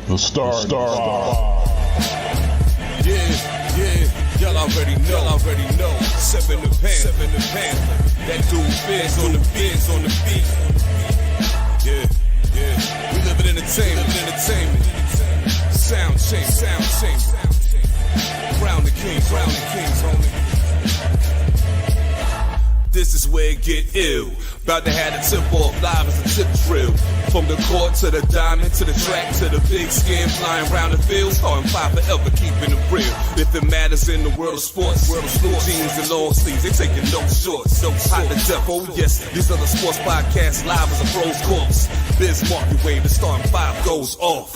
The Star. Yeah, y'all already know. Seven the Panther. That dude Biz on the beat. Yeah. We live in entertainment. Sound change. Crown the kings, homie. This is where it get ill. About to have the tip off live as a tip drill. From the court to the diamond, to the track, to the big skin, flying around the field, starting five forever, keeping it real. If it matters in the world of sports, jeans and long sleeves, they taking no shorts. So hot to death, oh yes, these are the sports podcasts live as a pro's corpse. Biz market wave, the starting five goes off.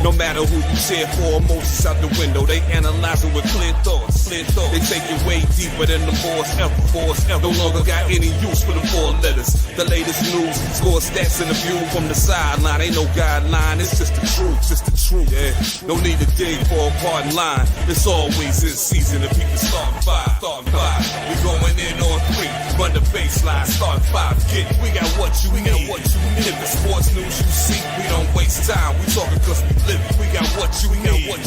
No matter who you cheer for, emotions out the window, they analyzing with clear thoughts. They take it way deeper than the boys ever. No longer got any use for the four letters. The latest news, score stats in the view from the sideline. Ain't no guideline, it's just the truth. Yeah, no need to dig for a pardon line. It's always in season if people start five. We going in on three, run the baseline, start five. We got what you need. If the sports news you see, we don't waste time. We talking cause we live it. We got what you need. We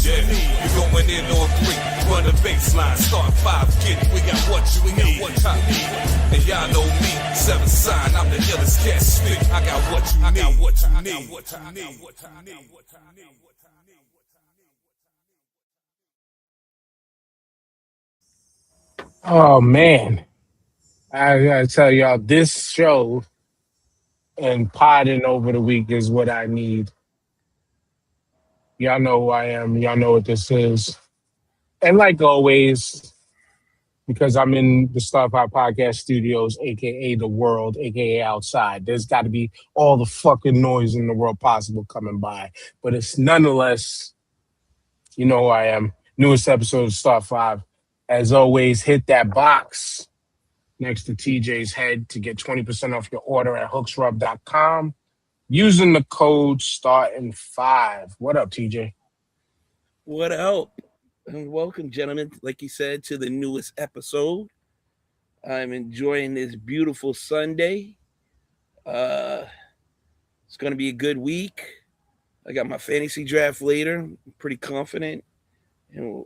going in on three, run the baseline, start five. We got what you need. And y'all know me, seven sign, I'm the illest cat spit. I got what you need. Oh man, I gotta tell y'all, this show and podding over the week is what I need. Y'all know who I am. Y'all know what this is. And like always, because I'm in the Star Pop Podcast Studios, aka the world, aka outside, there's got to be all the fucking noise in the world possible coming by. But it's nonetheless, you know who I am. Newest episode of Star 5. As always, hit that box next to TJ's head to get 20% off your order at hooksrub.com using the code STARTIN5. What up, TJ? What up? And welcome, gentlemen, like you said, to the newest episode. I'm enjoying this beautiful Sunday. It's going to be a good week. I got my fantasy draft later. I'm pretty confident in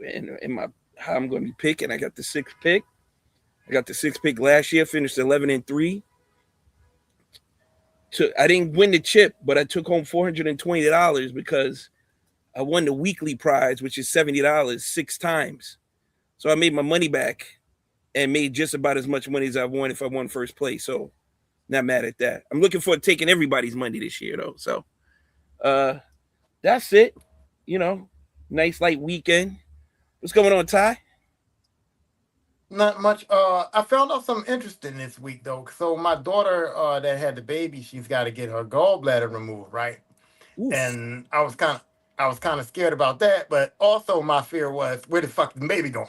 how I'm going to be picking. I got the sixth pick. I got the sixth pick last year, finished 11-3. I didn't win the chip, but I took home $420 because I won the weekly prize, which is $70 6 times. So I made my money back and made just about as much money as I won if I won first place. So not mad at that. I'm looking forward to taking everybody's money this year, though. So that's it. You know, nice light weekend. What's going on, Ty? Not much. I found out something interesting this week, though. So my daughter that had the baby, she's got to get her gallbladder removed, right? Oof. And I was kind of scared about that, but also my fear was, where the fuck is the baby going?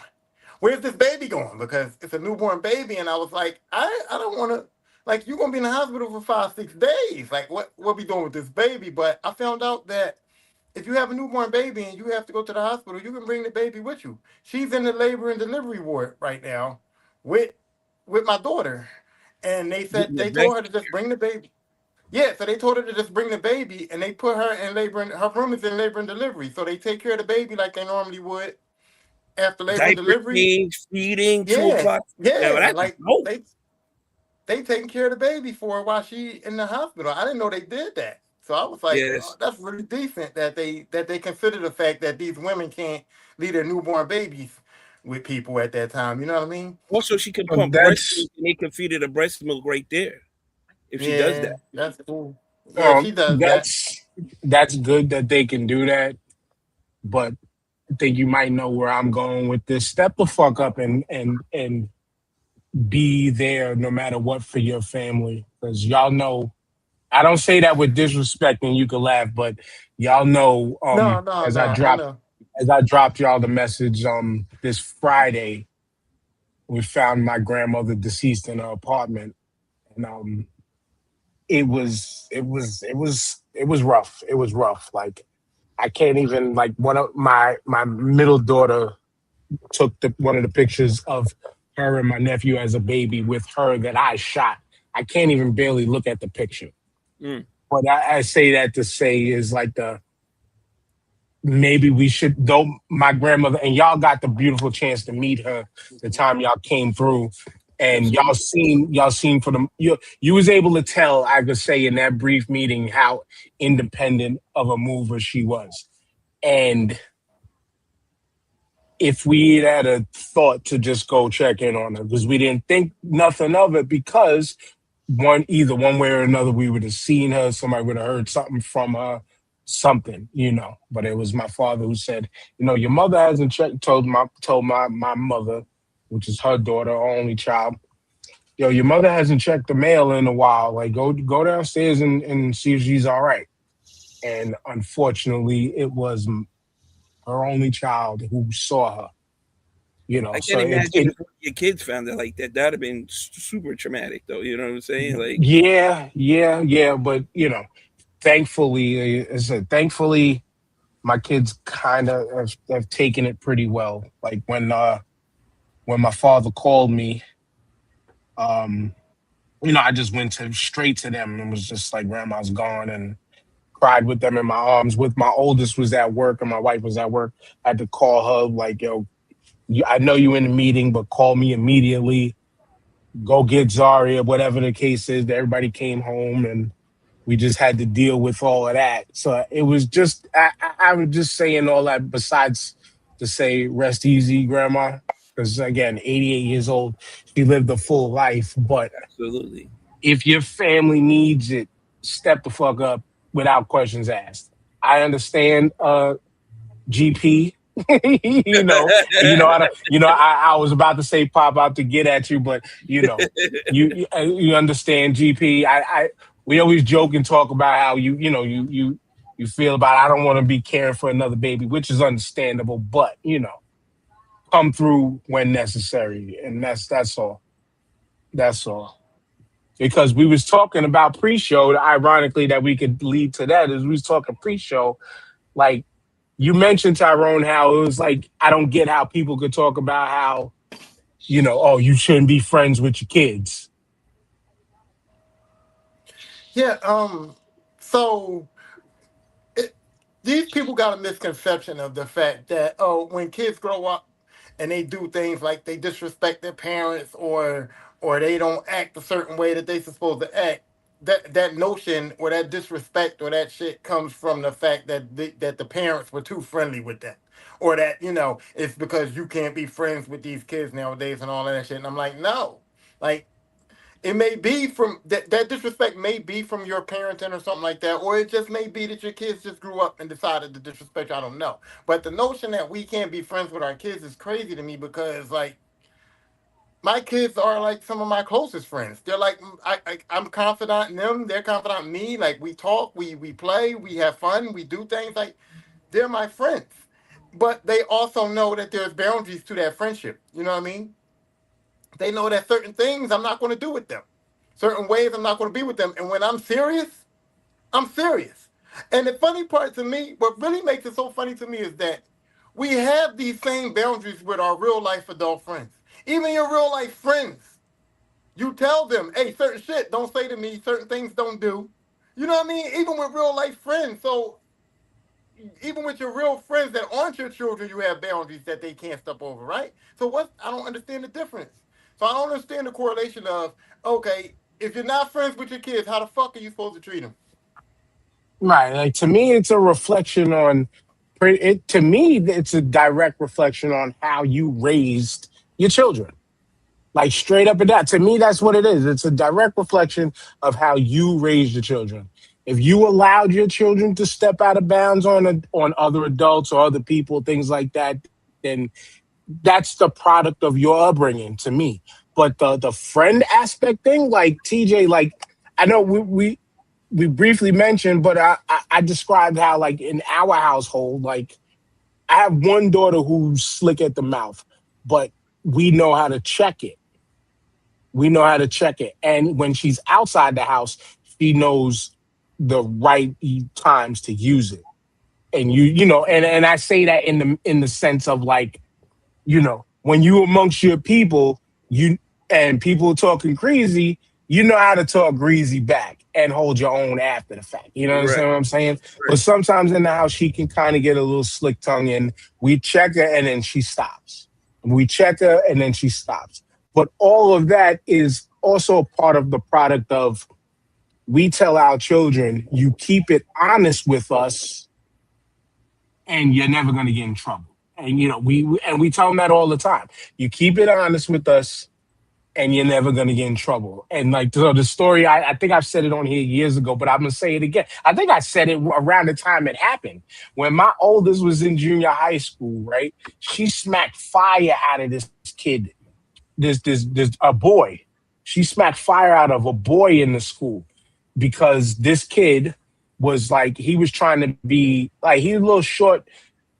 Where's this baby going? Because it's a newborn baby, and I was like, I don't want to, like, you're going to be in the hospital for 5-6 days. Like, what we doing with this baby? But I found out that if you have a newborn baby and you have to go to the hospital, you can bring the baby with you. She's in the labor and delivery ward right now with my daughter. And they said they told her to just bring the baby. Yeah, so they told her to just bring the baby, and they put her in labor, and her room is in labor and delivery. So they take care of the baby like they normally would after labor and delivery. Change, feeding, 2 o'clock. Yeah, like they taking care of the baby for her while she in the hospital. I didn't know they did that. So I was like, oh, that's really decent that they consider the fact that these women can't leave their newborn babies with people at that time. You know what I mean? Also, she can pump breast milk, and they can feed her the breast milk right there. If she does that. That's cool. Yeah, she does that's good that they can do that. But I think you might know where I'm going with this. Step the fuck up and be there no matter what for your family. Because y'all know, I don't say that with disrespect and you can laugh, but y'all know as I dropped y'all the message this Friday, we found my grandmother deceased in her apartment. And it was rough. It was rough. Like, I can't even, like, one of my middle daughter took one of the pictures of her and my nephew as a baby with her that I shot. I can't even barely look at the picture. What I say that to say is, like, the maybe we should, though my grandmother, and y'all got the beautiful chance to meet her the time y'all came through, and y'all seen for them, you was able to tell, I could say, in that brief meeting how independent of a mover she was. And if we had a thought to just go check in on her, because we didn't think nothing of it, because either one way or another, we would have seen her, somebody would have heard something from her, something, But it was my father who said, your mother hasn't checked, told my mother, which is her daughter, her only child, your mother hasn't checked the mail in a while. Like, go downstairs and see if she's all right. And unfortunately, it was her only child who saw her. I can't imagine if your kids found it like that. That'd have been super traumatic, though. You know what I'm saying? Like, yeah. But thankfully, my kids kind of have taken it pretty well. Like when my father called me, I just went straight to them and was just like, Grandma's gone, and cried with them in my arms. With my oldest was at work and my wife was at work. I had to call her like, yo, I know you in the meeting, but call me immediately. Go get Zaria, whatever the case is. Everybody came home and we just had to deal with all of that. So it was just, I was just saying all that besides to say rest easy, Grandma. Because again, 88 years old, she lived a full life. But absolutely, if your family needs it, step the fuck up without questions asked. I understand, GP. I was about to say pop out to get at you, but you understand, GP. We always joke and talk about how you feel about, I don't want to be caring for another baby, which is understandable, but come through when necessary, and that's all. That's all. Because we was talking about pre-show, ironically, that we could lead to that, is we was talking pre-show, like, you mentioned, Tyrone, how it was like, I don't get how people could talk about how, you shouldn't be friends with your kids. Yeah, so these people got a misconception of the fact that, when kids grow up and they do things like they disrespect their parents or they don't act a certain way that they're supposed to act, that notion or that disrespect or that shit comes from the fact that the parents were too friendly with them, or that it's because you can't be friends with these kids nowadays and all of that shit. And I'm like, no, like, it may be from that disrespect may be from your parenting or something like that, or it just may be that your kids just grew up and decided to disrespect you. I don't know, but the notion that we can't be friends with our kids is crazy to me, because like, my kids are like some of my closest friends. They're like, I'm confident in them. They're confident in me. Like, we talk, we play, we have fun, we do things. Like, they're my friends. But they also know that there's boundaries to that friendship. You know what I mean? They know that certain things I'm not going to do with them. Certain ways I'm not going to be with them. And when I'm serious, I'm serious. And the funny part to me, what really makes it so funny to me, is that we have these same boundaries with our real life adult friends. Even your real life friends, you tell them, hey, certain shit don't say to me, certain things don't do. You know what I mean? Even with real life friends. So even with your real friends that aren't your children, you have boundaries that they can't step over, right? So I don't understand the difference. So I don't understand the correlation of, okay, if you're not friends with your kids, how the fuck are you supposed to treat them? Right. Like, to me, it's a reflection on, to me, it's a direct reflection on how you raised your children. Like, straight up and down. To me, that's what it is. It's a direct reflection of how you raised your children. If you allowed your children to step out of bounds on other adults or other people, things like that, then that's the product of your upbringing, to me. But the friend aspect thing, like TJ, like, I know we briefly mentioned, but I described how, like, in our household, like, I have one daughter who's slick at the mouth, but we know how to check it. And when she's outside the house, she knows the right times to use it. And and I say that in the sense of, like, when you amongst your people, and people talking crazy, you know how to talk greasy back. and hold your own after the fact. You know what I'm saying? Right. But sometimes in the house, she can kind of get a little slick tongue, and we check her and then she stops. We check her and then she stops. But all of that is also a part of the product of we tell our children, you keep it honest with us and you're never going to get in trouble. And, we tell them that all the time. You keep it honest with us and you're never going to get in trouble. And so the story, I think I've said it on here years ago, but I'm going to say it again. I think I said it around the time it happened. When my oldest was in junior high school, right? She smacked fire out of this kid, a boy. She smacked fire out of a boy in the school because this kid was he was trying to be he was a little short.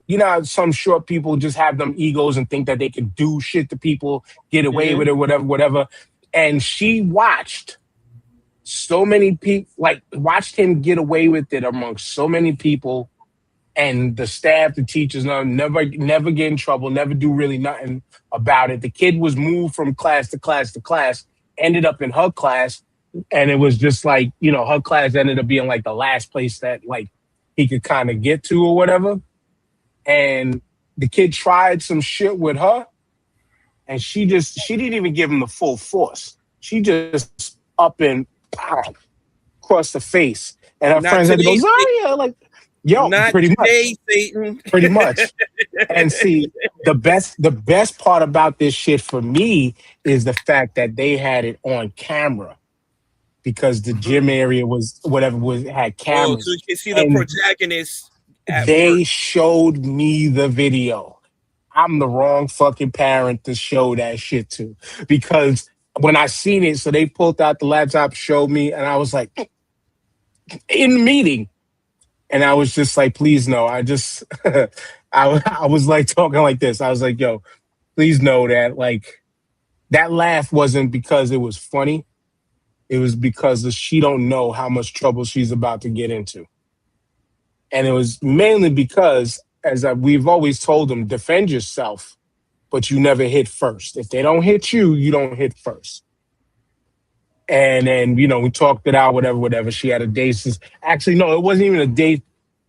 You know how some short people just have them egos and think that they can do shit to people, get away with it, whatever. And she watched so many people, watched him get away with it amongst so many people, and the staff, the teachers, never get in trouble, never do really nothing about it. The kid was moved from class to class to class, ended up in her class, and it was just her class ended up being the last place that he could kind of get to or whatever. And the kid tried some shit with her, and she didn't even give him the full force. She just up and pow, across the face. And her friends had to go, Zaria, not pretty today, much. Satan. Pretty much. And see, the best part about this shit for me is the fact that they had it on camera. Because the gym area had cameras. So you can see the protagonist. They showed me the video. I'm the wrong fucking parent to show that shit to. Because when I seen it, so they pulled out the laptop, showed me, and I was like, in the meeting. And I was just like, please no. I was talking like this. I was like, yo, please know that that laugh wasn't because it was funny. It was because she don't know how much trouble she's about to get into. And it was mainly because, we've always told them, defend yourself, but you never hit first. If they don't hit you, you don't hit first. And then, we talked it out, whatever. She had a day. Actually, no, it wasn't even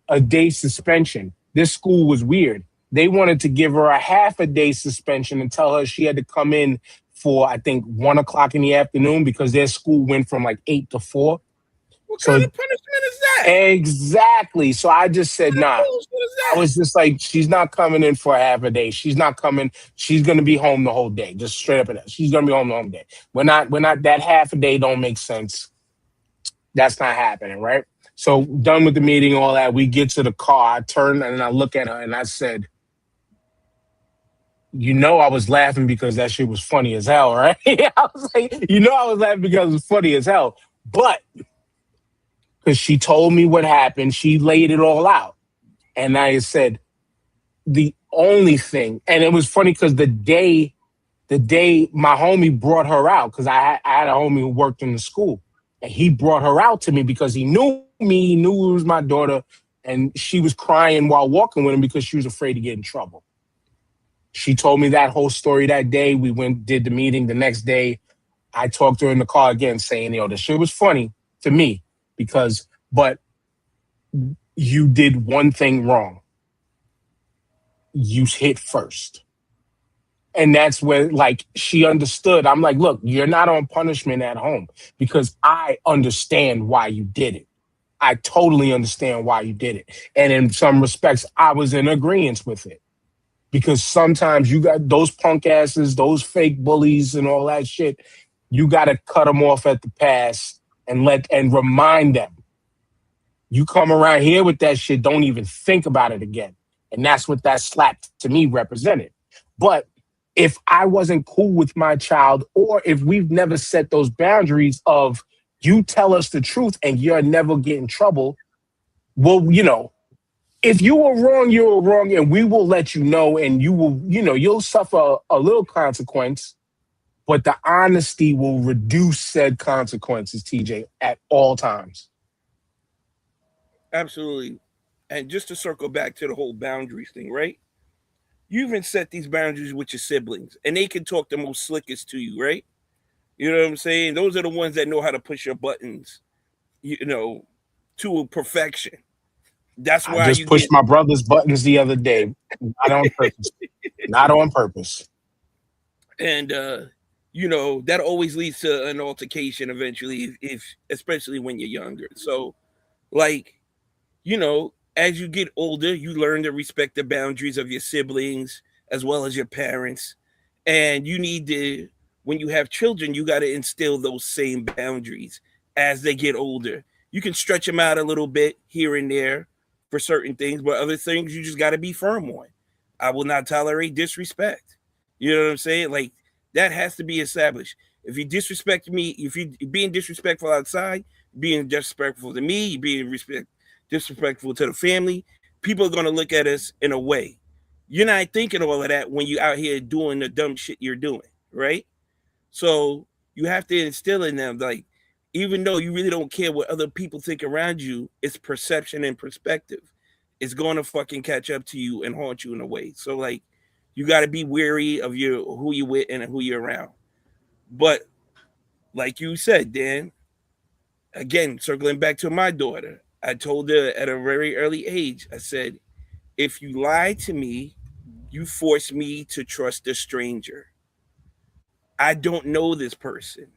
a day suspension. This school was weird. They wanted to give her a half a day suspension and tell her she had to come in for, I think, 1 o'clock in the afternoon because their school went from 8 to 4. What kind of punishment is that? Exactly. So I just said, nah. I was just like, she's not coming in for a half a day. She's not coming. She's going to be home the whole day. Just straight up and down. She's going to be home the whole day. We're not, that half a day don't make sense. That's not happening, right? So done with the meeting, all that. We get to the car. I turn and I look at her and I said, I was laughing because that shit was funny as hell, right? I was like, I was laughing because it was funny as hell. But because she told me what happened, she laid it all out. And I said, the only thing, and it was funny because the day my homie brought her out, because I had a homie who worked in the school, and he brought her out to me because he knew me, he knew it was my daughter, and she was crying while walking with him because she was afraid to get in trouble. She told me that whole story that day. We did the meeting. The next day, I talked to her in the car again saying, the shit was funny to me but you did one thing wrong. You hit first. And that's when she understood. I'm like, look, you're not on punishment at home because I understand why you did it. I totally understand why you did it. And in some respects, I was in agreement with it. Because sometimes you got those punk asses, those fake bullies and all that shit, you got to cut them off at the pass and remind them. You come around here with that shit, don't even think about it again. And that's what that slap to me represented. But if I wasn't cool with my child, or if we've never set those boundaries of you tell us the truth and you'll never get in trouble, well, if you were wrong, you were wrong, and we will let you know, and you will, you'll suffer a little consequence, but the honesty will reduce said consequences, TJ, at all times. Absolutely. And just to circle back to the whole boundaries thing, right? You even set these boundaries with your siblings, and they can talk the most slickest to you, right? You know what I'm saying? Those are the ones that know how to push your buttons. to perfection. That's why I just pushed my brother's buttons the other day. Not on purpose. Not on purpose. And that always leads to an altercation eventually, especially when you're younger. So, like, as you get older, you learn to respect the boundaries of your siblings as well as your parents. And you need to, when you have children, you got to instill those same boundaries as they get older. You can stretch them out a little bit here and there for certain things, but other things you just got to be firm on. I will not tolerate disrespect. You know what I'm saying? Like, that has to be established. If you disrespect me, if you're being disrespectful outside, being disrespectful to me, being disrespectful to the family, people are going to look at us in a way. You're not thinking all of that when you're out here doing the dumb shit you're doing, right? So you have to instill in them, like, even though you really don't care what other people think around you, it's perception and perspective. It's going to fucking catch up to you and haunt you in a way. So, like, you got to be wary of who you're with and who you're around. But like you said, Dan, again, circling back to my daughter, I told her at a very early age, I said, if you lie to me, you force me to trust a stranger. I don't know this person.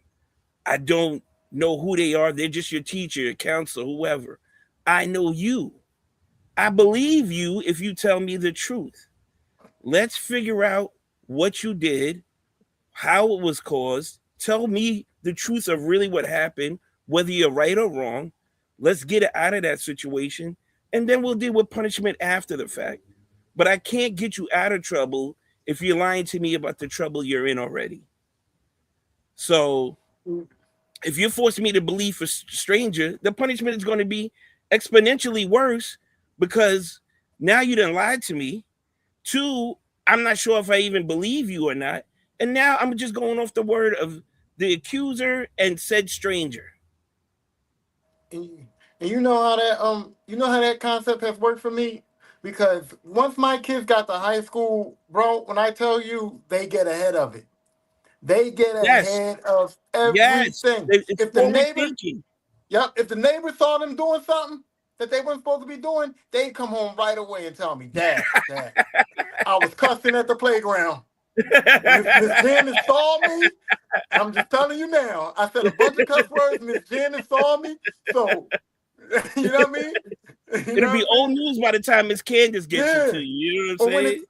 I don't know who they are. They're just your teacher, your counselor, whoever. I know you. I believe you if you tell me the truth. Let's figure out what you did, how it was caused. Tell me the truth of really what happened, whether you're right or wrong. Let's get it out of that situation, and then we'll deal with punishment after the fact. But I can't get you out of trouble if you're lying to me about the trouble you're in already. So if you're forcing me to believe a stranger, the punishment is going to be exponentially worse because now you done lied to me. 2, I'm not sure if I even believe you or not. And now I'm just going off the word of the accuser and said stranger. And you know how that concept has worked for me? Because once my kids got to high school, bro, when I tell you, they get ahead of it. They get ahead of everything. It's if the neighbor saw them doing something that they weren't supposed to be doing, they'd come home right away and tell me, Dad, I was cussing at the playground. Miss Janice saw me. I'm just telling you now. I said a bunch of cuss words. Miss Janice saw me. So, you know what I mean? It'll be old news by the time Miss Candace gets to you. You know what I'm saying?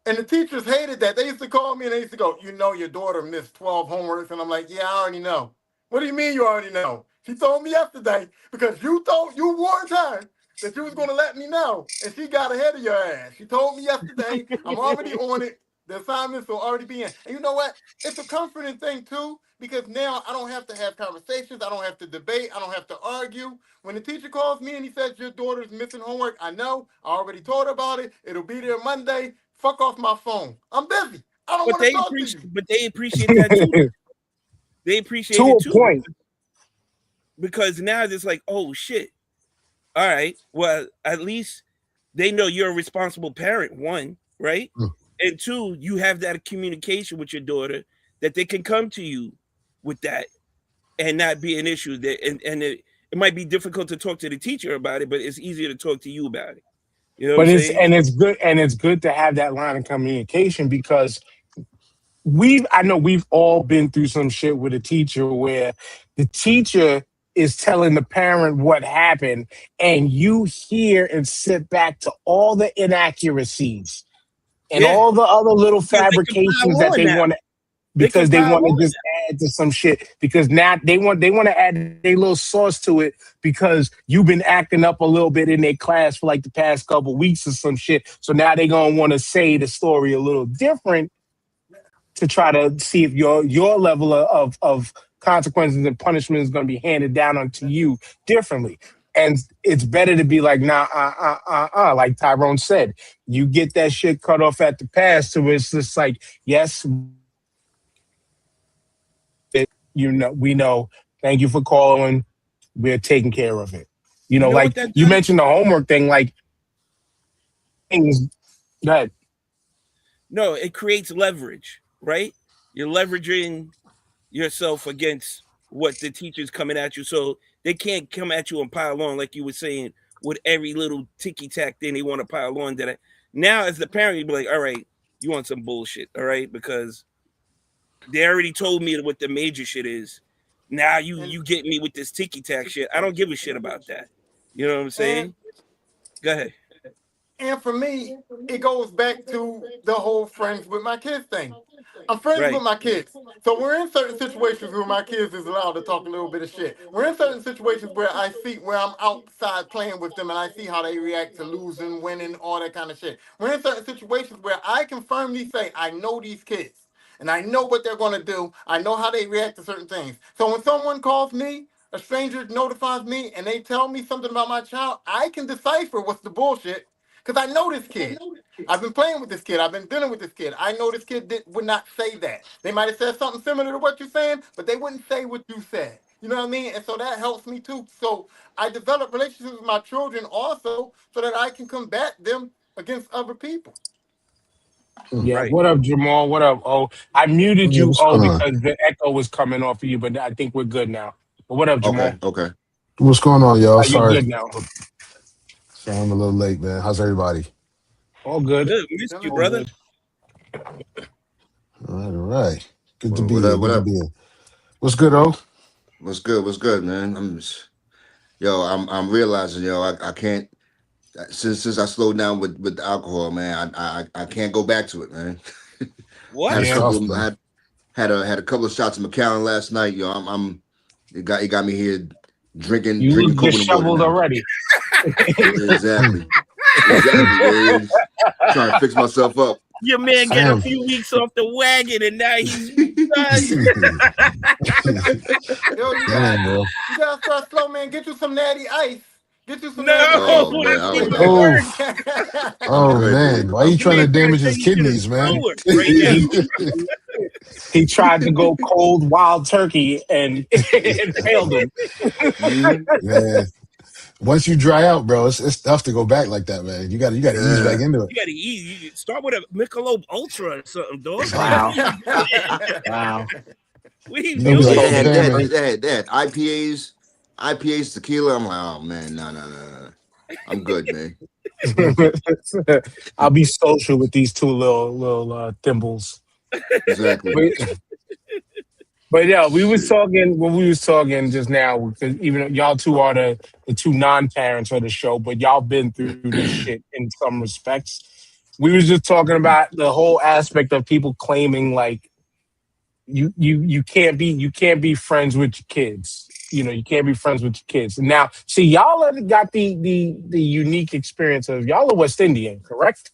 And the teachers hated that. They used to call me and they used to go, your daughter missed 12 homeworks. And I'm like, yeah, I already know. What do you mean you already know? She told me yesterday because you warned her that you was going to let me know. And she got ahead of your ass. She told me yesterday, I'm already on it. The assignments will already be in. And you know what? It's a comforting thing, too, because now I don't have to have conversations. I don't have to debate. I don't have to argue. When the teacher calls me and he says, your daughter's missing homework, I know. I already told her about it. It'll be there Monday. Fuck off my phone. I'm busy. I don't want to talk to you. But they appreciate that, too. They appreciate it, too. Point. Because now it's like, oh, shit. All right. Well, at least they know you're a responsible parent, 1, right? And 2, you have that communication with your daughter that they can come to you with that and not be an issue. It might be difficult to talk to the teacher about it, but it's easier to talk to you about it. You know what I'm saying? It's good to have that line of communication because I know we've all been through some shit with a teacher where the teacher is telling the parent what happened and you hear and sit back to all the inaccuracies and all the other little fabrications that they want to, because they want to just add to some shit because now they want to add a little sauce to it because you've been acting up a little bit in their class for like the past couple weeks or some shit. So now they're going to want to say the story a little different to try to see if your level of consequences and punishment is going to be handed down onto you differently. And it's better to be like, nah, like Tyrone said, you get that shit cut off at the pass. So it's just like, yes, we know. Thank you for calling. We're taking care of it. You know like you mentioned the homework thing, like things. Go ahead. No, it creates leverage, right? You're leveraging yourself against what the teacher's coming at you. So They can't come at you and pile on like you were saying with every little ticky tack thing they want to pile on. Now, as the parent, you'd be like, all right, you want some bullshit, all right? Because they already told me what the major shit is. Now you get me with this ticky tack shit. I don't give a shit about that. You know what I'm saying? Go ahead. And for me, it goes back to the whole friends with my kids thing. I'm friends with my kids. So we're in certain situations where my kids is allowed to talk a little bit of shit. We're in certain situations where I'm outside playing with them and I see how they react to losing, winning, all that kind of shit. We're in certain situations where I can firmly say, I know these kids. And I know what they're going to do. I know how they react to certain things. So when someone calls me, a stranger notifies me, and they tell me something about my child, I can decipher what's the bullshit because I know this kid. I've been playing with this kid. I've been dealing with this kid. I know this kid would not say that. They might have said something similar to what you're saying, but they wouldn't say what you said. You know what I mean? And so that helps me too. So I develop relationships with my children also so that I can combat them against other people. Yeah, right. What up, Jamal? What up, O? I muted you, O, because the echo was coming off of you, but I think we're good now. But what up, Jamal? Okay. What's going on, y'all? Sorry. Good now. Sorry, I'm a little late, man. How's everybody? All good. Good. Missed you, brother. All right. Good to be here. Good to be here. What's good, O? What's good, man? I'm realizing, I can't. Since I slowed down with the alcohol, man, I can't go back to it, man. What? had a couple of shots of Macallan last night, it got me here drinking. You drinking look disheveled already. Exactly. Trying to fix myself up. Your man get a few weeks off the wagon, and now he's Yo, you gotta start slow, man. Get you some natty ice. Get you some natty ice. Oh man, why are you trying to damage his kidneys, man? He tried to go cold wild turkey and it failed him. Man. Once you dry out, bro, it's tough to go back like that, man. You got to ease back into it. You got to ease. You start with a Michelob Ultra or something, dog. Wow. Wow. What are you doing? That IPAs, tequila. I'm like, oh man, no. I'm good, man. I'll be social with these two little thimbles. Exactly. But yeah, we was talking just now, because even y'all two are the two non-parents of the show, but y'all been through this shit in some respects. We was just talking about the whole aspect of people claiming like you can't be friends with your kids. You can't be friends with your kids. Now, see, y'all have got the unique experience of y'all are West Indian, correct?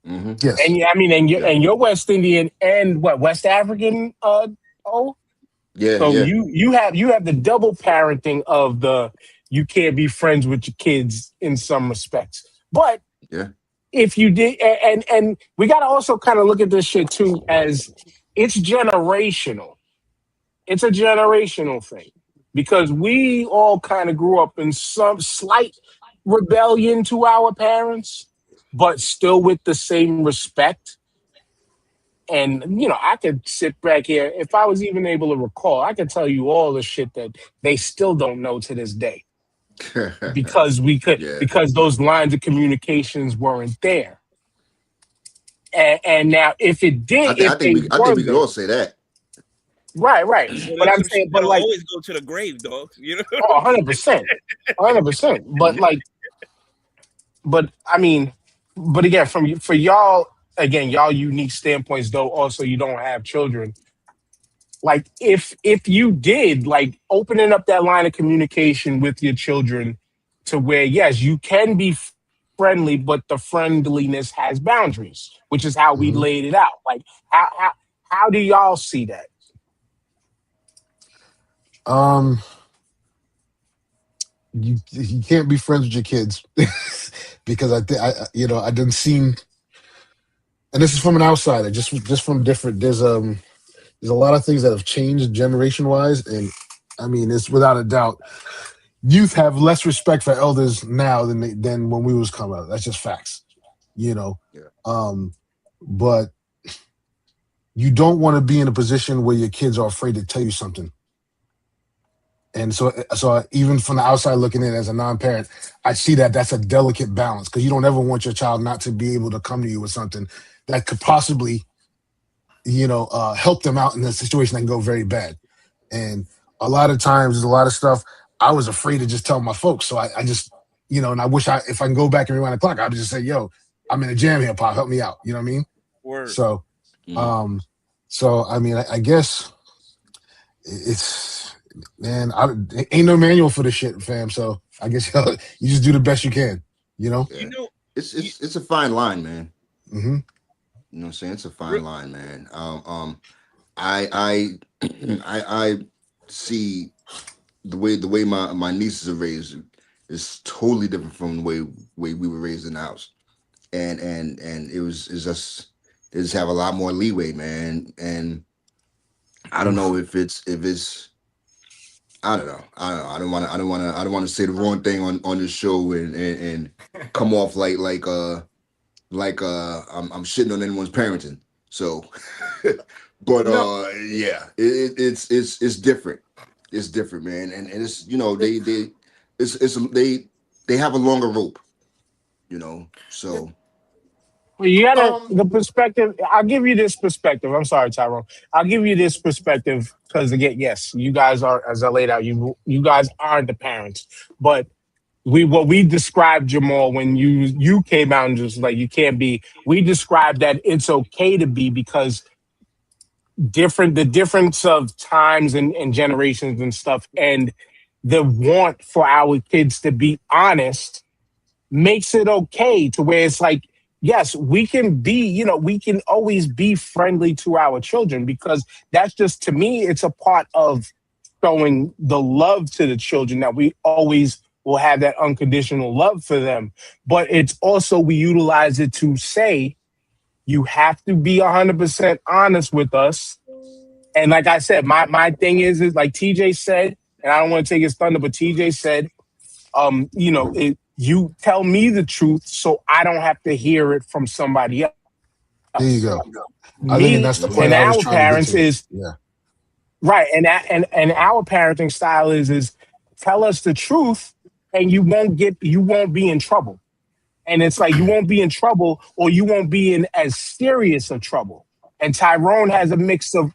Mm-hmm. Yes. And you're West Indian and what, West African? Yeah. So you have the double parenting of you can't be friends with your kids in some respects. But if you did, and we got to also kind of look at this shit too as it's generational. It's a generational thing because we all kind of grew up in some slight rebellion to our parents, but still with the same respect. And, I could sit back here. If I was even able to recall, I could tell you all the shit that they still don't know to this day. Because because those lines of communications weren't there. And now if it did, I think we can all say that. Right. But I'm saying, but like, always go to the grave, dog. 100%. 100%. But again, for y'all, again, y'all unique standpoints, though, also you don't have children. Like if you did, like opening up that line of communication with your children to where, yes, you can be friendly, but the friendliness has boundaries, which is how we laid it out. Like how do y'all see that? You can't be friends with your kids because I didn't seen. And this is from an outsider, just from different. There's a lot of things that have changed generation wise, and I mean it's without a doubt. Youth have less respect for elders now than when we was coming up. That's just facts, But you don't want to be in a position where your kids are afraid to tell you something. And so even from the outside looking in as a non-parent, I see that that's a delicate balance, because you don't ever want your child not to be able to come to you with something that could possibly, help them out in a situation that can go very bad. And a lot of times, there's a lot of stuff I was afraid to just tell my folks. So I just, and I wish if I can go back and rewind the clock, I would just say, yo, I'm in a jam here, Pop, help me out. You know what I mean? Word. So, I mean, I guess it's, man, ain't no manual for this shit, fam. So I guess you just do the best you can, Yeah. It's a fine line, man. Mm-hmm. You know what I'm saying? It's a fine line, man. I see the way my nieces are raised is totally different from the way we were raised in the house, and it's just they just have a lot more leeway, man. And I don't know if it's I don't know. I don't want to say the wrong thing on this show and come off like I'm shitting on anyone's parenting. So, but yeah, it's different. It's different, man, and it's they have a longer rope, so. Well, you gotta the perspective. I'll give you this perspective. I'm sorry, Tyrone. I'll give you this perspective because again, yes, you guys are, as I laid out, you guys are the parents, but what we described, Jamal, when you came out and just like you can't be. We described that it's okay to be because the difference of times and generations and stuff, and the want for our kids to be honest makes it okay to where it's like, yes, we can be, we can always be friendly to our children because that's just, to me, it's a part of showing the love to the children that we always will have that unconditional love for them. But it's also, we utilize it to say, you have to be 100% honest with us. And like I said, my thing is like TJ said, and I don't want to take his thunder, but TJ said, you tell me the truth so I don't have to hear it from somebody else. There you go. I think that's the point. And our parents is right, and our parenting style is tell us the truth, and you won't be in trouble. And it's like you won't be in trouble, or you won't be in as serious of trouble. And Tyrone has a mix of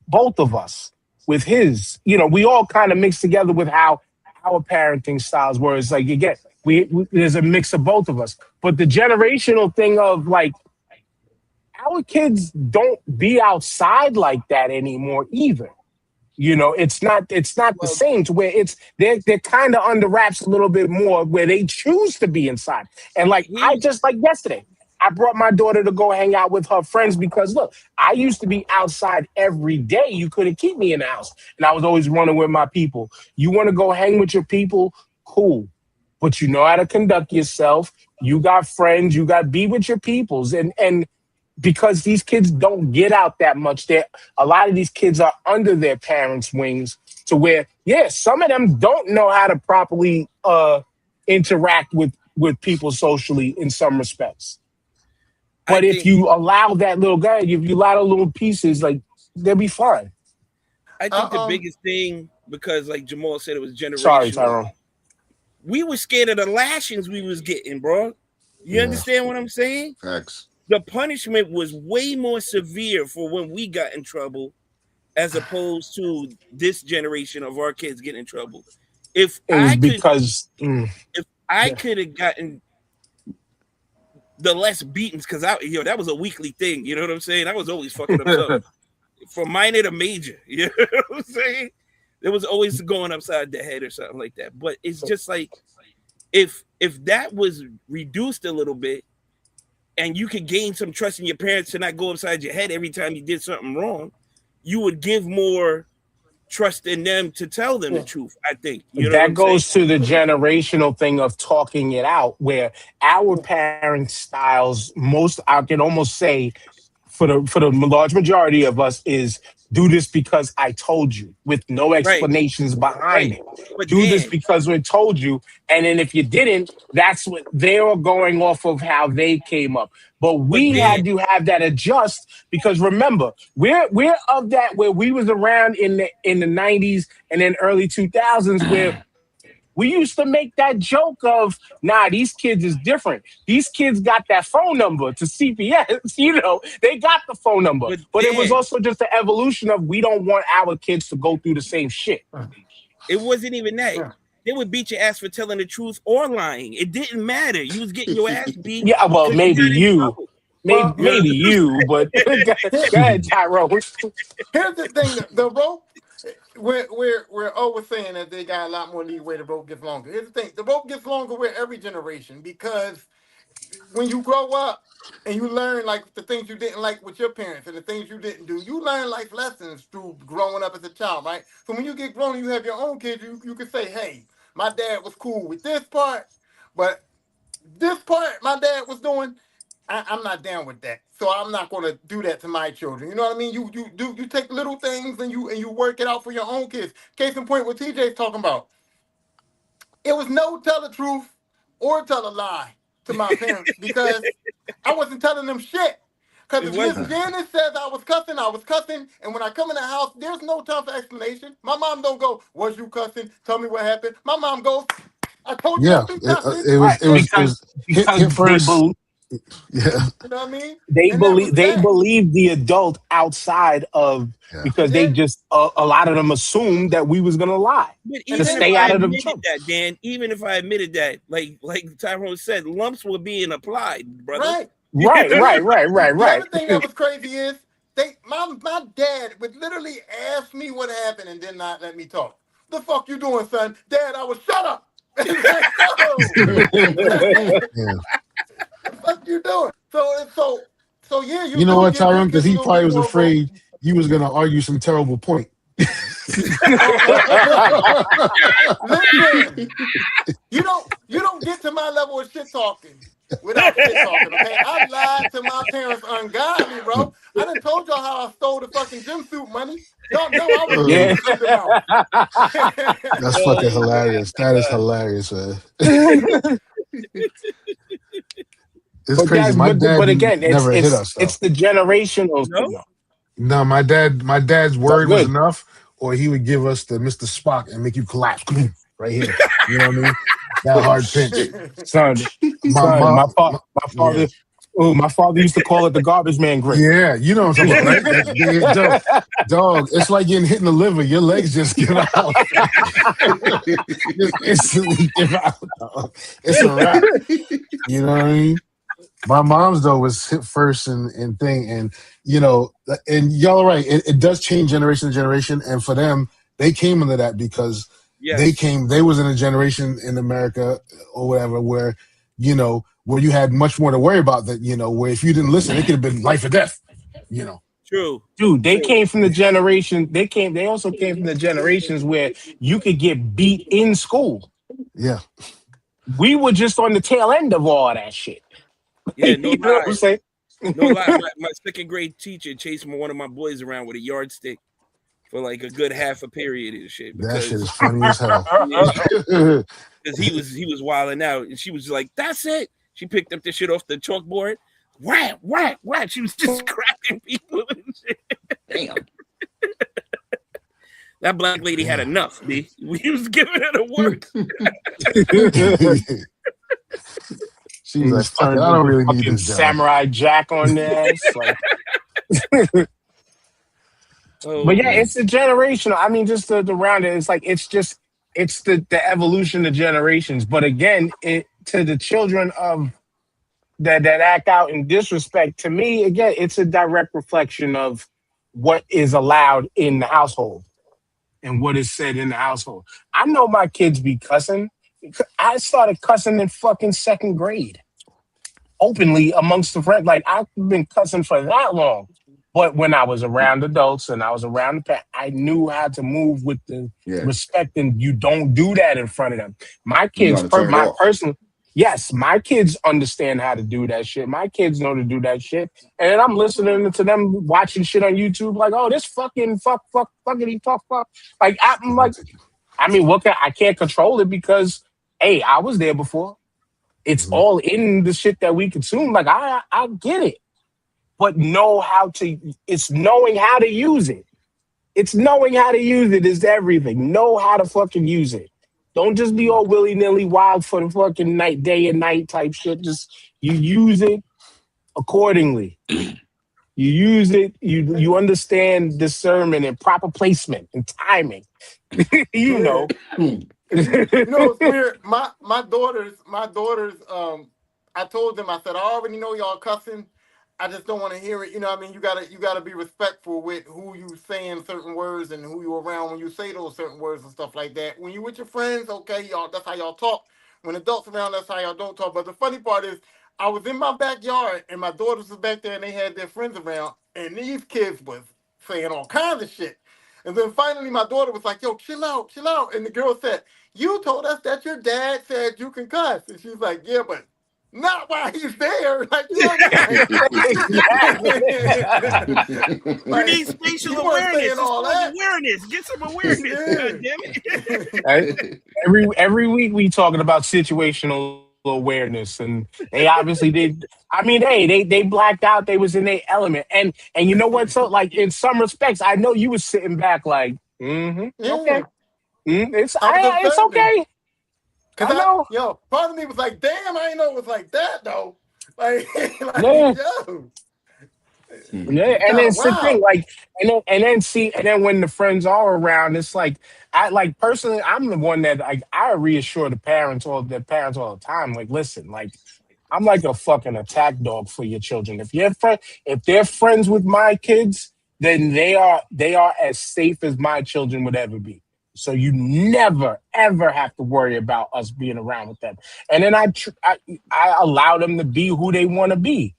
both of us with his. We all kind of mix together with how our parenting styles were. It's like, again, there's a mix of both of us. But the generational thing of like, our kids don't be outside like that anymore either. It's not the same to where they're kind of under wraps a little bit more where they choose to be inside. And like, I just like yesterday, I brought my daughter to go hang out with her friends because look, I used to be outside every day. You couldn't keep me in the house. And I was always running with my people. You want to go hang with your people? Cool. But you know how to conduct yourself. You got friends. You got to be with your peoples. And because these kids don't get out that much, a lot of these kids are under their parents' wings to where, some of them don't know how to properly interact with people socially in some respects. But if you allow that little guy, if you allow the little pieces, like, they'll be fine. I think the biggest thing, because like Jamal said, it was generational. Sorry, Tyrone. We were scared of the lashings we was getting, bro. You understand what I'm saying? Facts. The punishment was way more severe for when we got in trouble as opposed to this generation of our kids getting in trouble. If I could have gotten the less beatings, because that was a weekly thing. You know what I'm saying? I was always fucking up from minor to major. You know what I'm saying? It was always going upside the head or something like that. But it's just like if that was reduced a little bit, and you could gain some trust in your parents to not go upside your head every time you did something wrong, you would give more trust in them to tell them the truth, I think. That goes to the generational thing of talking it out, where our parent styles, I can almost say, for the large majority of us, is Do this because I told you, with no explanations behind it. But Do this because we told you, and then if you didn't, that's what they were going off of how they came up. But we had to have that adjust because remember, we're of that where we was around in the 90s and then early 2000s where we used to make that joke of, nah, these kids is different. These kids got that phone number to CPS, they got the phone number. But it was also just the evolution of we don't want our kids to go through the same shit. It wasn't even that. Yeah. They would beat your ass for telling the truth or lying. It didn't matter. You was getting your ass beat. Yeah, well, maybe you. Maybe you, but go ahead, Tyrone. Here's the thing, the rope, we're always saying that they got a lot more leeway, the rope gets longer. Here's the thing, the rope gets longer with every generation because when you grow up and you learn like the things you didn't like with your parents and the things you didn't do, you learn life lessons through growing up as a child, right? So when you get grown and you have your own kids, you can say, hey, my dad was cool with this part, but this part my dad was doing, I'm not down with that. So I'm not going to do that to my children. You know what I mean? You take little things and you work it out for your own kids. Case in point, what TJ's talking about. It was no tell the truth or tell a lie to my parents because I wasn't telling them shit. Because if Miss Janice says I was cussing. And when I come in the house, there's no time for explanation. My mom don't go, was you cussing? Tell me what happened. My mom goes, I told you I'd be cussing. Because first. Yeah, you know what I mean. They believe the adult outside of because they just a lot of them assumed that we was gonna lie to stay out of the trouble. That, Dan, even if I admitted that, like Tyrone said, lumps were being applied, brother. Right. The other thing that was crazy is my dad would literally ask me what happened and did not let me talk. The fuck you doing, son? Dad, I was shut up. What you doing? So yeah. You know what, Tyrone? Because he probably was afraid you was gonna argue some terrible point. Listen, you don't get to my level of shit talking without shit talking. Okay, I lied to my parents ungodly, bro. I done told y'all how I stole the fucking gym suit money. Y'all know I was That's fucking hilarious. That is hilarious, man. It's crazy. My dad never hit us. Though. It's the generational. No, my dad's word was enough, or he would give us the Mr. Spock and make you collapse right here. You know what I mean? That hard pinch. Son, my father used to call it the garbage man grip. Yeah, you know what I'm talking about, right? Dog, it's like getting hit in the liver. Your legs just give out. Just instantly give out. Dog. It's a wrap. You know what I mean? My mom's though was hit first and thing, and and y'all are right. It does change generation to generation, and for them, they came into that because they was in a generation in America or whatever where where you had much more to worry about. That where if you didn't listen, it could have been life or death. True, dude. They came from the generation. They also came from the generations where you could get beat in school. Yeah, we were just on the tail end of all that shit. Yeah, no you know what I'm saying? No lie. My second grade teacher chased one of my boys around with a yardstick for like a good half a period and shit. That shit is funny as hell. Because he was wilding out, and she was like, "That's it." She picked up the shit off the chalkboard. Whack, whack, whack. She was just cracking people and shit. Damn. That black lady had enough, B. We was giving her the work. She was like, fuck it, I don't really need this job. Samurai Jack on there. But yeah, it's a generational. I mean, just the round it. It's like it's the evolution of generations. But again, to the children of that act out in disrespect, to me, again, it's a direct reflection of what is allowed in the household and what is said in the household. I know my kids be cussing. I started cussing in fucking second grade, openly amongst the friends. Like I've been cussing for that long, but when I was around adults and I was around the parents, I knew how to move with the respect, and you don't do that in front of them. My kids, Yes, my kids understand how to do that shit. My kids know to do that shit. And then I'm listening to them watching shit on YouTube like, oh, this fucking fuckity fuck. Like I'm like, I mean, I can't control it because hey, I was there before. It's all in the shit that we consume. Like I get it. But it's knowing how to use it. It's knowing how to use it is everything. Know how to fucking use it. Don't just be all willy-nilly wild for the fucking night, day and night type shit. Just you use it accordingly. You use it, you understand discernment and proper placement and timing. You know. It's weird. My daughters, I told them, I said, I already know y'all cussing. I just don't want to hear it. You know what I mean? You gotta be respectful with who you saying certain words and who you around when you say those certain words and stuff like that. When you with your friends, okay, y'all, that's how y'all talk. When adults around, that's how y'all don't talk. But the funny part is, I was in my backyard and my daughters was back there and they had their friends around and these kids was saying all kinds of shit. And then finally my daughter was like, yo, chill out. And the girl said, you told us that your dad said you can cuss. And she's like, yeah, but not while he's there. Like, you know you need spatial awareness. Awareness. Get some awareness. God damn it. Right? Every week we talking about situational awareness, and they obviously did. I mean, hey, they blacked out. They was in their element, and you know what? So, like in some respects, I know you was sitting back, like, okay, it's okay. Cause part of me was like, damn, I didn't know it was like that though. Like yeah. Yeah, and then it's the thing, like, and then when the friends are around, it's like, I like personally, I'm the one that like I reassure the parents all the time. Like, listen, like, I'm like a fucking attack dog for your children. If they're friends with my kids, then they are as safe as my children would ever be. So you never ever have to worry about us being around with them. And then I allow them to be who they want to be.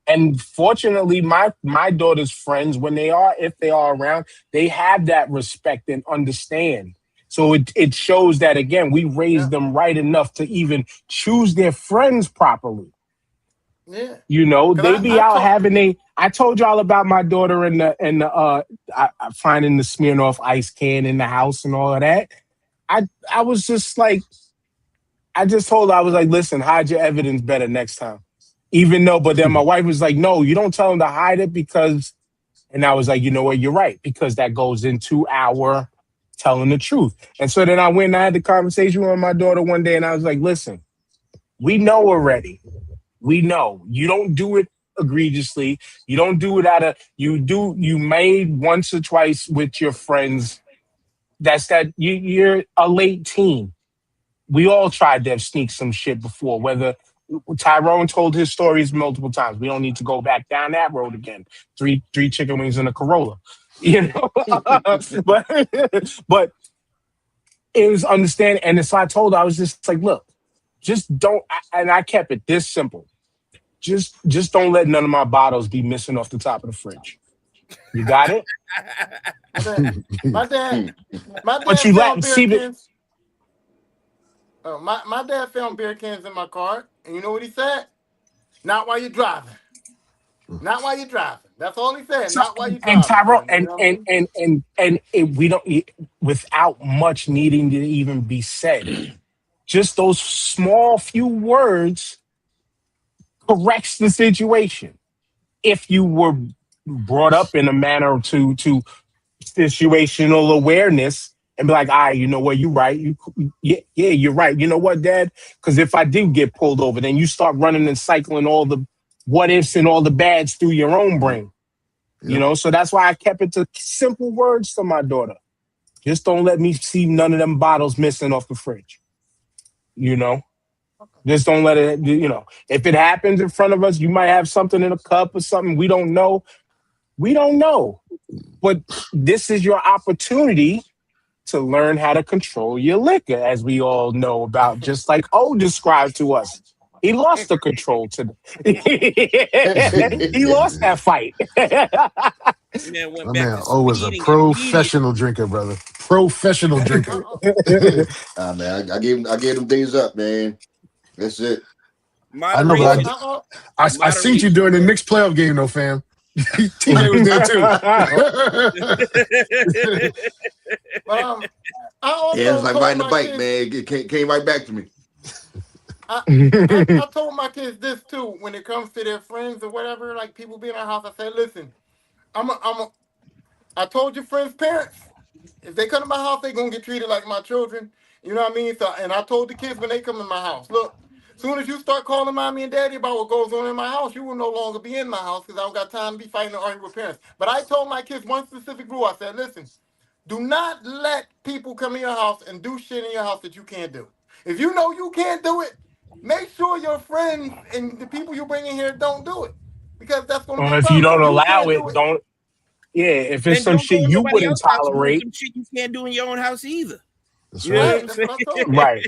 And fortunately, my daughter's friends, if they are around, they have that respect and understand. So it shows that, again, we raised them right enough to even choose their friends properly. Yeah. You know, they be out having I told y'all about my daughter and the finding the Smirnoff ice can in the house and all of that. I was just like, I just told her, I was like, listen, hide your evidence better next time. Even though, but then my wife was like, no, you don't tell them to hide it because, and I was like, you know what, you're right, because that goes into our telling the truth. And so then I went and I had the conversation with my daughter one day and I was like, listen, we know already. We know you don't do it egregiously. You don't do it you made once or twice with your friends. You're a late teen. We all tried to sneak some shit before, whether Tyrone told his stories multiple times. We don't need to go back down that road again. Three chicken wings and a Corolla, you know. but it was understanding, and so I told her, I was just like, look, just don't. And I kept it this simple. Just don't let none of my bottles be missing off the top of the fridge. You got it? My dad but you let see the. My dad found beer cans in my car, and you know what he said? Not while you're driving. Not while you're driving. That's all he said. Not while you're driving. And Tyrone, we don't, without much needing to even be said, just those small few words corrects the situation. If you were brought up in a manner to situational awareness. And be like, all right, you know what, you're right. Yeah, you're right. You know what, Dad? Because if I do get pulled over, then you start running and cycling all the what ifs and all the bads through your own brain. Yeah. You know, so that's why I kept it to simple words to my daughter. Just don't let me see none of them bottles missing off the fridge. You know? Just don't let it, you know. If it happens in front of us, you might have something in a cup or something. We don't know. But this is your opportunity to learn how to control your liquor, as we all know about, just like O described to us. He lost the control to he lost that fight. My man O was a professional drinker, brother. Professional drinker. Man, I gave them days up, man. That's it. I know, but I seen you during the Knicks playoff game, though, fam. TJ was there too. Yeah, it's like riding the bike, man. It came right back to me. I told my kids this too when it comes to their friends or whatever, like people be in our house. I said, listen, I told your friends' parents, if they come to my house, they're gonna get treated like my children. You know what I mean? So, and I told the kids when they come in my house, look, as soon as you start calling mommy and daddy about what goes on in my house, you will no longer be in my house because I don't got time to be fighting and arguing with parents. But I told my kids one specific rule. I said, listen, do not let people come in your house and do shit in your house that you can't do. If you know you can't do it, make sure your friends and the people you bring in here don't do it. Because that's going to be a if problem. you don't If allow it, don't. Yeah, if it's some shit you wouldn't tolerate. Some shit you can't do in your own house either. That's right. That's what I told them. Right.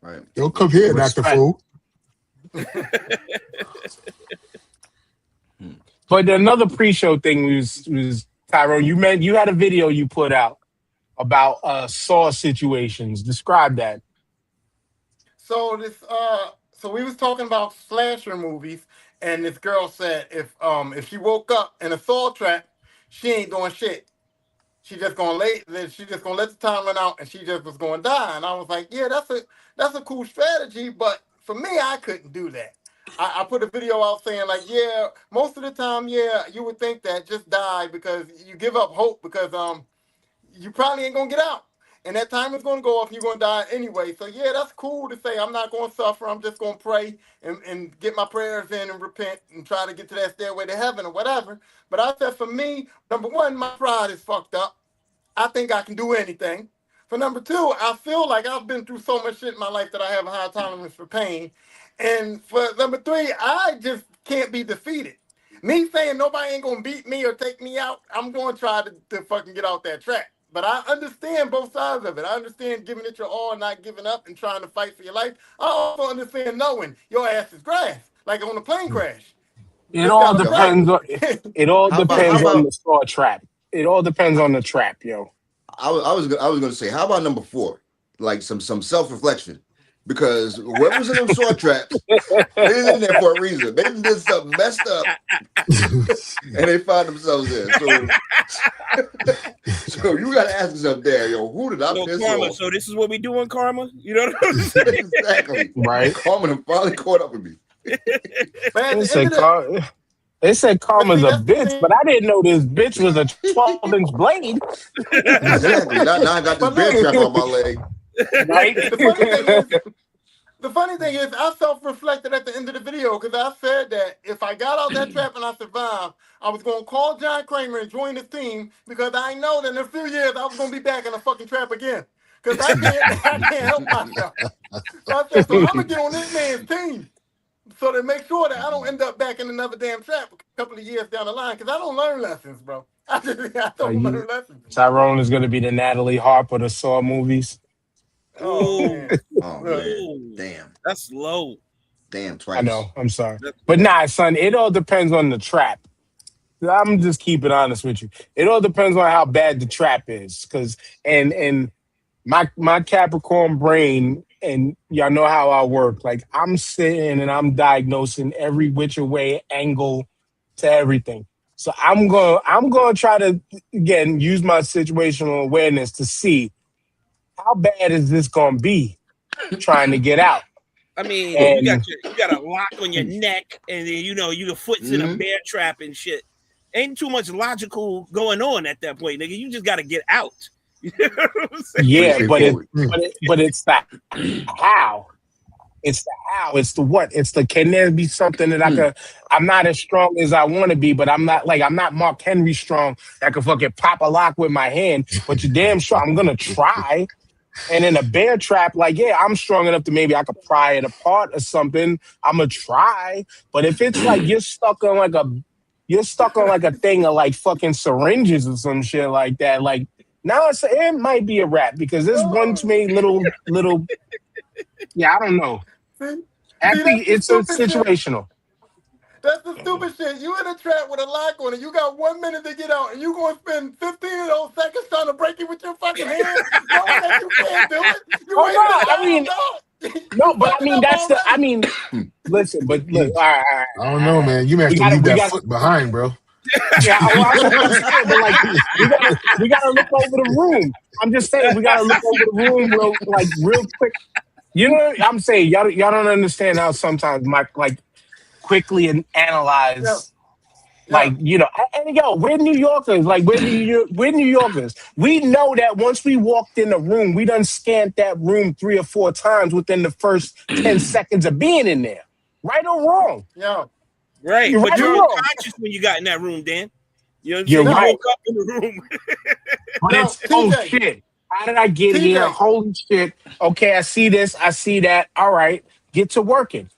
Right. Don't come here and act a fool. But another pre-show thing was Tyrone. You had a video you put out about Saw situations. Describe that. So so we was talking about slasher movies, and this girl said if she woke up in a Saw trap, she ain't doing shit. She just gonna let the time run out, and she just was gonna die. And I was like, yeah, that's a cool strategy, but for me, I couldn't do that. I put a video out saying like, yeah, most of the time, yeah, you would think that just die because you give up hope because you probably ain't gonna get out. And that time is gonna go off, you're gonna die anyway. So yeah, that's cool to say I'm not gonna suffer, I'm just gonna pray and get my prayers in and repent and try to get to that stairway to heaven or whatever. But I said for me, number one, my pride is fucked up. I think I can do anything. For number two, I feel like I've been through so much shit in my life that I have a high tolerance for pain. And for number three, I just can't be defeated. Me saying nobody ain't gonna beat me or take me out, I'm gonna try to fucking get out that track. But I understand both sides of it. I understand giving it your all and not giving up and trying to fight for your life. I also understand knowing your ass is grass, like on a plane crash. It all depends on the Saw trap. It all depends on the trap, yo. I was gonna say, how about number 4? Like some self-reflection. Because whoever's in them Saw traps, they're in there for a reason. They did something messed up, and they found themselves there. So you got to ask yourself there, yo, who did I piss karma, off? So this is what we do on karma? You know what I'm saying? Exactly. Right. Karma finally caught up with me. They said karma's a bitch, but I didn't know this bitch was a 12-inch blade. Exactly. Now I got this bear trap on my leg. Right? The funny thing is, I self-reflected at the end of the video because I said that if I got out that trap and I survived, I was going to call John Kramer and join the team because I know that in a few years I was going to be back in a fucking trap again. Because I can't help myself. So I said, so I'm going to get on this man's team so to make sure that I don't end up back in another damn trap a couple of years down the line because I don't learn lessons, bro. I don't learn lessons. Tyrone is going to be the Natalie Harp of the Saw movies. Oh, man. Oh, man. Damn. That's low. Damn, twice. I know. I'm sorry. But nah, son, it all depends on the trap. I'm just keeping honest with you. It all depends on how bad the trap is. Because, and my Capricorn brain, and y'all know how I work. Like, I'm sitting and I'm diagnosing every which way angle to everything. So I'm going to try to, again, use my situational awareness to see how bad is this going to be trying to get out. I mean, you got a lock on your neck, and then your foot's in a bear trap and shit. Ain't too much logical going on at that point, nigga. You just got to get out. You know what I'm saying? Yeah, but it's the how. It's the how. It's the what. It's the can there be something that I'm not as strong as I want to be, but I'm not Mark Henry strong that can fucking pop a lock with my hand. But you're damn sure I'm gonna try. And in a bear trap, like, yeah, I'm strong enough to maybe I could pry it apart or something. I'm gonna try. But if it's like you're stuck on like a thing of like fucking syringes or some shit like that, like now it might be a wrap because there's one too many little. Yeah, I don't know. Actually, it's situational. That's the stupid shit. You in a trap with a lock on it. You got 1 minute to get out, and you gonna spend 15 of those seconds trying to break it with your fucking hand. Knowing that you can't do it. No, but I mean listen, but look, all right. I don't know, man. You may have to leave that foot behind, bro. Yeah, well, that's what I'm saying. But like, we gotta look over the room. I'm just saying we gotta look over the room real quick. You know what I'm saying? Y'all don't understand how sometimes Mike like quickly and analyze. Yeah. Like, you know, and yo, we're New Yorkers. Like, we're New Yorkers. We know that once we walked in the room, we done scanned that room 3 or 4 times within the first 10 seconds of being in there. Right or wrong? Yeah. Right. You're but right you're or wrong. unconscious when you got in that room, Dan. You know what I'm You're saying? right. You woke up in the room. But Now, it's, oh TJ. shit. How did I get TJ. here? Holy shit. Okay, I see this. I see that. All right. Get to working.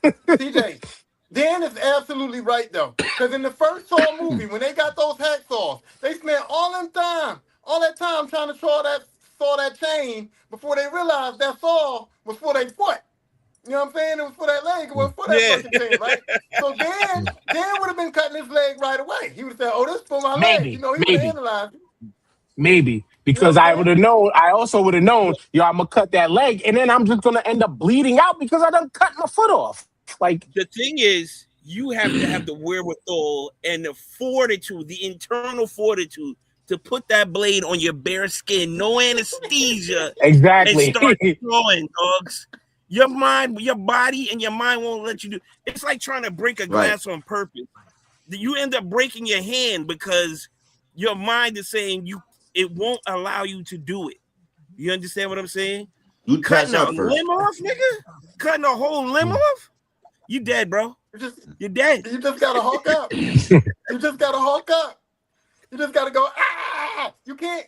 TJ, Dan is absolutely right though, because in the first Saw movie, when they got those hacksaws, they spent all that time trying to saw that chain before they realized that saw was for their foot. You know what I'm saying? It was for that leg. It wasn't for that fucking chain, right? So Dan would have been cutting his leg right away. He would have said, "Oh, this is for my leg." You know, he would have analyzed it. Maybe. Because I would have known, I also would have known, yo, I'm gonna cut that leg, and then I'm just gonna end up bleeding out because I done cut my foot off. Like, the thing is, you have to have the wherewithal and the fortitude, the internal fortitude to put that blade on your bare skin, no anesthesia, exactly. and start throwing, dogs. Your mind, your body, and your mind won't let you do. It's like trying to break a glass on purpose. You end up breaking your hand because your mind is saying it won't allow you to do it. You understand what I'm saying? You cutting a first. limb off, nigga? Cutting a whole limb off? You dead, bro. You're dead. You just gotta hulk up. You just gotta hulk up. You just gotta go, ah! You can't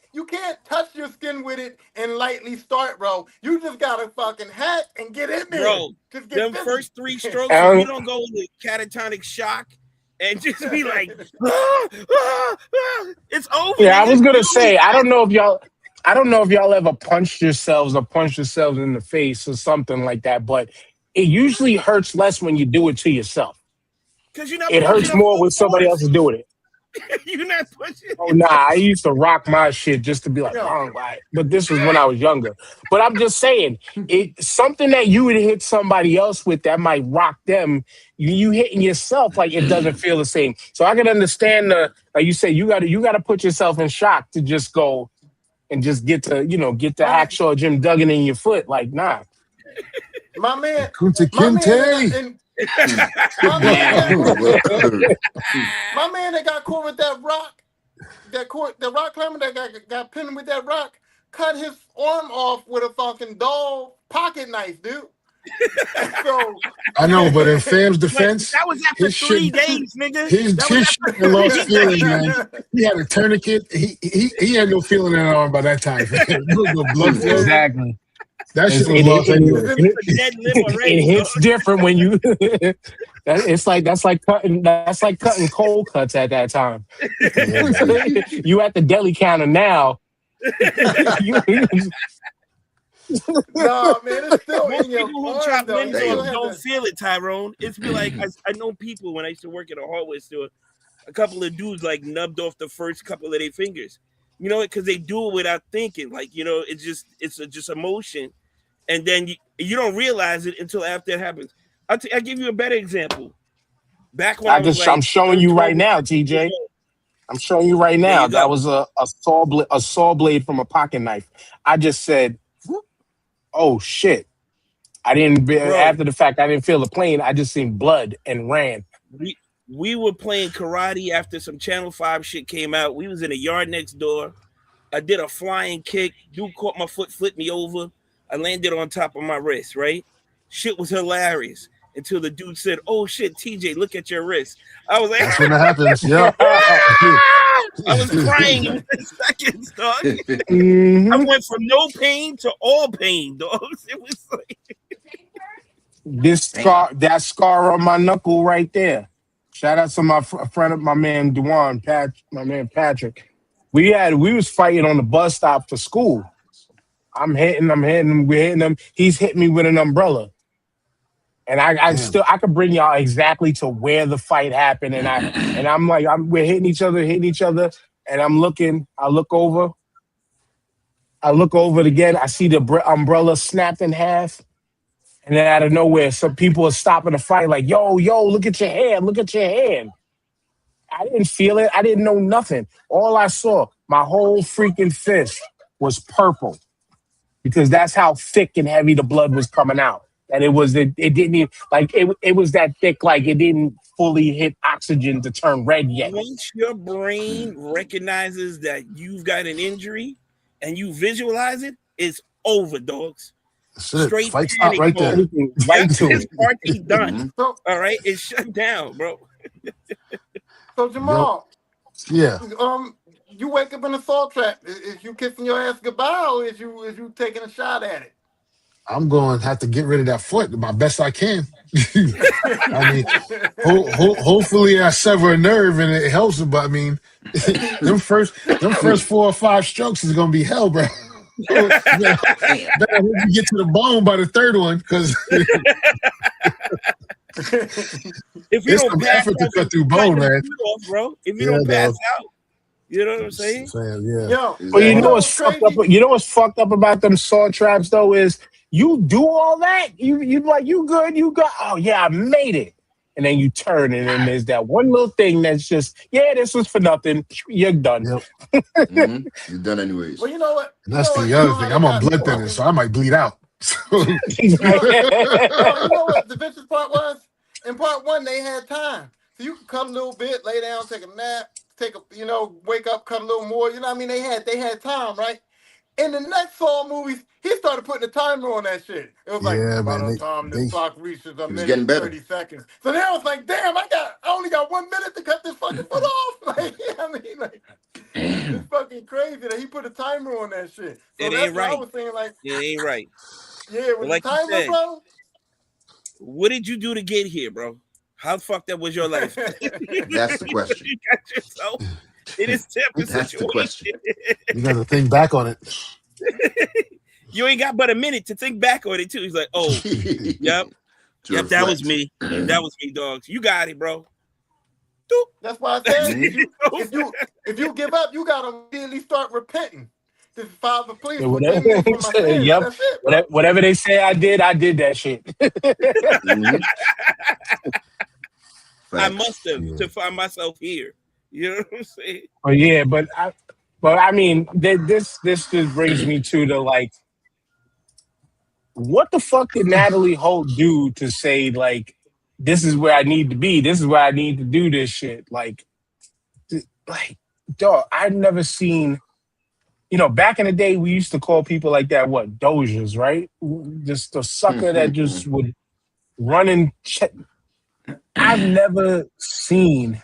touch your skin with it and lightly start, bro. You just gotta fucking hack and get in there. Bro, just them busy. first 3 strokes, if you don't go into catatonic shock and just be like, it's over. Yeah, I was gonna say, I don't know if y'all ever punched yourselves in the face or something like that, but it usually hurts less when you do it to yourself. Because you're not. It hurts more when somebody else is doing it. You're not pushing. Oh nah, I used to rock my shit just to be like, oh, right. But this was when I was younger. But I'm just saying, it's something that you would hit somebody else with that might rock them. You hitting yourself, like, it doesn't feel the same. So I can understand like you say, you gotta put yourself in shock to just go and just get to Hacksaw Jim Duggan in your foot. Like, nah. My man, Kunta Kinte. My man that got caught with that rock, the rock climber that got pinned with that rock, cut his arm off with a fucking doll pocket knife, dude. So I know, but in Fam's defense, that was after 3 days, nigga. His shit lost feeling, man. He had a tourniquet. He had no feeling in that arm by that time. No blood flow. Exactly. That shit was lost anyway. It hits different when you. That's like cutting cold cuts at that time. You at the deli counter now. No, man, it's still most in your people who arm, chop though. limbs You off still don't have to- feel it, Tyrone. It's be like I know people when I used to work at a hardware store. A couple of dudes like nubbed off the first couple of their fingers, you know, because they do it without thinking. Like, you know, it's just emotion, and then you don't realize it until after it happens. I'll give you a better example. Back when I'm showing you right now, TJ. I'm showing you right now. That was a saw blade from a pocket knife. I just said, "Oh shit!" After the fact, I didn't feel the pain. I just seen blood and ran. We were playing karate after some Channel 5 shit came out. We was in a yard next door. I did a flying kick. Dude caught my foot, flipped me over. I landed on top of my wrist, right? Shit was hilarious until the dude said, "Oh shit, TJ, look at your wrist." I was like, that's when it happens. Yeah. I was crying in seconds, dog. Mm-hmm. I went from no pain to all pain, dogs. It was like that scar on my knuckle right there. Shout out to my friend of my man Dewan, my man Patrick. We was fighting on the bus stop for school. I'm hitting him, we're hitting him. He's hitting me with an umbrella. And I could bring y'all exactly to where the fight happened. And I'm like, we're hitting each other, and I look over it again. I see the umbrella snapped in half. And then out of nowhere, some people are stopping the fight like, yo, look at your hand. Look at your hand. I didn't feel it. I didn't know nothing. All I saw, my whole freaking fist was purple because that's how thick and heavy the blood was coming out. And it didn't even, like, it was that thick, like it didn't fully hit oxygen to turn red yet. Once your brain recognizes that you've got an injury and you visualize it, it's over, dogs. Straight fight stop right there. Right to his it. party done. All right, it's shut down, bro. So Jamal, yeah, you wake up in a salt trap. Is you kissing your ass goodbye, or is you taking a shot at it? I'm going to have to get rid of that foot my best I can. I mean, hopefully I sever a nerve and it helps. But I mean, them first 4 or 5 strokes is going to be hell, bro. Better hope you get to the bone by the third one, because if you it's don't some pass effort to out, cut through bone, man. Off, bro. If you don't pass out, you know what I'm saying? Yeah. Yo, But you know what's fucked up? You know what's fucked up about them saw traps though is you do all that. You like you good. You got. Oh yeah, I made it. And then you turn, and then there's that one little thing that's just, this was for nothing. You're done. Yep. You're done anyways. Well, you know what? And that's the other thing. I'm on blood thinner, so I might bleed out. You know what the vicious part was? In part 1, they had time. So you could cut a little bit, lay down, take a nap, wake up, cut a little more. You know what I mean? They had time, right? In the next Saw movies, he started putting a timer on that shit. It was like, by the time this clock reaches a minute and 30 seconds. So then I was like, damn, I only got 1 minute to cut this fucking foot off. Like, I mean, like, it's fucking crazy that he put a timer on that shit. So it that's ain't right. what I was saying, like, it ain't right. Yeah, with like the timer, bro. What did you do to get here, bro? How fucked up was your life? That's the question. You got yourself in this type of That's situation. the question. You got to think back on it. You ain't got but a minute to think back on it too. He's like, oh, yep, that was me. That was me, dogs. You got it, bro. That's why I said if you give up, you gotta immediately start repenting. This is Father, please. Whatever they say I did that shit. I must have to find myself here. You know what I'm saying? Oh yeah, but I mean, this just brings me to the like, what the fuck did Natalie Holt do to say like, this is where I need to be, this is where I need to do this shit? Like, dog, I've never seen. You know, back in the day, we used to call people like that, what, doges, right? Just a sucker that just would run and check. I've never seen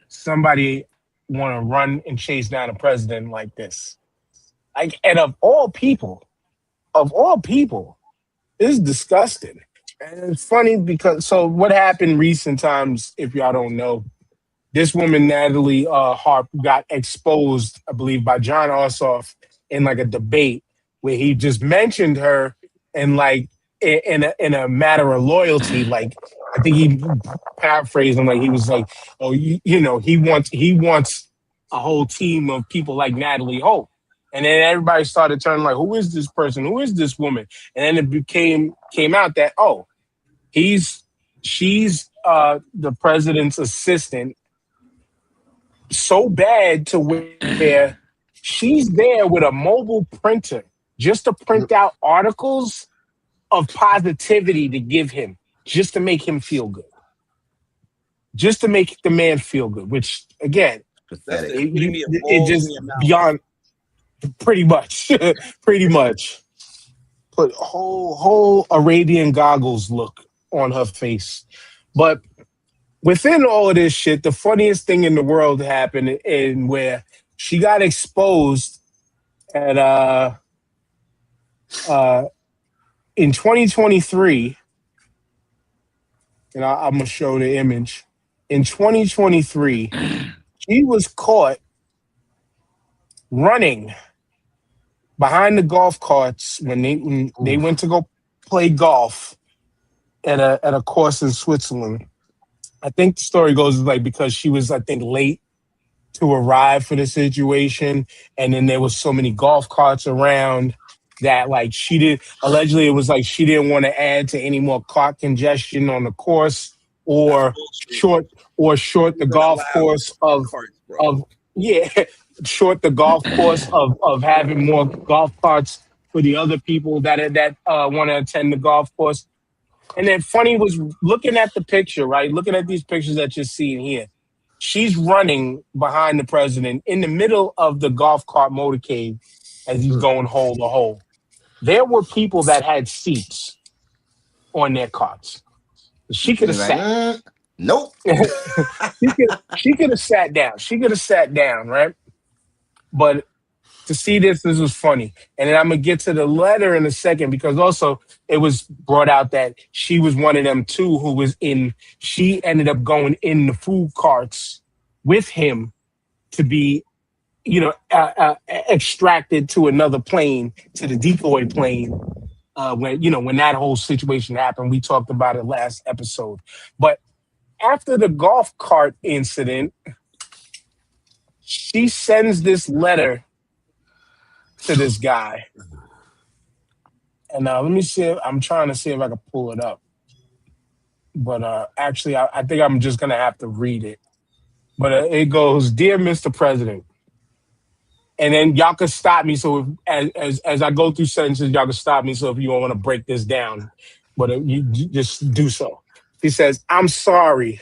somebody want to run and chase down a president like this. Like, and of all people, this is disgusting. And it's funny because, so what happened recent times, if y'all don't know, this woman, Natalie Harp, got exposed, I believe, by John Ossoff in like a debate where he just mentioned her and like in a matter of loyalty. Like, I think he paraphrased him, like he was like, oh, you know, he wants a whole team of people like Natalie Holt. And then everybody started turning like, who is this person? Who is this woman? And then it came out that, oh, she's the president's assistant. So bad to where she's there with a mobile printer just to print out articles of positivity to give him, just to make him feel good. Just to make the man feel good, which, again, it just beyond, pretty much. Put whole Arabian goggles look on her face. But within all of this shit, the funniest thing in the world happened in where she got exposed at in 2023, and I'm gonna show the image. In 2023, she was caught running behind the golf carts when they went to go play golf at a course in Switzerland. I think the story goes like because she was, I think, late to arrive for the situation, and then there was so many golf carts around, that like she did allegedly it was like she didn't want to add to any more cart congestion on the course That's or bullshit. short the You're gonna golf allow course of carts, bro. of yeah short the golf course of having more golf carts for the other people that want to attend the golf course. And then funny was looking at the picture, right? Looking at these pictures that you're seeing here. She's running behind the president in the middle of the golf cart motorcade as he's going hole to hole. There were people that had seats on their carts. She could have She's like, sat. nope. She could have sat down. She could have sat down, right? But to see this was funny. And then I'm gonna get to the letter in a second because also it was brought out that she was one of them too who was in. She ended up going in the food carts with him to be, extracted to another plane, to the decoy plane. When that whole situation happened, we talked about it last episode. But after the golf cart incident, she sends this letter to this guy. And let me see. I'm trying to see if I can pull it up. But actually, I think I'm just going to have to read it. But it goes, "Dear Mr. President," and then y'all can stop me. So as I go through sentences, y'all can stop me. So if you want to break this down, but you just do so. He says, "I'm sorry.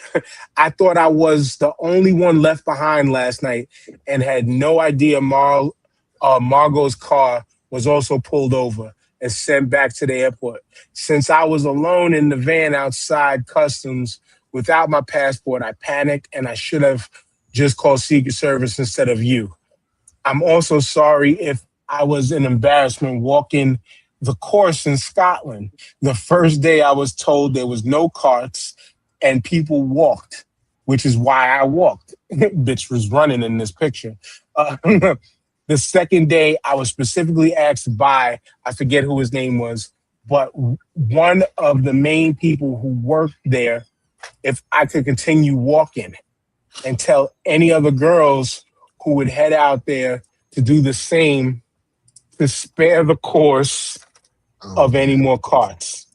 I thought I was the only one left behind last night and had no idea Margot's car was also pulled over and sent back to the airport. Since I was alone in the van outside customs without my passport, I panicked and I should have just called Secret Service instead of you. I'm also sorry if I was an embarrassment walking the course in Scotland. The first day I was told there was no carts and people walked, which is why I walked." Bitch was running in this picture. The second day I was specifically asked by, I forget who his name was, but one of the main people who worked there, if I could continue walking and tell any other girls who would head out there to do the same to spare the course of any more carts.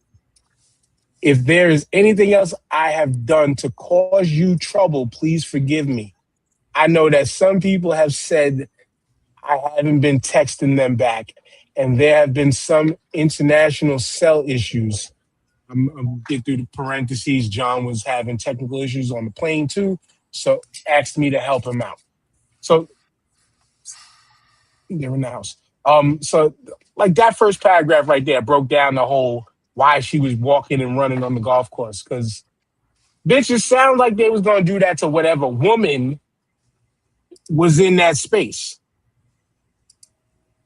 If there is anything else I have done to cause you trouble, please forgive me. I know that some people have said I haven't been texting them back, and there have been some international cell issues. I'm get through the parentheses. John was having technical issues on the plane too, so asked me to help him out. So they're in the house. So like that first paragraph right there broke down the whole why she was walking and running on the golf course. Because bitches sound like they was gonna do that to whatever woman was in that space.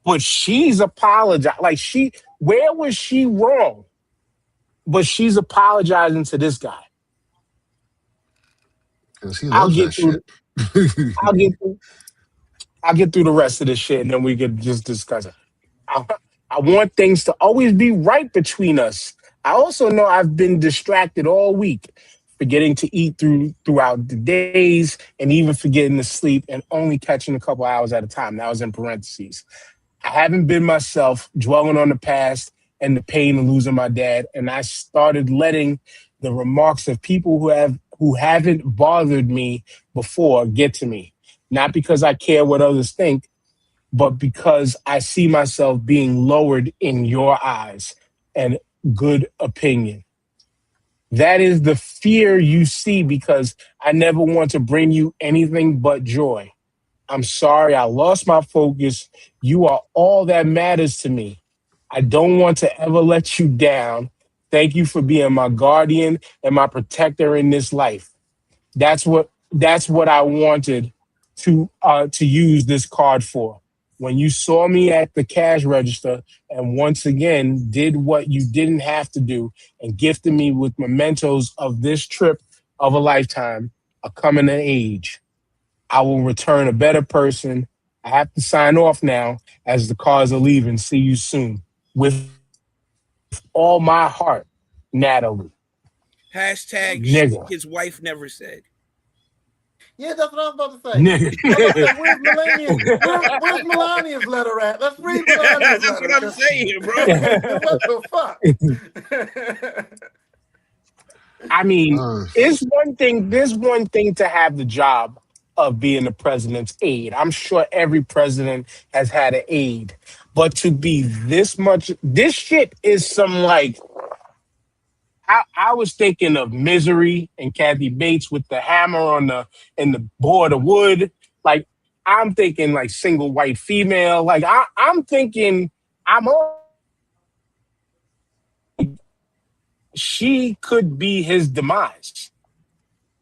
But she's apologized. Like where was she wrong? But she's apologizing to this guy. Because he loves that shit. I'll get through the rest of this shit and then we could just discuss it. I want things to always be right between us. I also know I've been distracted all week, forgetting to eat throughout the days and even forgetting to sleep and only catching a couple hours at a time. That was in parentheses. I haven't been myself, dwelling on the past and the pain of losing my dad, and I started letting the remarks of people who haven't bothered me before get to me. Not because I care what others think, but because I see myself being lowered in your eyes and good opinion. That is the fear you see because I never want to bring you anything but joy. I'm sorry I lost my focus. You are all that matters to me. I don't want to ever let you down. Thank you for being my guardian and my protector in this life. That's what I wanted to use this card for. When you saw me at the cash register and once again did what you didn't have to do and gifted me with mementos of this trip of a lifetime, a coming of age. I will return a better person. I have to sign off now as the cars are leaving. See you soon. With all my heart, Natalie. Hashtag Nigga. his wife never said. Yeah, that's what I was about to say. Nigga. I was about to say, where's Melania? Where's Melania's letter at? Let's read Melania's That's letter. what I'm saying, bro. What the fuck? I mean, Uh, there's one thing to have the job of being the president's aide. I'm sure every president has had an aide. But to be this shit is some like I was thinking of Misery and Kathy Bates with the hammer on the and the board of wood. Like I'm thinking like single white female. Like I'm thinking I'm all she could be his demise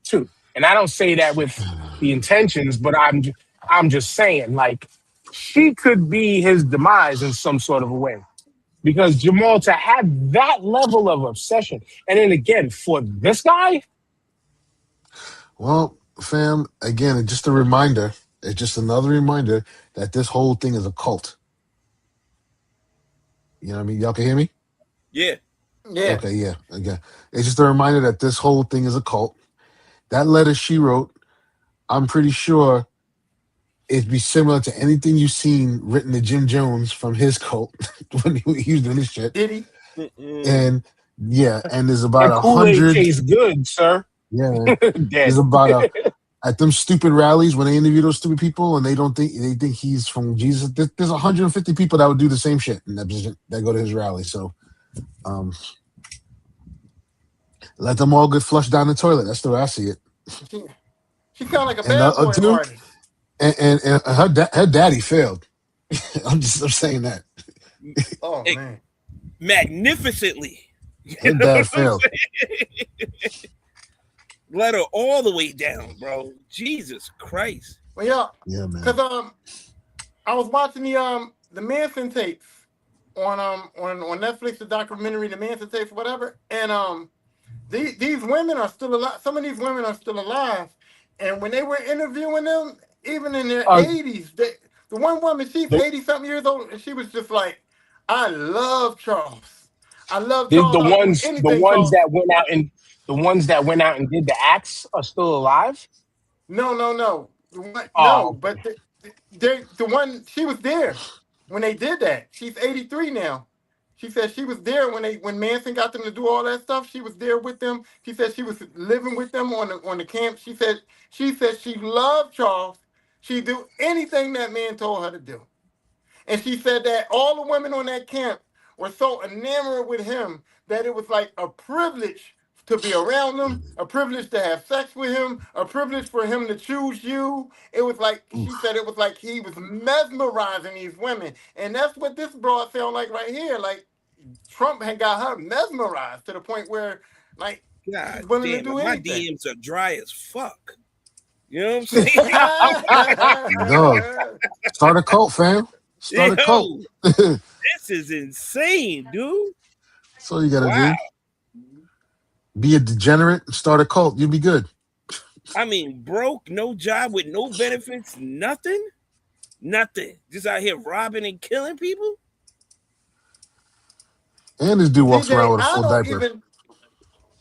too. And I don't say that with the intentions, but I'm just saying like she could be his demise in some sort of a way. Because Jamal to have that level of obsession, and then again for this guy, well, fam, again, it's just a reminder. It's just another reminder that this whole thing is a cult. You know what I mean? Y'all can hear me? Yeah. Yeah. Okay, yeah. Again, it's just a reminder that this whole thing is a cult. That letter she wrote, I'm pretty sure it'd be similar to anything you've seen written to Jim Jones from his cult when he was doing this shit. Did he? And yeah, and there's about that Kool-Aid 100. tastes good, sir. Yeah, Dead. there's about at them stupid rallies when they interview those stupid people and they think he's from Jesus. There's 150 people that would do the same shit and that go to his rally. So, let them all get flushed down the toilet. That's the way I see it. She kind of like a And bad boy dude, artist. and her daddy failed. I'm saying that. Oh Hey, man, magnificently. Her dad failed. Let her all the way down, bro. Jesus Christ. well, Yeah, man. because I was watching the Manson tapes on Netflix, the documentary, the Manson tapes, whatever, and these women are still alive. Some of these women are still alive, and when they were interviewing them, even in their 80s, the one woman, she's 80 something years old, and she was just like, "I love Charles. I love Charles. The I'll do ones anything, Charles." that went out and the ones that went out and did the acts are still alive. No. Oh, But the one, she was there when they did that. She's 83 now. She said she was there when Manson got them to do all that stuff. She was there with them. She said she was living with them on the camp. She said she loved Charles. She'd do anything that man told her to do. And she said that all the women on that camp were so enamored with him that it was like a privilege to be around him, a privilege to have sex with him, a privilege for him to choose you. It was like, she said it was like he was mesmerizing these women. And that's what this broad sound like right here. Like Trump had got her mesmerized to the point where like God she's willing damn, to do my anything. DMs are dry as fuck. You know what I'm saying? Dog. Start a cult, fam. Start a cult. This is insane, dude. That's all you gotta do. Be a degenerate and start a cult. You'll be good. I mean, broke, no job with no benefits, nothing. Just out here robbing and killing people. And this dude walks DJ, around with a full diaper.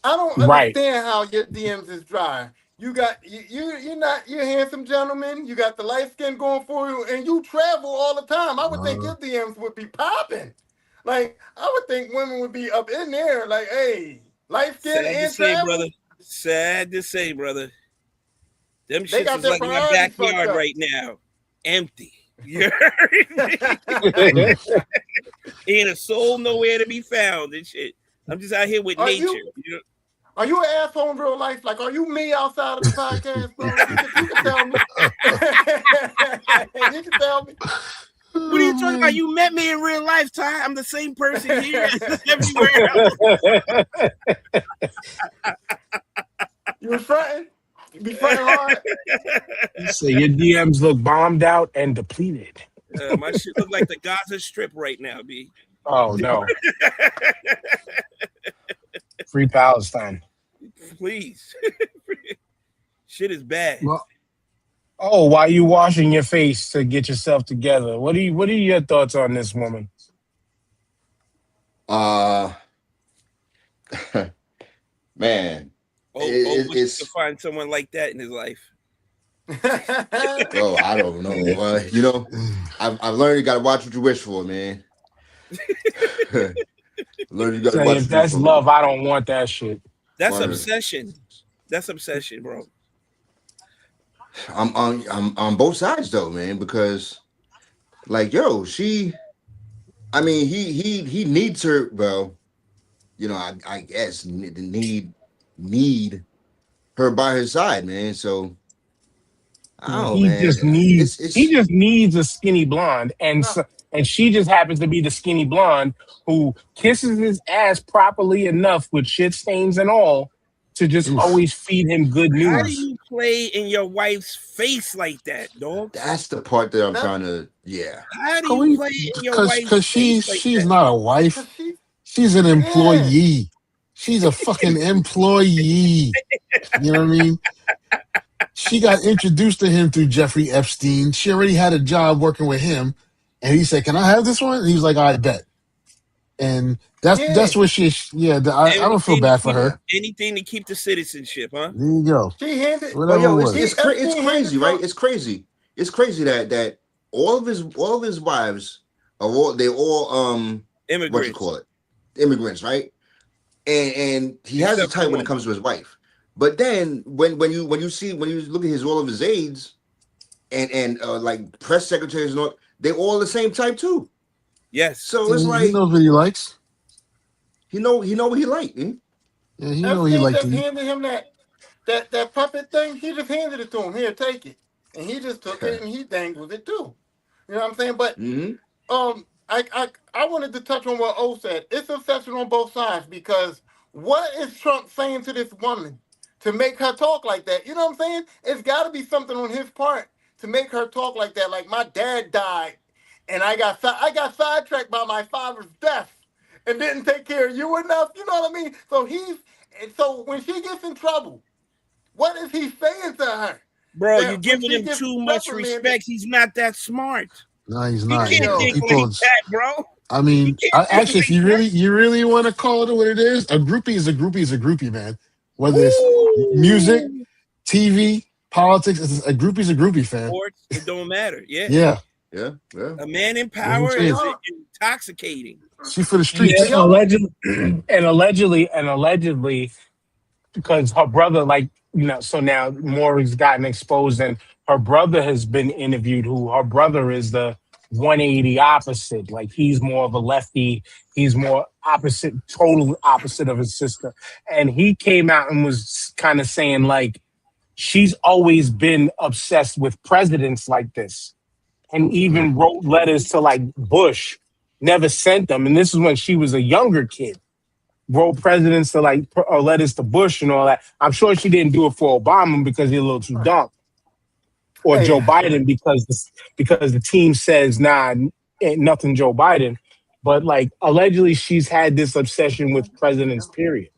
I don't understand how your DMs is dry. You're a handsome gentleman. You got the light skin going for you, and you travel all the time. I would think your DMs would be popping. Like I would think women would be up in there. Like, hey, light skin and travel. Brother. Sad to say, brother. Them They shits is like in my backyard right now, empty. You heard me? Ain't a soul nowhere to be found and shit. I'm just out here with nature. You know? Are you an asshole in real life? Like, are you me outside of the podcast, bro? You can tell me. You can tell me. What are you talking about? You met me in real life, Ty. I'm the same person here as everywhere else. You was fronting? You be fronting hard? You say your DMs look bombed out and depleted. My shit look like the Gaza Strip right now, B. Oh, no. Free Palestine. Please. Shit is bad. Well, why you washing your face to get yourself together? What are your thoughts on this woman? Man. It's to find someone like that in his life. Oh, I don't know. You know, I've learned you got to watch what you wish for, man. Learn you got to Say watch if what you wish that's for. love, I don't want that shit. That's Word. obsession. That's obsession, bro. I'm on both sides though, man, because like, yo, I mean, he needs her. Well, you know, I guess need her by his side, man. So I don't know, He man. just needs It's a skinny blonde, and No, so, and she just happens to be the skinny blonde who kisses his ass properly enough with shit stains and all to just Oof. always feed him good How do news. you play in your wife's face like that, dog? that's the part that I'm that trying to. Yeah, How do you play in your wife's Because face like she's that? not a wife. because she, She's an yeah. employee. She's a fucking employee. You know what I mean? She got introduced to him through Jeffrey Epstein. She already had a job working with him, and he said, "Can I have this one?" And he was like, "I bet." And Yeah. that's what she. Yeah, I don't feel Anything to bad for keep her. anything to keep the citizenship, huh? There you go. She handed but Whatever it yo, was. it's Epstein handed crazy, right? Trump. It's crazy that all of his wives are all what you Immigrants, call it, immigrants, right? And he has a except for type when it one. comes to his wife. But then when you look at his all of his aides and like press secretaries and all, they all the same type too. Yes. So it's And he like knows what he likes. he know what he like. Eh? Yeah, he know what he Epstein like to just eat. handed him that puppet thing. He just handed it to him. Here, take it. And he just took it and he dangled it too. You know what I'm saying? But Mm-hmm. I wanted to touch on what O said. It's obsession on both sides because what is Trump saying to this woman to make her talk like that? You know what I'm saying? It's got to be something on his part to make her talk like that. Like my dad died, and I got sidetracked by my father's death, and didn't take care of you enough. You know what I mean? So when she gets in trouble, what is he saying to her? Bro, you're That when giving she him gets too much reprimanded, respect. He's not that smart. No, he's You not. can't yo, dictate People. that, bro. I You mean, can't actually, if dictate that. you really want to call it what it is, a groupie is a groupie is a groupie, man. Whether it's music, Woo! TV, politics, a groupie's a groupie, fan. Sports, it don't matter. Yeah. Yeah, Yeah, yeah. A man in that's what I'm power but saying. is y'all, intoxicating. She for the Yeah, but streets. y'all, allegedly, because her brother, like, so now Maury's gotten exposed, and her brother has been interviewed. Who her brother is the 180 opposite. Like he's more of a lefty. He's more opposite, total opposite of his sister. And he came out and was kind of saying like she's always been obsessed with presidents like this, and Mm. even wrote letters to like Bush, never sent them. And this is when she was a younger kid. Wrote presidents to like or letters to Bush and all that. I'm sure she didn't do it for Obama because he's a little too dark, or hey, Joe Biden because the team says nah, ain't nothing Joe Biden. But like allegedly, she's had this obsession with presidents. Period.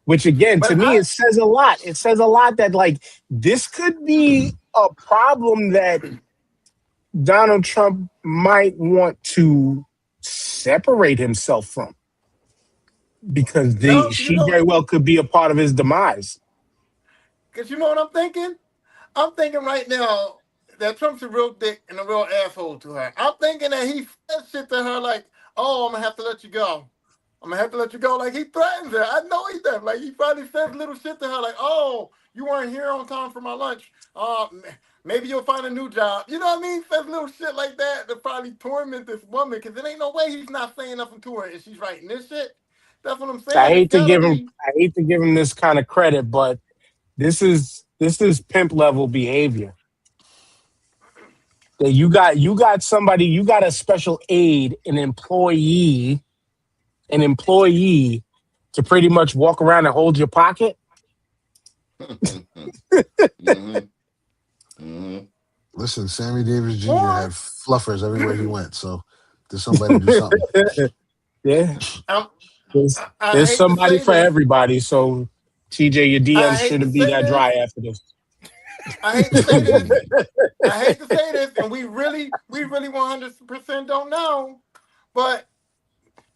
Which again, to but me, it says a lot. It says a lot that like this could be a problem that Donald Trump might want to separate himself from, because no, she very well could be a part of his demise. because you know what I'm thinking? I'm thinking right now that Trump's a real dick and a real asshole to her. I'm thinking that he says shit to her like, "Oh, I'm gonna have to let you go. I'm gonna have to let you go." Like he threatens her. I know he does. Like he probably says little shit to her like, "Oh, you weren't here on time for my lunch. Maybe you'll find a new job." You know what I mean? Says little shit like that to probably torment this woman because it ain't no way he's not saying nothing to her and she's writing this shit. That's what I'm I saying. It's hate to gotta give him be. I hate to give him this kind of credit, but this is pimp level behavior. That you got somebody, you got a special aide, an employee to pretty much walk around and hold your pocket. Mm-hmm. Mm-hmm. Listen, Sammy Davis Jr. What? had fluffers everywhere he went, so there's somebody to do something. Yeah. I'm, There's, I there's hate to somebody say for this. everybody. So TJ, your I DMs hate to shouldn't be say that this. dry after this. I hate to say this. I hate to say this, and we really 100% don't know. But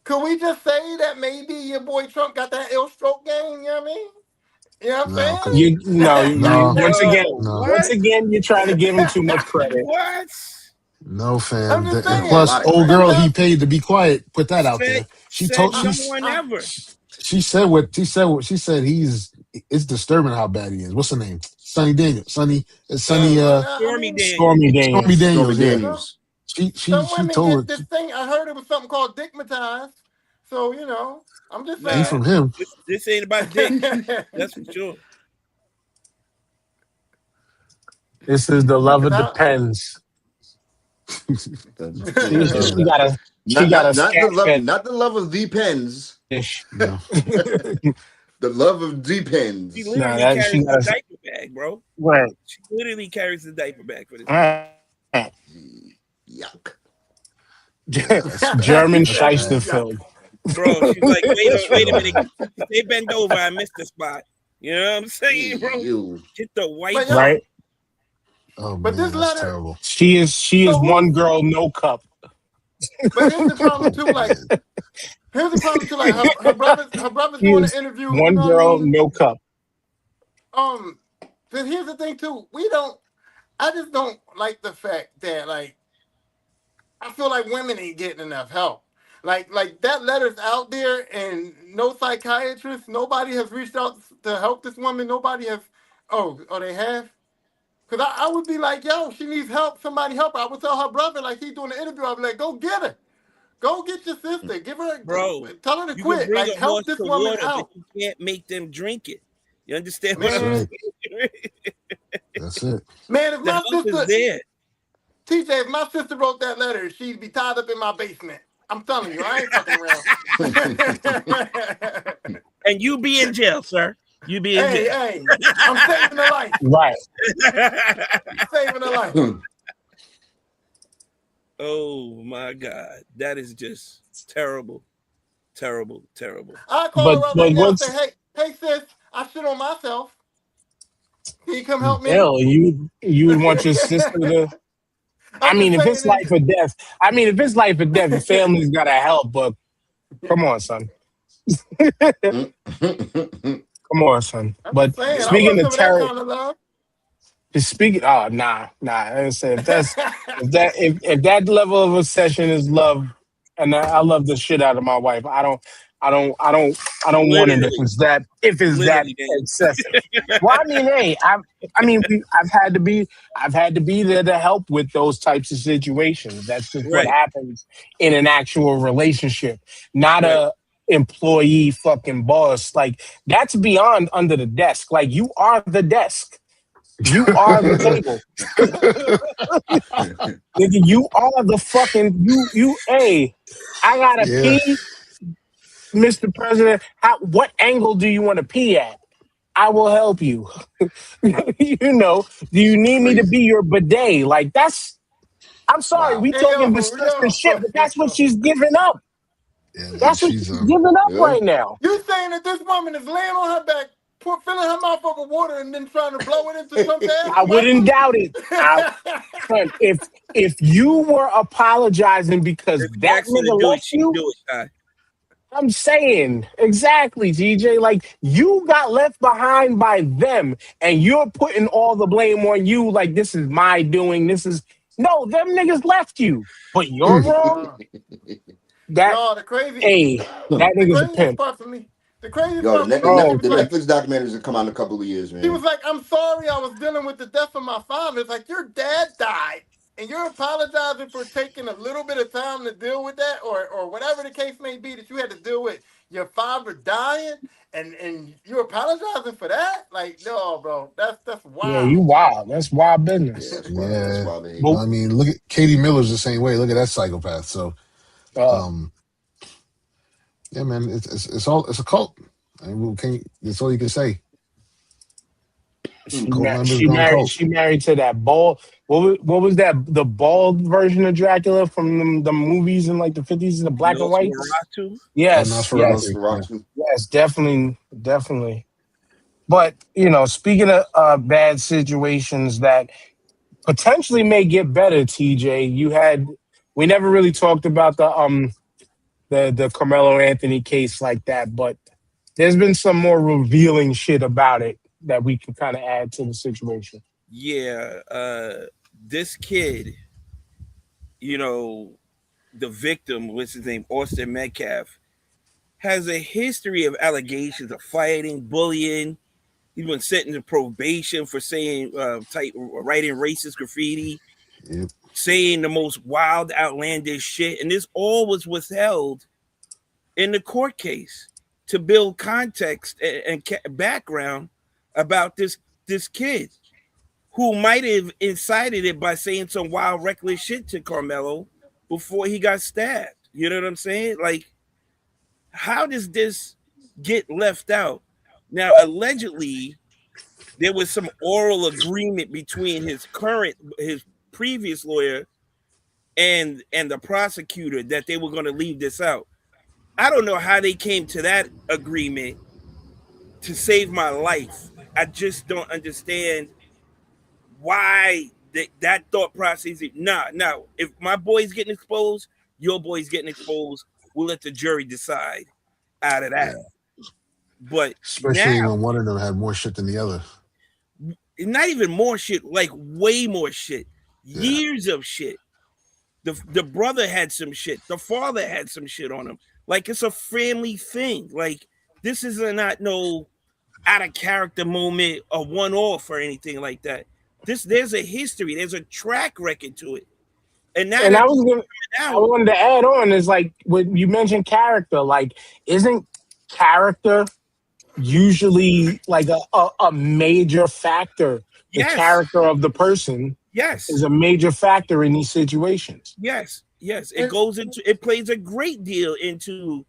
could we just say that maybe your boy Trump got that ill stroke game? You know what I mean? You know what No, I'm because saying? Once again, you're trying to give him too much credit. What? no, I'm fam. just Give And him a saying. plus, lot of old credit. girl he paid to be quiet. Put that out Said there. She told no one ever. she said what she said. It's disturbing how bad he is. What's her name? Sunny Daniels. Sunny. I Stormy mean, Daniels. Stormy Stormy Daniels. Stormy Daniels. Yeah. some, Daniels. some She women told get her. this thing. I heard it was something called dickmatized. So, I'm just Ain't Nah, saying. from him. this ain't about dick. That's for sure. This is the love of 'Cause depends. Yeah. She got a Not the scat love, fetish. not the love of depends. No. The love of She depends. literally carries the diaper bag, bro. Right. She literally carries the diaper bag for this. Yuck. German That's bad. Scheisterfeld. Bro, she's like, That's wait a real minute. bad. If they bend over, I missed the spot. You know what I'm saying, bro? Ew. Get the white But Right. Oh but man, this that's letter. terrible. She is So one who? girl, no cup. But here's the problem Oh too. Like, man. here's the problem too. Like, her brother's She doing an is interview. You one know what I girl, mean? no cup. But here's the thing too. I just don't like the fact that like I feel like women ain't getting enough help. Like that letter's out there, and no psychiatrist, nobody has reached out to help this woman. Nobody has. Oh, they have. Cause I would be like, yo, she needs help. Somebody help her. I would tell her brother, like he's doing the interview. I'd be like, go get her. Go get your sister. Give her. bro. Tell her to You can quit. bring Like a help horse this to woman water, but out, you can't make them drink it. You understand what That's I'm man. right. saying? That's it. Man, if The my help is sister, there. TJ, if my sister wrote that letter, she'd be tied up in my basement. I'm telling you, I ain't fucking around. And you be in jail, sir. You be in jail. Hey, I'm saving her life. Right. Saving her life. Oh my God. That is just terrible. Terrible. Terrible. I call But her up but right now and what's say, hey sis, I shit on myself. Can you come help me? hell? You would want your sister to. I I'm mean, just if saying it's life or death. I mean, if it's life or death, the family's gotta help. But come on, son. Come on, son. I'm But just saying, I speaking wasn't of for that terror, kind of love. speaking. Oh, nah. I say if that level of obsession is love, and I love the shit out of my wife. I don't want it Literally. if it's that Literally, Daniel. excessive. Well, I mean, hey, I've had to be there to help with those types of situations. That's just what Right. happens in an actual relationship, not Right. a employee fucking boss. Like that's beyond under the desk. Like you are the desk. You are the table. Nigga, you are the fucking hey, I gotta Yeah. pee, Mr. President. What angle do you want to pee at? I will help you. Do you need me to be your bidet? Like I'm sorry, Wow. we Hey, talking disgusting shit, but that's what yo. she's giving up. Yeah, man. That's what She's she's giving up Yeah. right now. You saying that this woman is laying on her back, filling her mouth up with water, and then trying to blow it into some gas? I wouldn't doubt it. Son, if you were apologizing because If you that ask her to nigga do it, left she you, do it, Ty. I'm saying exactly, TJ. Like you got left behind by them, and you're putting all the blame on you. Like this is my doing. No, them niggas left you, but you're wrong. That No, the crazy, that the nigga's a craziest pimp. part for me, the craziest Yo, part for me, Oh, she was the like, Netflix documentaries will come out in a couple of years, he was man. like, I'm sorry, I was dealing with the death of my father. It's like your dad died, and you're apologizing for taking a little bit of time to deal with that, or whatever the case may be that you had to deal with your father dying, and you're apologizing for that. Like, no, bro, that's yeah, you wild. wild. That's wild Yeah, business. that's wild. That's yeah. wild behavior. But Well, I mean, look at Katie Miller's the same way. Look at that psychopath. So, uh, um, yeah, man, it's a cult. I mean, that's all you can say. Cult members gone cult. she married to that bald. What was that? The bald version of Dracula from the movies in like the 50s, the black and whites. Nosferatu. Oh, Yes, yes, Nosferatu. Yeah. Nosferatu. yes, definitely. But speaking of bad situations that potentially may get better, TJ, we never really talked about the Carmelo Anthony case like that, but there's been some more revealing shit about it that we can kind of add to the situation. Yeah, this kid, the victim, what's his name, Austin Metcalf, has a history of allegations of fighting, bullying. He's been sent into probation for saying, writing racist graffiti, saying the most wild, outlandish shit. And this all was withheld in the court case to build context and background about this kid who might have incited it by saying some wild, reckless shit to Carmelo before he got stabbed. You know what I'm saying? Like, how does this get left out? Now, allegedly, there was some oral agreement between his previous lawyer and the prosecutor that they were going to leave this out. I don't know how they came to that agreement to save my life. I just don't understand why that thought process. Nah. If my boy's getting exposed, your boy's getting exposed. We'll let the jury decide out of that. Yeah. But especially when one of them had more shit than the other. Not even more shit, like way more shit. Yeah. Years of shit. The brother had some shit. The father had some shit on him. Like, it's a family thing. Like, this is not no out of character moment, a one-off or anything like that. There's a history. There's a track record to it. And now I wanted to add on is like when you mentioned character, like isn't character usually like a major factor? The character of the person is a major factor in these situations. Yes. It plays a great deal into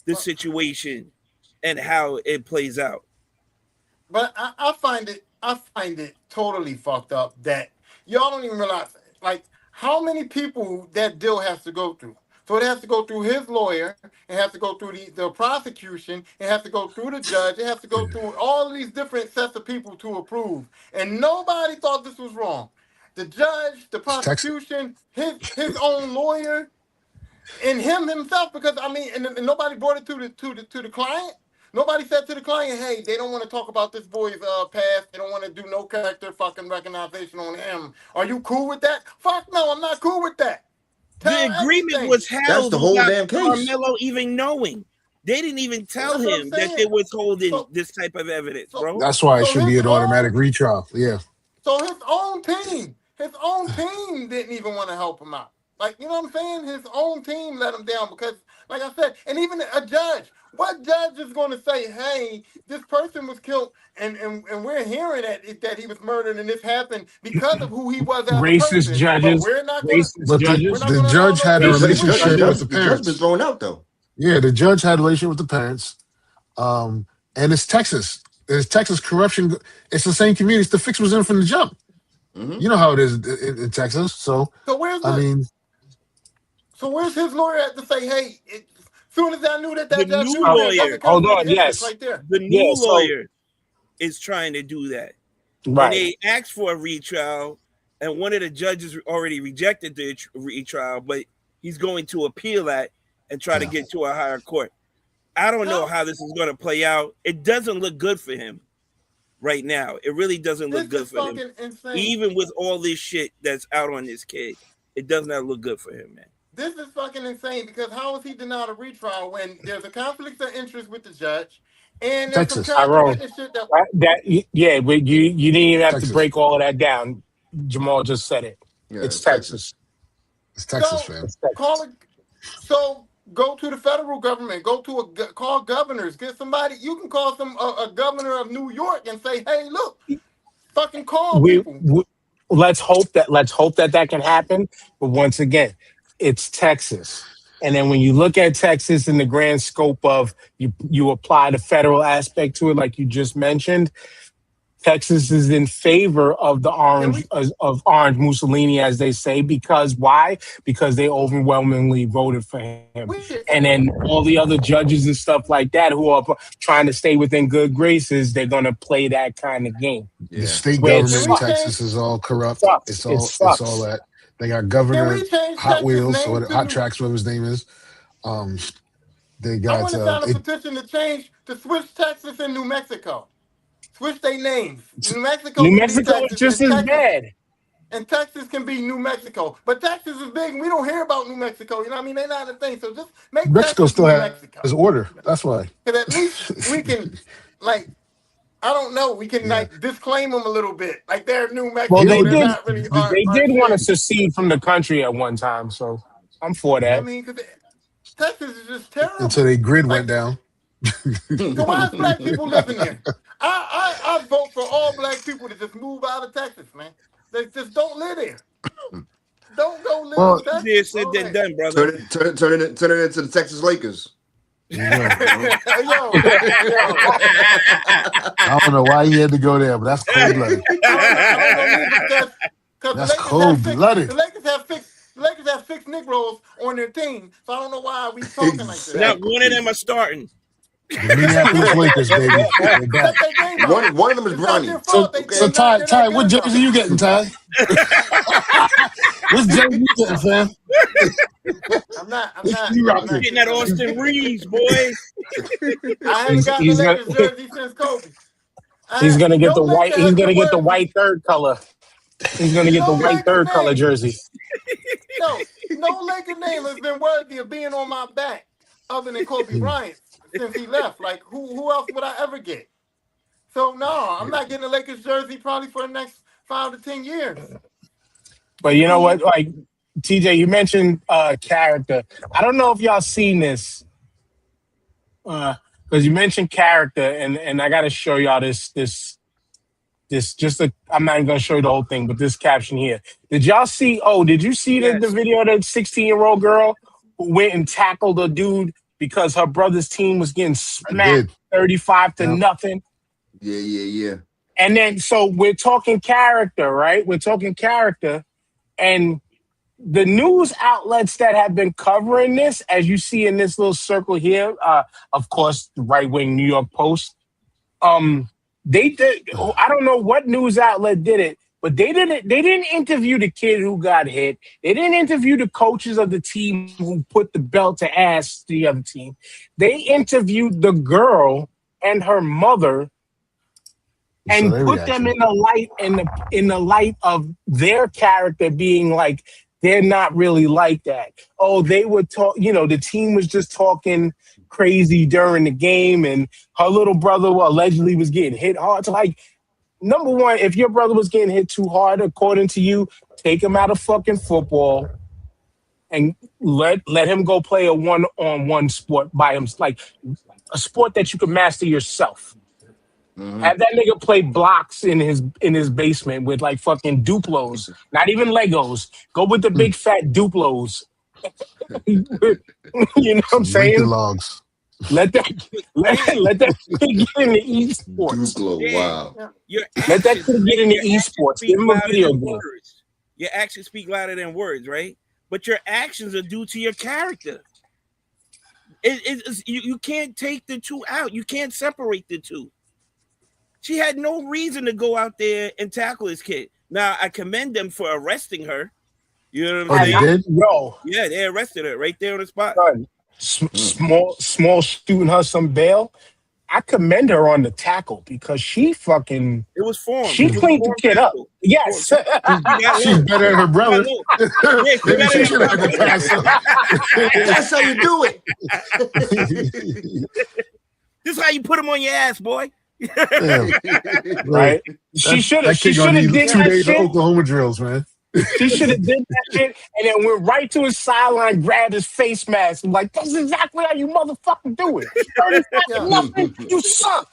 the situation and how it plays out. But I find it totally fucked up that y'all don't even realize, like, how many people that deal has to go through. So it has to go through his lawyer, it has to go through the prosecution, it has to go through the judge, it has to go through all of these different sets of people to approve. And nobody thought this was wrong. The judge, the prosecution, his own lawyer, and him himself, because I mean, and nobody brought it to the client. Nobody said to the client, hey, they don't want to talk about this boy's past. They don't want to do no character fucking recognition on him. Are you cool with that? Fuck no, I'm not cool with that. The agreement was held. That's the whole damn case. Carmelo even knowing. They didn't even tell him that they were holding this type of evidence, bro. That's why it should be an automatic retrial. Yeah. So his own team didn't even want to help him out. Like, you know what I'm saying? His own team let him down because, like I said, and even a judge. What judge is going to say, hey, this person was killed and we're hearing that he was murdered and this happened because of who he was as racist a person. Judges. But we're not judges. The judge had a relationship with the parents. Been thrown out, though. Yeah, the judge had a relationship with the parents. And it's Texas. It's Texas corruption. It's the same community. The fix was in from the jump. Mm-hmm. You know how it is in Texas. So where's his lawyer at to say, hey, soon as I knew that the judge new lawyer, hold on, yes, right there. The new lawyer is trying to do that. Right. And they asked for a retrial, and one of the judges already rejected the retrial, but he's going to appeal that and try to get to a higher court. I don't know how this is going to play out. It doesn't look good for him right now. It really doesn't look good for him. Insane. Even with all this shit that's out on this kid, it does not look good for him, man. This is fucking insane because how is he denied a retrial when there's a conflict of interest with the judge and there's Texas. some witness shit but you didn't even have to break all of that down. Jamal just said it. Yeah, it's Texas. It's Texas, fam. So go to the federal government. Call governors. Get somebody. You can call a governor of New York and say, hey, look, fucking call people. Let's hope that can happen. But once again, it's Texas. And then when you look at Texas in the grand scope of you apply the federal aspect to it, like you just mentioned, Texas is in favor of the orange Mussolini, as they say, because why? Because they overwhelmingly voted for him. And then all the other judges and stuff like that who are trying to stay within good graces, they're going to play that kind of game. Yeah. The state government in Texas is all corrupt. It's all that. They got Governor Hot Wheels or Hot Tracks, whatever his name is. They I got want to sign a petition to switch Texas and New Mexico. Switch their names. New Mexico New can be Mexico is Texas, just and as Texas bad. and Texas can be New Mexico. But Texas is big, and we don't hear about New Mexico. You know what I mean? They're not a thing. So just make Mexico Texas still New has Mexico. order. That's why. Because at least we can, like, I don't know, we can like disclaim them a little bit. Like they're New Mexico. Well, they They're did. not really They our did want to shit. secede from the country at one time, so I'm for I that. mean, because Texas is just terrible. Until their grid Like, went down. so why is black people living there? I vote for all black people to just move out of Texas, man. They just don't live there. Don't go live in Texas. Easier said than done, brother. Turn it into the Texas Lakers. Yo. I don't know why he had to go there, but that's cold blooded. That's cold blooded. The Lakers have six Negroes on their team, so I don't know why we talking like this. Not one of them are starting. The Minneapolis Lakers, baby. One of them is Bronny. So Ty, what jersey you getting, Ty? What's jersey you getting, fam? I'm not getting that Austin Reeves, boy. I ain't got the Lakers jersey since Kobe. He's gonna get the white. He's gonna get the white third color. He's gonna get the white third color jersey. No Laker name has been worthy of being on my back other than Kobe Bryant since he left. Like who else would I ever get? So no, I'm not getting a Lakers jersey probably for the next 5 to 10 years. But you know what? Like TJ, you mentioned character. I don't know if y'all seen this. Because you mentioned character, and I got to show y'all this. I'm not even gonna show you the whole thing, but this caption here. Did y'all see? Oh, did you see the video of that 16-year-old girl who went and tackled a dude because her brother's team was getting smacked 35 to nothing? Yeah. And then so we're talking character, right? We're talking character, and the news outlets that have been covering this, as you see in this little circle here, of course, the right-wing New York Post. They did. I don't know what news outlet did it, but they didn't interview the kid who got hit. They didn't interview the coaches of the team who put the belt to ass the other team. They interviewed the girl and her mother, and put them in the light of their character being like they're not really like that. Oh, they would talk. The team was just talking crazy during the game, and her little brother allegedly was getting hit hard. So, like, number one, if your brother was getting hit too hard, according to you, take him out of fucking football and let him go play a one-on-one sport by him, like a sport that you can master yourself. Mm-hmm. Have that nigga play blocks in his basement with like fucking Duplos, not even Legos. Go with the big fat Duplos. You know what I'm saying? Logs. Let that kid get into esports. Duplo, wow. Let that kid get into esports. Give him a video game. Your actions speak louder than words, right? But your actions are due to your character. You can't take the two out. You can't separate the two. She had no reason to go out there and tackle this kid. Now, I commend them for arresting her. You know what I'm saying? They did? Yo. Yeah, they arrested her right there on the spot. Small shooting her some bail. I commend her on the tackle because she fucking... It was formed. She cleaned the kid up. Yes. She's better than her brother. That's how you do it. This is how you put him on your ass, boy. Right? She should have did 2 days of Oklahoma drills, man. She should have did that shit and then went right to his sideline, grabbed his face mask, and like, that's exactly how you motherfucking do it. 35 nothing, you suck.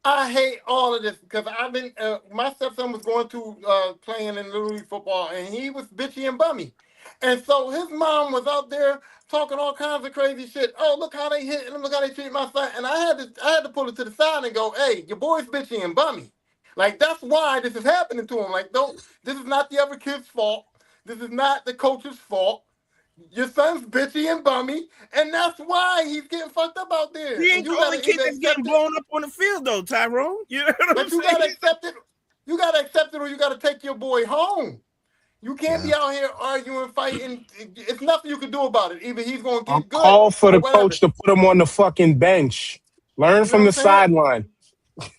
I hate all of this because I've been my stepson was going to playing in Little League football and he was bitchy and bummy. And so his mom was out there talking all kinds of crazy shit. Oh, look how they hit him, look how they treat my son. And I had to pull it to the side and go, hey, your boy's bitchy and bummy. Like, that's why this is happening to him. Like, this is not the other kid's fault. This is not the coach's fault. Your son's bitchy and bummy, and that's why he's getting fucked up out there. He ain't the only kid that's getting blown up on the field, though, Tyrone. You know what I'm saying? You gotta accept it. You gotta accept it, or you gotta take your boy home. You can't be out here arguing, fighting. It's nothing you can do about it. Either he's going to I'll get good call for or the whatever. coach to put him on the fucking bench. Learn You know from what the I'm saying? sideline.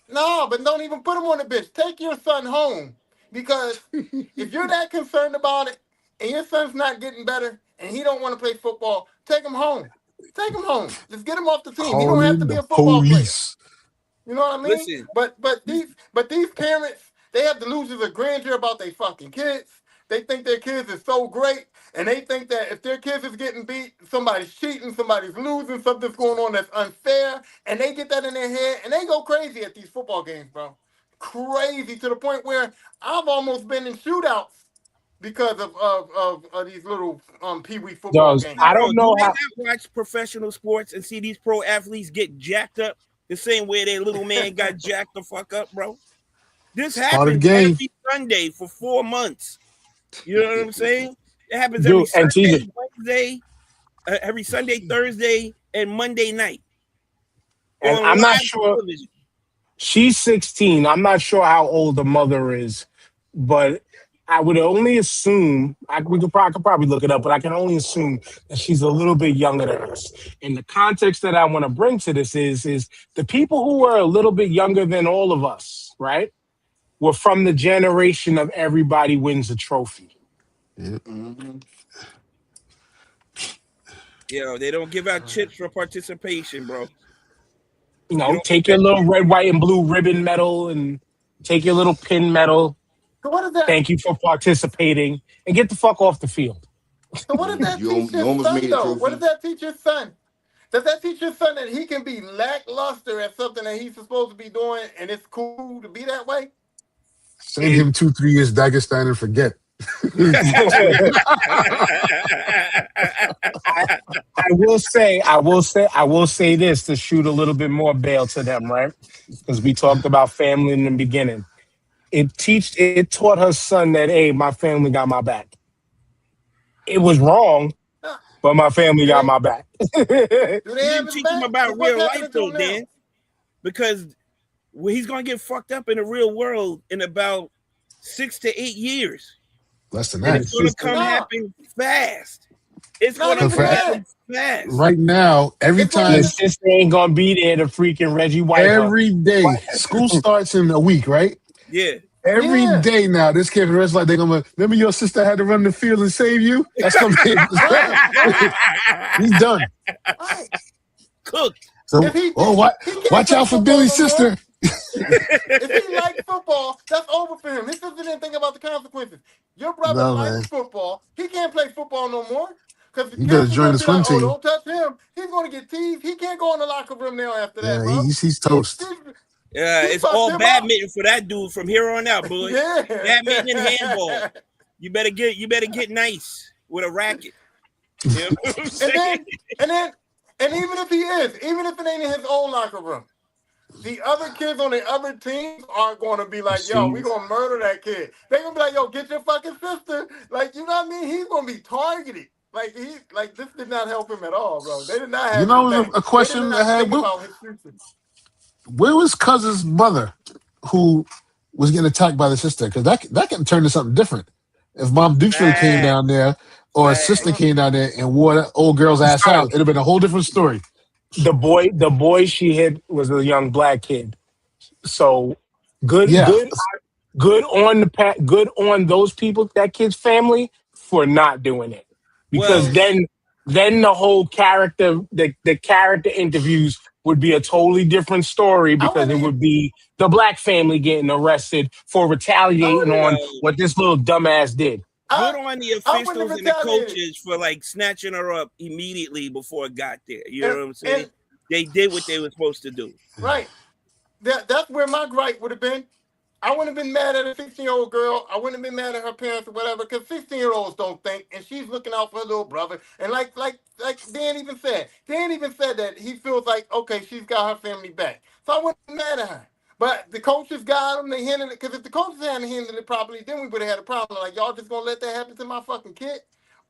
No, but don't even put him on the bench. Take your son home. Because if you're that concerned about it and your son's not getting better and he don't want to play football, take him home. Take him home. Just get him off the team. He don't have to Calling be the a football player. police. You know what I mean? Listen. But these parents, they have delusions of grandeur about their fucking kids. They think their kids is so great, and they think that if their kids is getting beat, somebody's cheating, somebody's losing, something's going on that's unfair, and they get that in their head, and they go crazy at these football games, bro. Crazy to the point where I've almost been in shootouts because of these little pee-wee football games. I don't know how. Do they not watch professional sports and see these pro athletes get jacked up the same way their little man got jacked the fuck up, bro? This happens every Sunday for 4 months. You know what I'm saying? It happens every Sunday, Wednesday, every Sunday, Thursday, and Monday night. And I'm not sure. Television. She's 16. I'm not sure how old the mother is, but I would only assume, I could probably look it up, but I can only assume that she's a little bit younger than us. And the context that I want to bring to this is the people who are a little bit younger than all of us, right? Were from the generation of everybody wins a trophy. Yep. Mm-hmm. Yo, they don't give out chips for participation, bro. You know, take your little red, white, and blue ribbon medal and take your little pin medal. So what is that? Thank you for participating and get the fuck off the field. So what does that teach your son, though? What does that teach your son? Does that teach your son that he can be lackluster at something that he's supposed to be doing and it's cool to be that way? Send him 2-3 years Dagestan and forget. I will say this to shoot a little bit more bail to them, right? Because we talked about family in the beginning. It taught her son that, hey, my family got my back. It was wrong, but my family got my back. Do they have teach him about real life though, Dan? Because he's gonna get fucked up in the real world in about 6 to 8 years. Less than that. It's gonna happen fast. It's gonna happen fast. Right now, every time his sister ain't gonna be there to freaking Reggie White. Every day. School starts in a week, right? Yeah. Every day now, this kid the rest like they're gonna remember your sister had to run the field and save you? That's gonna be he's done. Cooked. So watch out for Billy's sister. If he likes football, that's over for him. His sister didn't think about the consequences. Your brother likes football. He can't play football no more. Because he better join the swim team. Don't touch him. He's going to get teased. He can't go in the locker room now after that, bro. He's toast. Yeah, it's all badminton for that dude from here on out, boy. Yeah. Badminton and handball. You better get nice with a racket. You know what I'm saying? And even if it ain't in his own locker room, the other kids on the other teams are going to be like, yo, we going to murder that kid. They're going to be like, yo, get your fucking sister. Like, you know what I mean? He's going to be targeted. Like this did not help him at all, bro. They did not have a question I had. Where was Cousin's mother who was getting attacked by the sister? Because that can turn to something different. If Mom Dukesville came down there or a sister came down there and wore that old girl's ass out, it'd have been a whole different story. The boy she hit was a young black kid. So good on those people, that kid's family, for not doing it. Because then the whole character, the character interviews would be a totally different story, because it would be the black family getting arrested for retaliating on what this little dumbass did. Good on the officials and the coaches for like snatching her up immediately before it got there. You know what I'm saying? They did what they were supposed to do. Right. That's where my gripe would have been. I wouldn't have been mad at a 16-year-old girl. I wouldn't have been mad at her parents or whatever, because 16-year-olds don't think, and she's looking out for her little brother. And like Dan even said that he feels like, okay, she's got her family back. So I wouldn't be mad at her. But the coaches got them. They handled it. Because if the coaches hadn't handled it properly, then we would have had a problem. Like, y'all just going to let that happen to my fucking kid?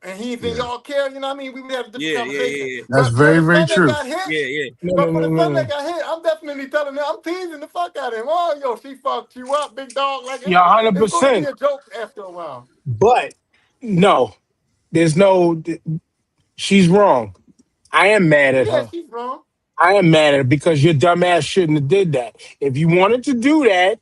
And he think y'all care, you know what I mean? We would have a different conversation. Yeah. That's very, very true. But for the son that got hit, I'm definitely telling him, I'm teasing the fuck out of him. Oh, yo, she fucked you up, big dog. Like, yeah, 100%. It's going to be a joke after a while. But No, there's no. She's wrong. I am mad at Yeah, her. she's wrong. I am mad at her because your dumb ass shouldn't have did that. If you wanted to do that,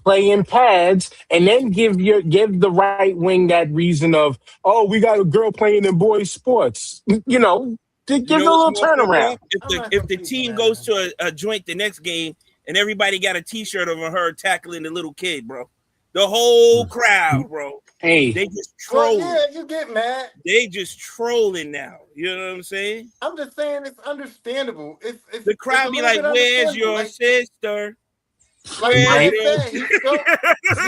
play in pads, and then give the right wing that reason of, oh, we got a girl playing in boys sports. To You give know a what's little more fucked turnaround. up? If the team goes to a joint the next game and everybody got a T-shirt of her tackling the little kid, bro, the whole crowd, bro, Hey, they just trolling. Well, yeah, you get mad. They just trolling now. You know what I'm saying? I'm just saying it's understandable. It's The crowd be like, "Where's your sister?" Like Right. I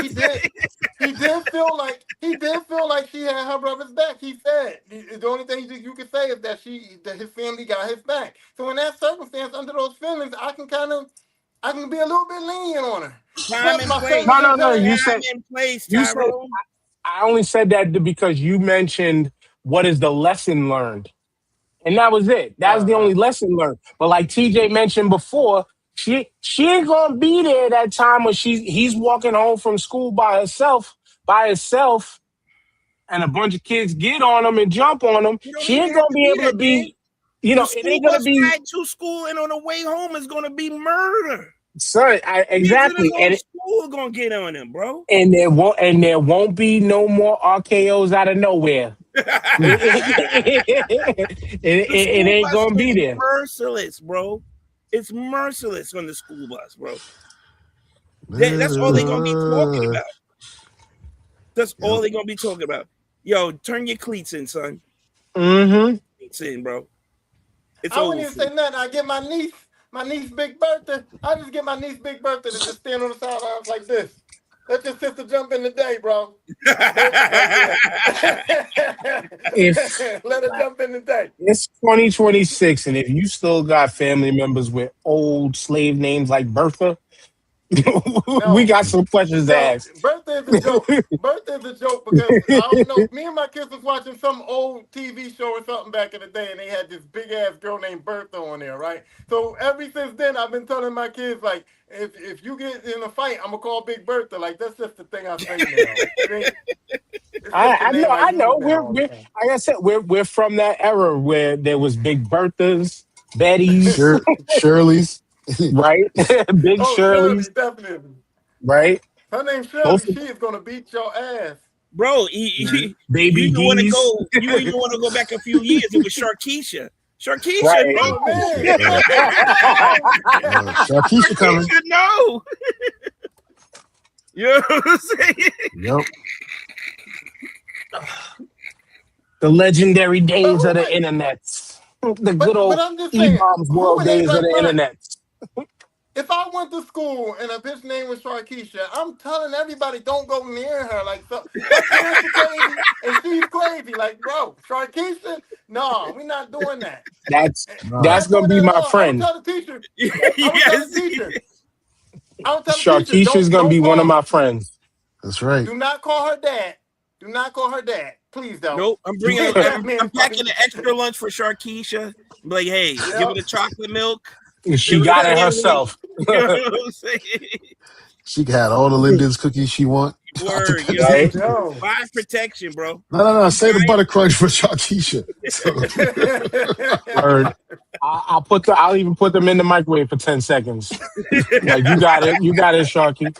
said, he did feel like she had her brother's back. He said the only thing you can say is that his family got his back. So in that circumstance, under those feelings, I can be a little bit lenient on her. Time and place. No. You Time and place, you said. Tyrone. I only said that because you mentioned what is the lesson learned, and that was it. That was the only lesson learned. But like TJ mentioned before, she ain't gonna be there that time when he's walking home from school by herself, and a bunch of kids get on him and jump on him. She ain't gonna be able to be. It ain't gonna be ride to school, and on the way home is gonna be murder. Son, exactly, and school gonna get on him, bro. And there won't be no more RKO's out of nowhere. it ain't gonna be there. Merciless, bro. It's merciless on the school bus, bro. That's all they're gonna be talking about. That's all they're gonna be talking about. Yo, turn your cleats in, son. Mm-hmm. Cleats in, bro. I wouldn't even say nothing. I get my niece Big Bertha. I just get my niece Big Bertha to just stand on the sidelines like this. Let your sister jump in the day, bro. Let her jump in the day. It's 2026, and if you still got family members with old slave names like Bertha, we got some questions to ask. Bertha is a joke. Bertha is a joke because I don't know. Me and my kids was watching some old TV show or something back in the day, and they had this big ass girl named Bertha on there, right? So ever since then, I've been telling my kids like, if you get in a fight, I'm gonna call Big Bertha. Like that's just the thing I say now. I know. We're like I said, we're from that era where there was Big Berthas, Bettys, Shirley's. Right? Big Shirley's. Definitely. Right? Her name's Shirley. She is gonna beat your ass. Bro, Baby you want to go? You want to go back a few years? It was Sharkeisha. Sharkeisha, right. no. Sharkeisha coming. No. You know what I'm saying? Yep. The legendary days of the internet. The good old E-Bombs world days of the internet. If I went to school and a bitch name was Sharkeisha, I'm telling everybody don't go near her. Like, so, her parents are crazy and she's crazy. Like, bro, Sharkeisha, no, we're not doing that. That's gonna be my friend. I would tell the teacher. Sharkeisha's gonna be one of my friends. That's right. Do not call her dad. Do not call her dad. Please don't. Nope. I'm packing an extra lunch for Sharkeisha. I'm like, hey, give her the chocolate milk. She got it herself. You know what I'm saying? She got all the Linden's cookies she want. Word, yo. Five protection, bro. No. Say the butter crunch for Sharkeisha. Word. I'll even put them in the microwave for 10 seconds. Like, you got it, Sharky.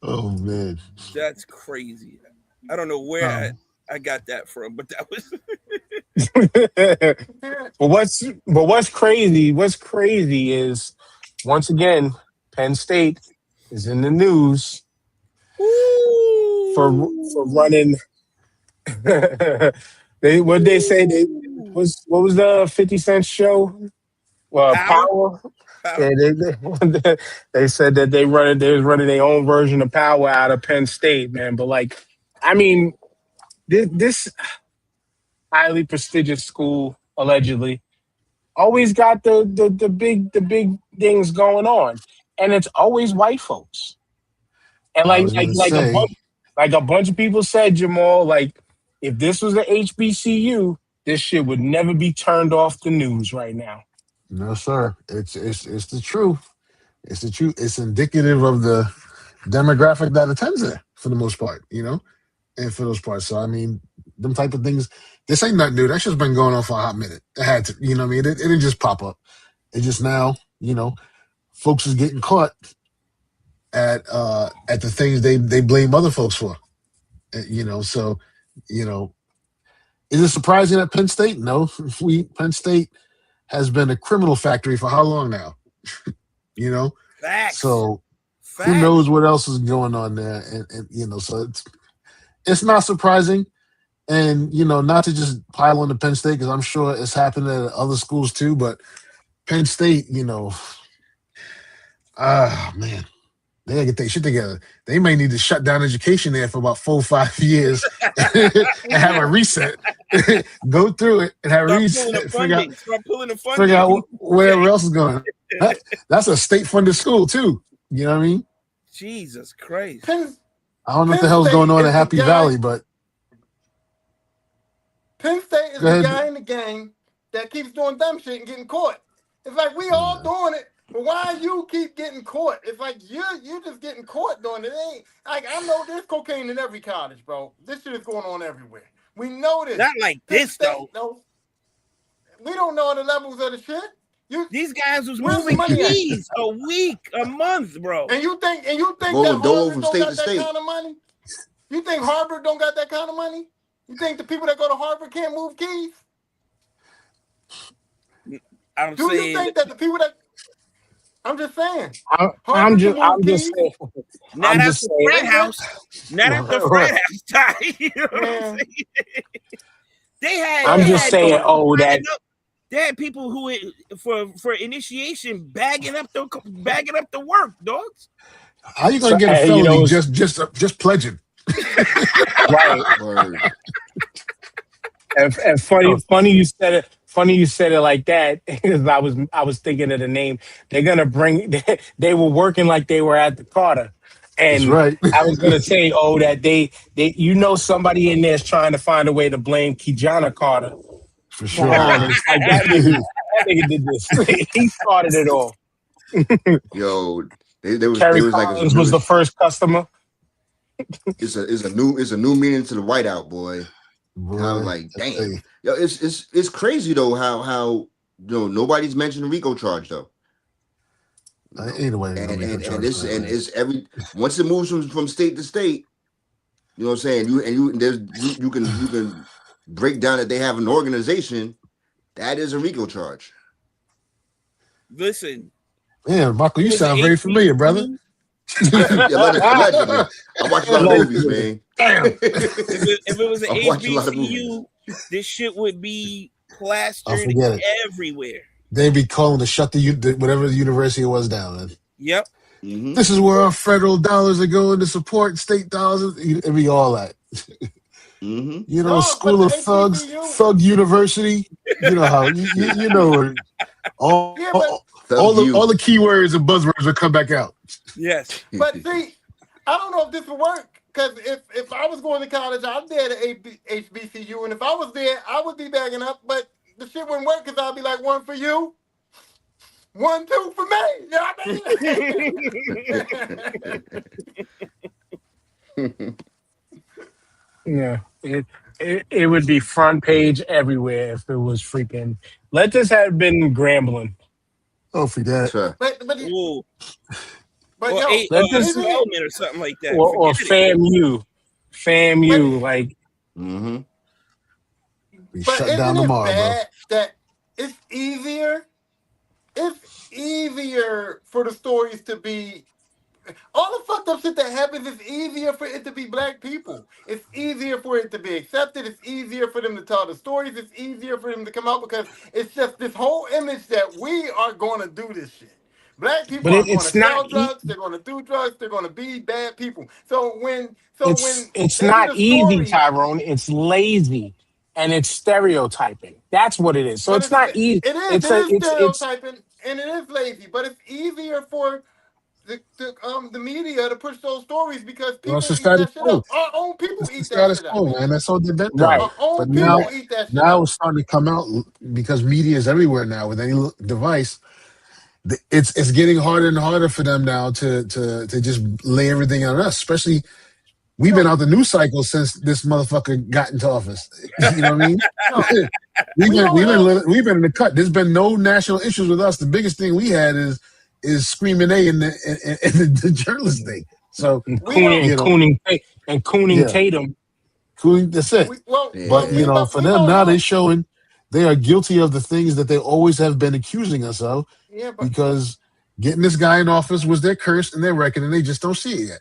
Oh man, that's crazy. I don't know where I got that from, but that was. But what's crazy? What's crazy is once again, Penn State is in the news for running. What was the 50 Cent show? Well, Power. Yeah, they said that they was running their own version of Power out of Penn State, man. But like, I mean, this highly prestigious school allegedly always got the big things going on, and it's always white folks. And like a bunch of people said, Jamal, like if this was the HBCU, this shit would never be turned off the news right now. No, sir. It's the truth. It's the truth. It's indicative of the demographic that attends there for the most part, and for those parts. So I mean, them type of things. This ain't nothing new. That shit's been going on for a hot minute. It had to, you know what I mean? It didn't just pop up. It just now, folks is getting caught at the things they blame other folks for. So, is it surprising at Penn State? No. Penn State has been a criminal factory for how long now? Facts. So Facts. who knows what else is going on there? And so it's not surprising. And, not to just pile on to Penn State, because I'm sure it's happening at other schools too, but Penn State, man, they gotta get their shit together. They may need to shut down education there for about 4 or 5 years and have a reset. Go through it and have a reset. Start pulling the funding. Figure out wherever else is going. That's a state-funded school too. You know what I mean? Jesus Christ. I don't know what the hell's going on in Happy Valley, but Penn State is the guy in the game that keeps doing dumb shit and getting caught. It's like we all doing it, but why you keep getting caught? It's like you just getting caught doing it. Ain't like I know there's cocaine in every college, bro. This shit is going on everywhere. We know this. Not like this though. We don't know the levels of the shit. These guys was moving keys a week, a month, bro. And you think that Harvard don't got that kind of money? You think Harvard don't got that kind of money? You think the people that go to Harvard can't move keys? You think that the people that? I'm just saying. I'm just saying. Not at the frat house. Not at the frat house, Ty. You know what I'm saying? They had people who for initiation bagging up the work, dogs. How you gonna get a felony just pledging? Right. And funny you said it. Funny you said it like that, because I was thinking of the name. They're gonna bring. They were working like they were at the Carter, and right. I was gonna say, that they somebody in there is trying to find a way to blame Kijana Carter. For sure. It's like that nigga did this. He started it all. Yo, Kerry Collins was the first customer. It's a new meaning to the whiteout, boy. I was like, damn. Yo, it's crazy though how nobody's mentioned the RICO charge though. Anyway, and it's every once it moves from state to state, you know what I'm saying? You can break down that they have an organization that is a RICO charge. Listen, man, Michael, you sound very familiar, brother. Allegedly. I watch a lot of movies, man. Damn. If it was an HBCU, this shit would be plastered everywhere. They'd be calling to shut whatever the university was down. Man. Yep. Mm-hmm. This is where our federal dollars are going to support state dollars. It'd be all that. Mm-hmm. School of thugs, thug university. You know how you know all the keywords and buzzwords will come back out. Yes, but see, I don't know if this will work, because if I was going to college, I'd be at HBCU, and if I was there, I would be bagging up, but the shit wouldn't work because I'd be like, 1 for you, 1, 2 for me. You know what I mean? Yeah, it would be front page everywhere if it was freaking. Let this have been Grambling. Oh, for that. Sure. But let this element or something like that, or FAMU, like. Mm-hmm. But shut down tomorrow, bro. That it's easier for the stories to be. All the fucked up shit that happens, it's easier for it to be black people. It's easier for it to be accepted. It's easier for them to tell the stories. It's easier for them to come out, because it's just this whole image that we are going to do this shit. Black people are going to sell drugs. They're going to do drugs. They're going to be bad people. It's not easy, Tyrone. It's lazy, and it's stereotyping. That's what it is. So it's not easy. It is stereotyping, and it is lazy. But it's easier for the media to push those stories, because people eat that shit up. Our own people eat that shit up. Man, that's all they've been doing. Right. Our own But people eat that shit now up. it's starting to come out, because media is everywhere now with any device. it's getting harder and harder for them now to just lay everything on us. Especially, we've been out the news cycle since this motherfucker got into office. You know what I mean? we've been in the cut. There's been no national issues with us. The biggest thing we had is screaming A in the journalist thing. So Cooning Tatum. Cooning, that's it. But for them now, they're showing they are guilty of the things that they always have been accusing us of. Yeah, because getting this guy in office was their curse and their record, and they just don't see it yet.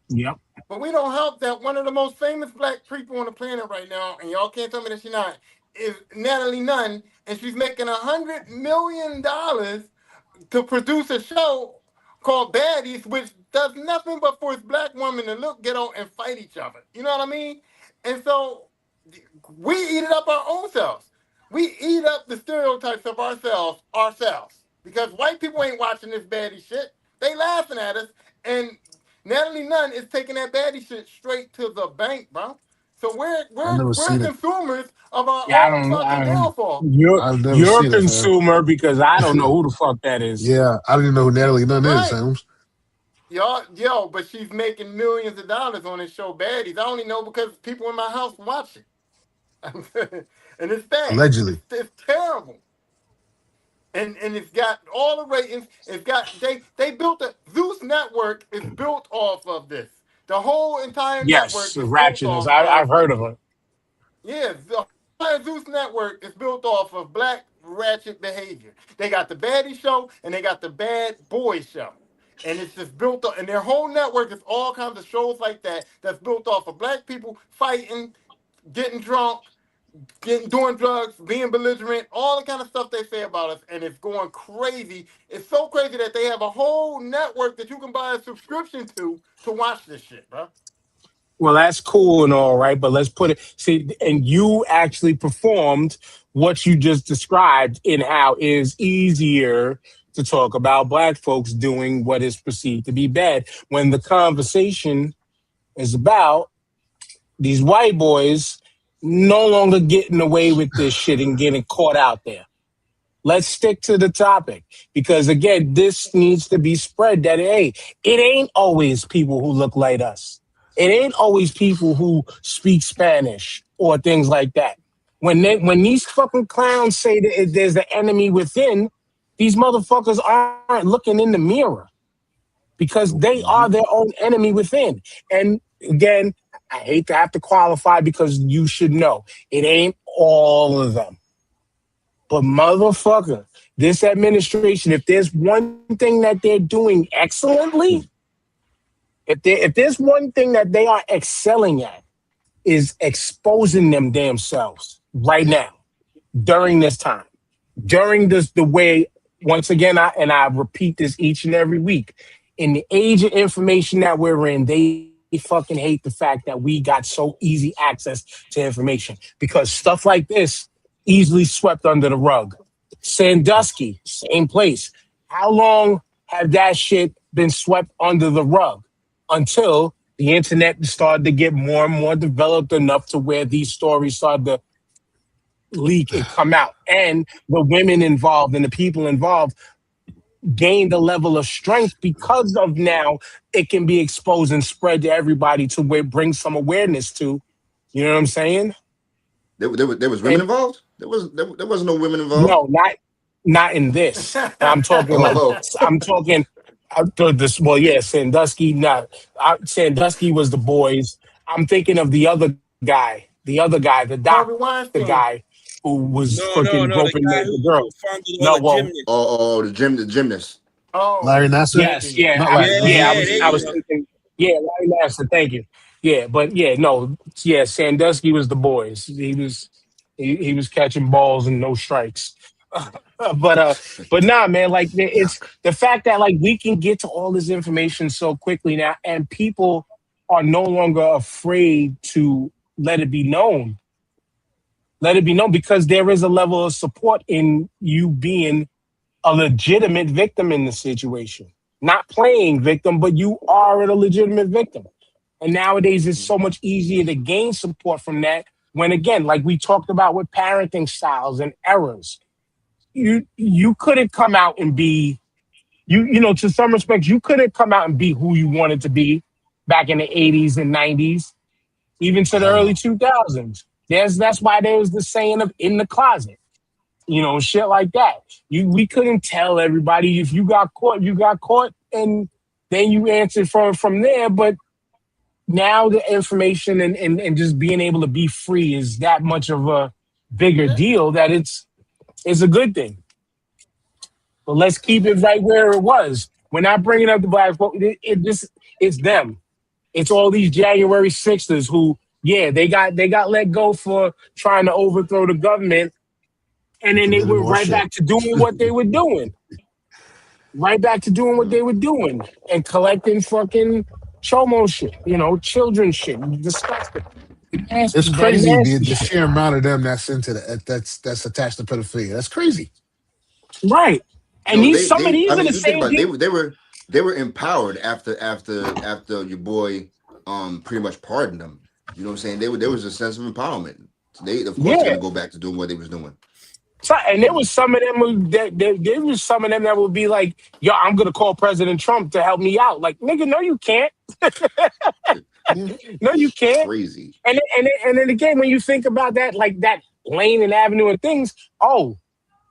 Yep. But we don't help that one of the most famous black people on the planet right now, and y'all can't tell me that she's not, is Natalie Nunn, and she's making $100 million to produce a show called Baddies, which does nothing but force black women to look ghetto and fight each other. You know what I mean? And so we eat it up our own selves. We eat up the stereotypes of ourselves. Because white people ain't watching this baddie shit. They laughing at us. And Natalie Nunn is taking that baddie shit straight to the bank, bro. So we're consumers of our own fucking downfall. You're a consumer because I don't know who the fuck that is. Yeah, I don't even know who Natalie Nunn is, Holmes. But she's making millions of dollars on this show, Baddies. I only know because people in my house watch it. And it's bad. Allegedly. It's terrible. And it's got all the ratings. It's got they built Zeus Network is built off of this. The whole entire network is Ratchetness. I've heard of it. Yeah, the entire Zeus Network is built off of black ratchet behavior. They got the Baddie Show and they got the Bad Boy Show. And it's just built up, and their whole network is all kinds of shows like that that's built off of black people fighting, getting drunk, doing drugs, being belligerent, all the kind of stuff they say about us, and it's going crazy. It's so crazy that they have a whole network that you can buy a subscription to watch this shit, bro. Well, that's cool and all right, but let's put it, and you actually performed what you just described in how it is easier to talk about black folks doing what is perceived to be bad when the conversation is about these white boys no longer getting away with this shit and getting caught out there. Let's stick to the topic because, again, this needs to be spread that, hey, it ain't always people who look like us. It ain't always people who speak Spanish or things like that. When these fucking clowns say that there's an enemy within, these motherfuckers aren't looking in the mirror because they are their own enemy within. And again, I hate to have to qualify because you should know it ain't all of them. But motherfucker, this administration, if there's one thing that they're doing excellently, if there's one thing that they are excelling at, is exposing them damn selves right now, during this time, during this, the way, once again, I repeat this each and every week, in the age of information that we're in, they fucking hate the fact that we got so easy access to information because stuff like this easily swept under the rug. Sandusky, same place. How long have that shit been swept under the rug? Until the internet started to get more and more developed enough to where these stories started to leak and come out. And the women involved and the people involved gained a level of strength because of now it can be exposed and spread to everybody to where bring some awareness to. You know what I'm saying? There was women involved? There wasn't no women involved? No, not in this. I'm talking well, yeah, Sandusky. Sandusky was the boys. I'm thinking of the other guy, the doctor guy who was fucking roping the girl. The gymnast. Oh, Larry Nassar. Yes, yeah, I was thinking. Yeah, Larry Nassar. Thank you. Yeah, but Sandusky was the boys. He was catching balls and no strikes. But nah, man, like it's the fact that like we can get to all this information so quickly now, and people are no longer afraid to let it be known. Let it be known because there is a level of support in you being a legitimate victim in the situation. Not playing victim, but you are a legitimate victim. And nowadays it's so much easier to gain support from that when, again, like we talked about with parenting styles and errors. you couldn't come out and be to some respects you couldn't come out and be who you wanted to be back in the 80s and 90s, even to the early 2000s. That's why there was the saying of in the closet, shit like that. We couldn't tell everybody if you got caught, and then you answered from there. But now the information and just being able to be free is that much of a bigger deal that it's a good thing. But let's keep it right where it was. We're not bringing up the black folks. It's them. It's all these January 6ers who, they got let go for trying to overthrow the government, and then they went right back to doing what they were doing. Right back to doing what they were doing and collecting fucking chomo shit, children's shit. Disgusting. It's crazy the sheer amount of them that's into that's attached to pedophilia. That's crazy. Right. And some of these are the same people. They were empowered after your boy pretty much pardoned them. You know what I'm saying? There was a sense of empowerment. They of course gonna go back to doing what they was doing. So, and there was some of them that would be like, yo, I'm gonna call President Trump to help me out. Like, nigga, no, you can't. No, you can't. Crazy. And then again, when you think about that, like that Lane and Avenue and things,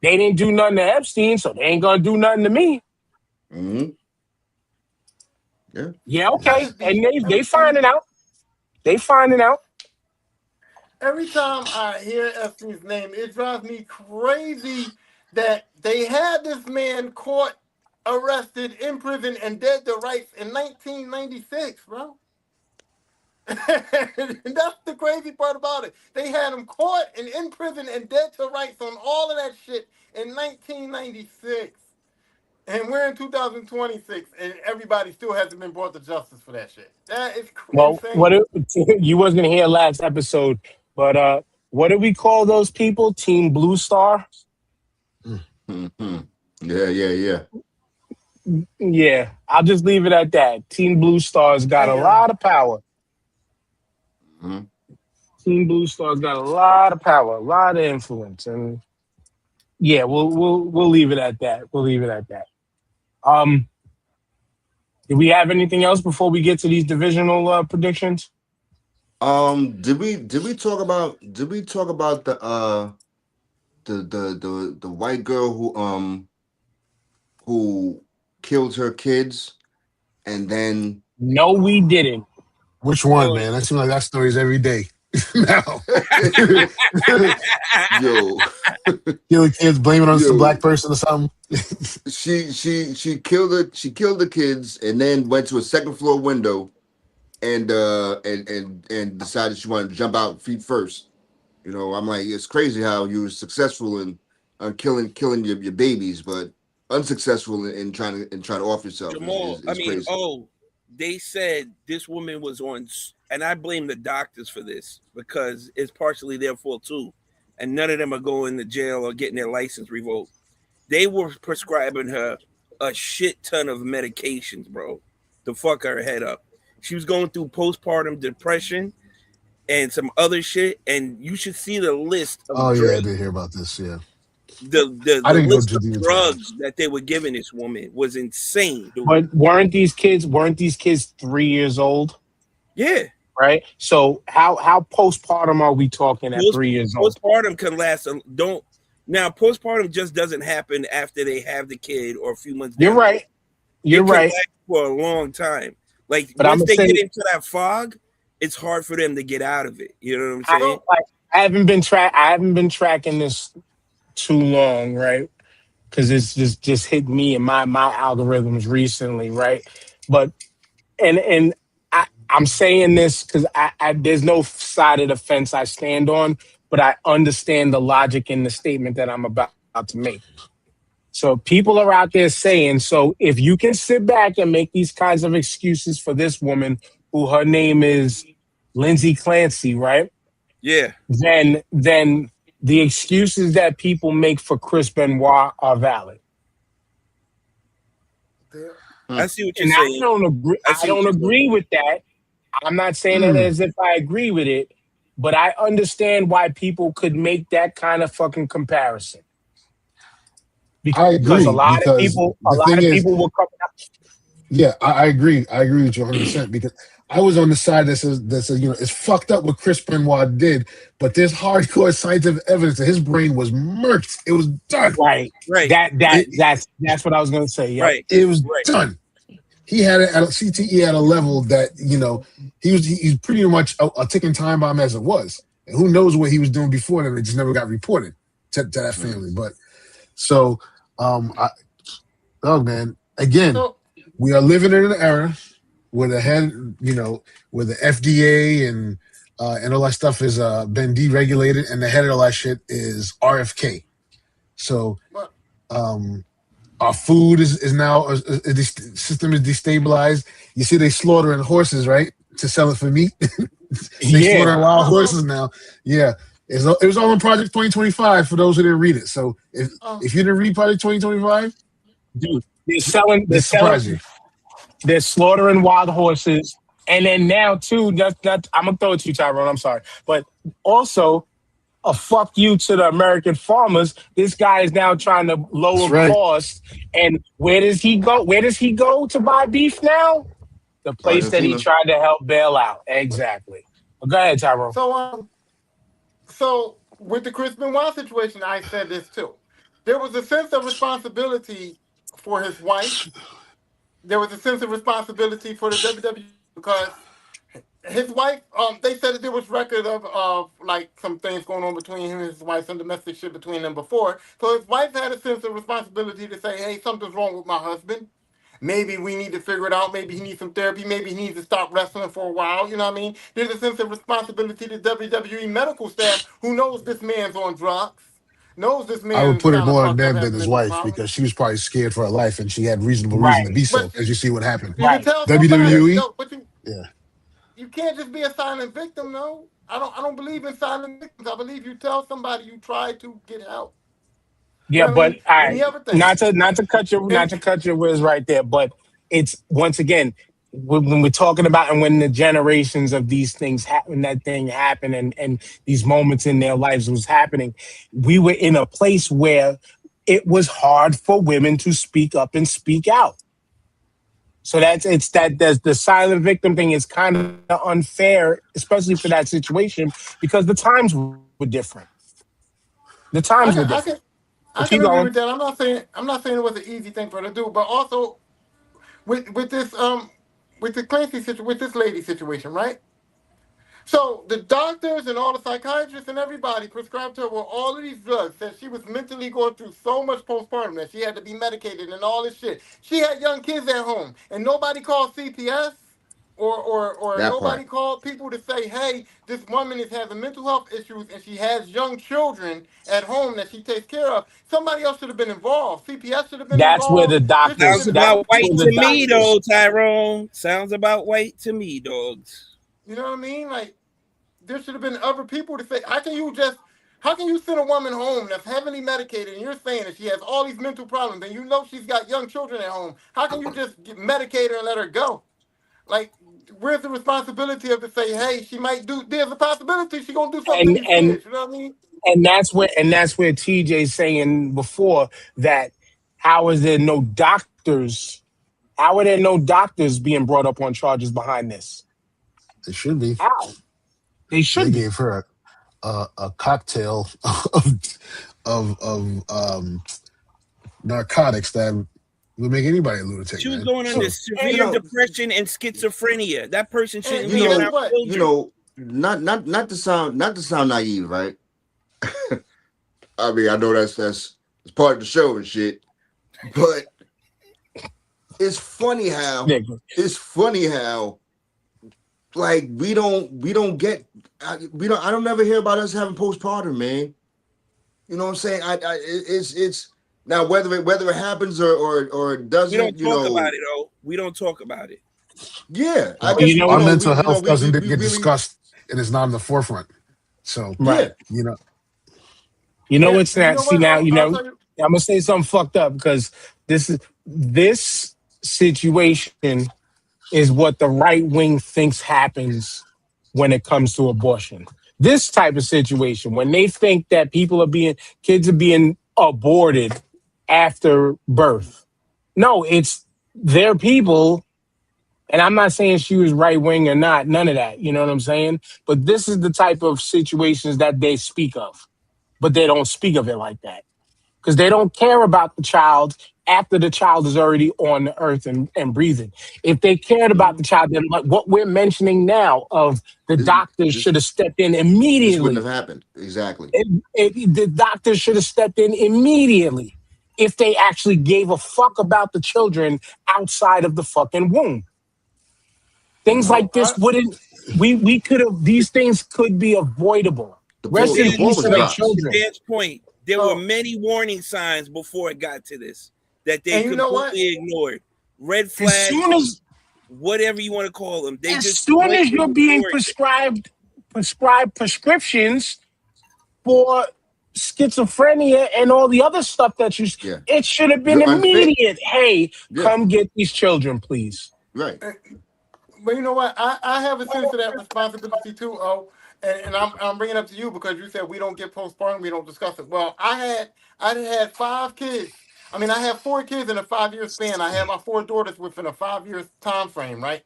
they didn't do nothing to Epstein, so they ain't gonna do nothing to me. Mm-hmm. Yeah, okay. And they finding out. They finding out. Every time I hear Epstein's name, it drives me crazy that they had this man caught, arrested, in prison, and dead to rights in 1996, bro. That's the crazy part about it. They had him caught and in prison and dead to rights on all of that shit in 1996. And we're in 2026, and everybody still hasn't been brought to justice for that shit. That is insane. Well, you wasn't here last episode, but what do we call those people? Team Blue Star? Mm-hmm. Yeah. Yeah, I'll just leave it at that. Team Blue Star's got a lot of power. Mm-hmm. Team Blue Star's got a lot of power, a lot of influence, and we'll leave it at that. We'll leave it at that. Do we have anything else before we get to these divisional predictions? Did we talk about the white girl who killed her kids and then? No, we didn't. Which one, man? That seems like that story's every day. No. Yo. Kill the kids, blame it on some black person or something. She killed the kids and then went to a second floor window and decided she wanted to jump out feet first. I'm like, it's crazy how you were successful in killing your babies, but unsuccessful in trying to off yourself. Jamal, is crazy. They said this woman was on, and I blame the doctors for this because it's partially their fault too. And none of them are going to jail or getting their license revoked. They were prescribing her a shit ton of medications, bro, to fuck her head up. She was going through postpartum depression and some other shit. And you should see the list of drugs. Yeah, I did hear about this, yeah. The list of drugs that they were giving this woman was insane. Dude. But weren't these kids 3 years old? Yeah. Right. So how postpartum are we talking at 3 years old? Postpartum can last. Postpartum just doesn't happen after they have the kid or a few months. You're right. You're right. For a long time. Like once they get into that fog, it's hard for them to get out of it. You know what I'm saying? I haven't been tracking this too long, right? Because it's just hit me in my algorithms recently, right? But and I'm saying this because there's no side of the fence I stand on, but I understand the logic in the statement that I'm about to make. So people are out there saying, so if you can sit back and make these kinds of excuses for this woman, who her name is Lindsay Clancy, right? Yeah. Then the excuses that people make for Chris Benoit are valid. I see what you're saying. I don't agree with that. I'm not saying that as if I agree with it, but I understand why people could make that kind of fucking comparison. I because a agree lot of because people, the thing is, were coming up. yeah, I agree. I agree with you 100% because I was on the side that says it's fucked up what Chris Benoit did, but there's hardcore scientific evidence that his brain was murked. It was done. Right. Right. That's what I was gonna say. Yep. Right. It was Right. done. He had it at a CTE at a level that he's pretty much a ticking time bomb as it was. And who knows what he was doing before that? It just never got reported to that family. But so, man, again, we are living in an era where the head, where the FDA and all that stuff has been deregulated, and the head of all that shit is RFK. So, our food is now the system is destabilized. You see, they slaughtering horses, right, to sell it for meat. They slaughtering wild horses now. Yeah, it was all in Project 2025 for those who didn't read it. So if you didn't read Project 2025, dude, they're slaughtering wild horses, and then now too. I'm gonna throw it to you, Tyrone. I'm sorry, but also a fuck you to the American farmers. This guy is now trying to lower costs. And where does he go? Where does he go to buy beef now? The place that he tried to help bail out. Exactly. Well, go ahead, Tyrone. So with the Chris Benoit situation, I said this too. There was a sense of responsibility for his wife. There was a sense of responsibility for the WWE because his wife, they said that there was record of like some things going on between him and his wife, some domestic shit between them before. So his wife had a sense of responsibility to say, hey, something's wrong with my husband. Maybe we need to figure it out. Maybe he needs some therapy. Maybe he needs to stop wrestling for a while. You know what I mean? There's a sense of responsibility to WWE medical staff who knows this man's on drugs. Knows this man. I would put it more on them than his wife because she was probably scared for her life and she had reasonable reason to be so. As you see what happened. You can tell WWE. You can't just be a silent victim, no. I don't believe in silent victims. I believe you tell somebody you try to get help. Yeah, but not to cut your whiz right there, but it's once again when we're talking about and when the generations of these things happen, that thing happened and these moments in their lives was happening, we were in a place where it was hard for women to speak up and speak out. So the silent victim thing is kind of unfair, especially for that situation, because the times were different. The times were different. I can agree with that. I'm not saying it was an easy thing for her to do, but also with this with the Clancy situation, with this lady situation, right? So the doctors and all the psychiatrists and everybody prescribed her with all of these drugs. Said she was mentally going through so much postpartum that she had to be medicated and all this shit. She had young kids at home, and nobody called CPS or nobody called people to say, hey, this woman is having mental health issues and she has young children at home that she takes care of. Somebody else should have been involved. CPS should have been involved. That's where the doctors. Sounds about white to me, though, Tyrone. Sounds about white to me, dogs. You know what I mean? Like, there should have been other people to say, how can you send a woman home that's heavily medicated and you're saying that she has all these mental problems and you know she's got young children at home? How can you just medicate her and let her go? Like, where's the responsibility of to say, hey, she might do, there's a possibility she's going to do something to these kids, you know what I mean? And that's where TJ's saying before that, how are there no doctors being brought up on charges behind this? They should be. How? They should. They gave her a cocktail of narcotics that would make anybody a lunatic. She was going under severe depression and schizophrenia. That person shouldn't be around children. Not to sound naive, right? I mean, I know that's part of the show and shit, but it's funny how like I don't ever hear about us having postpartum, man. You know what I'm saying? It's now whether it happens or doesn't. We don't talk about it, though. We don't talk about it. Yeah, our mental health doesn't get discussed, and it's not in the forefront. So right, what's that? See now, I'm gonna say something fucked up because this situation is what the right wing thinks happens when it comes to abortion. This type of situation, when they think that kids are being aborted after birth. No, it's their people. And I'm not saying she was right wing or not, none of that. You know what I'm saying? But this is the type of situations that they speak of, but they don't speak of it like that because they don't care about the child after the child is already on the earth and breathing. If they cared about the child, then like what we're mentioning now of the doctors should have stepped in immediately. This wouldn't have happened. Exactly. The doctors should have stepped in immediately if they actually gave a fuck about the children outside of the fucking womb. Things like this wouldn't. We could have. These things could be avoidable. Rest in peace to the children. To Dan's point, there were many warning signs before it got to this that they completely ignored. Red flags, whatever you want to call them. They as soon as you're being prescribed prescriptions for schizophrenia and all the other stuff that you, it should have been immediate. Hey, come get these children, please. Right. But you know what? I have a sense of that responsibility too, and I'm bringing it up to you because you said we don't get postpartum, we don't discuss it. Well, I had 5 kids. I mean, I have 4 kids in a 5-year span. I had my 4 daughters within a 5-year time frame, right?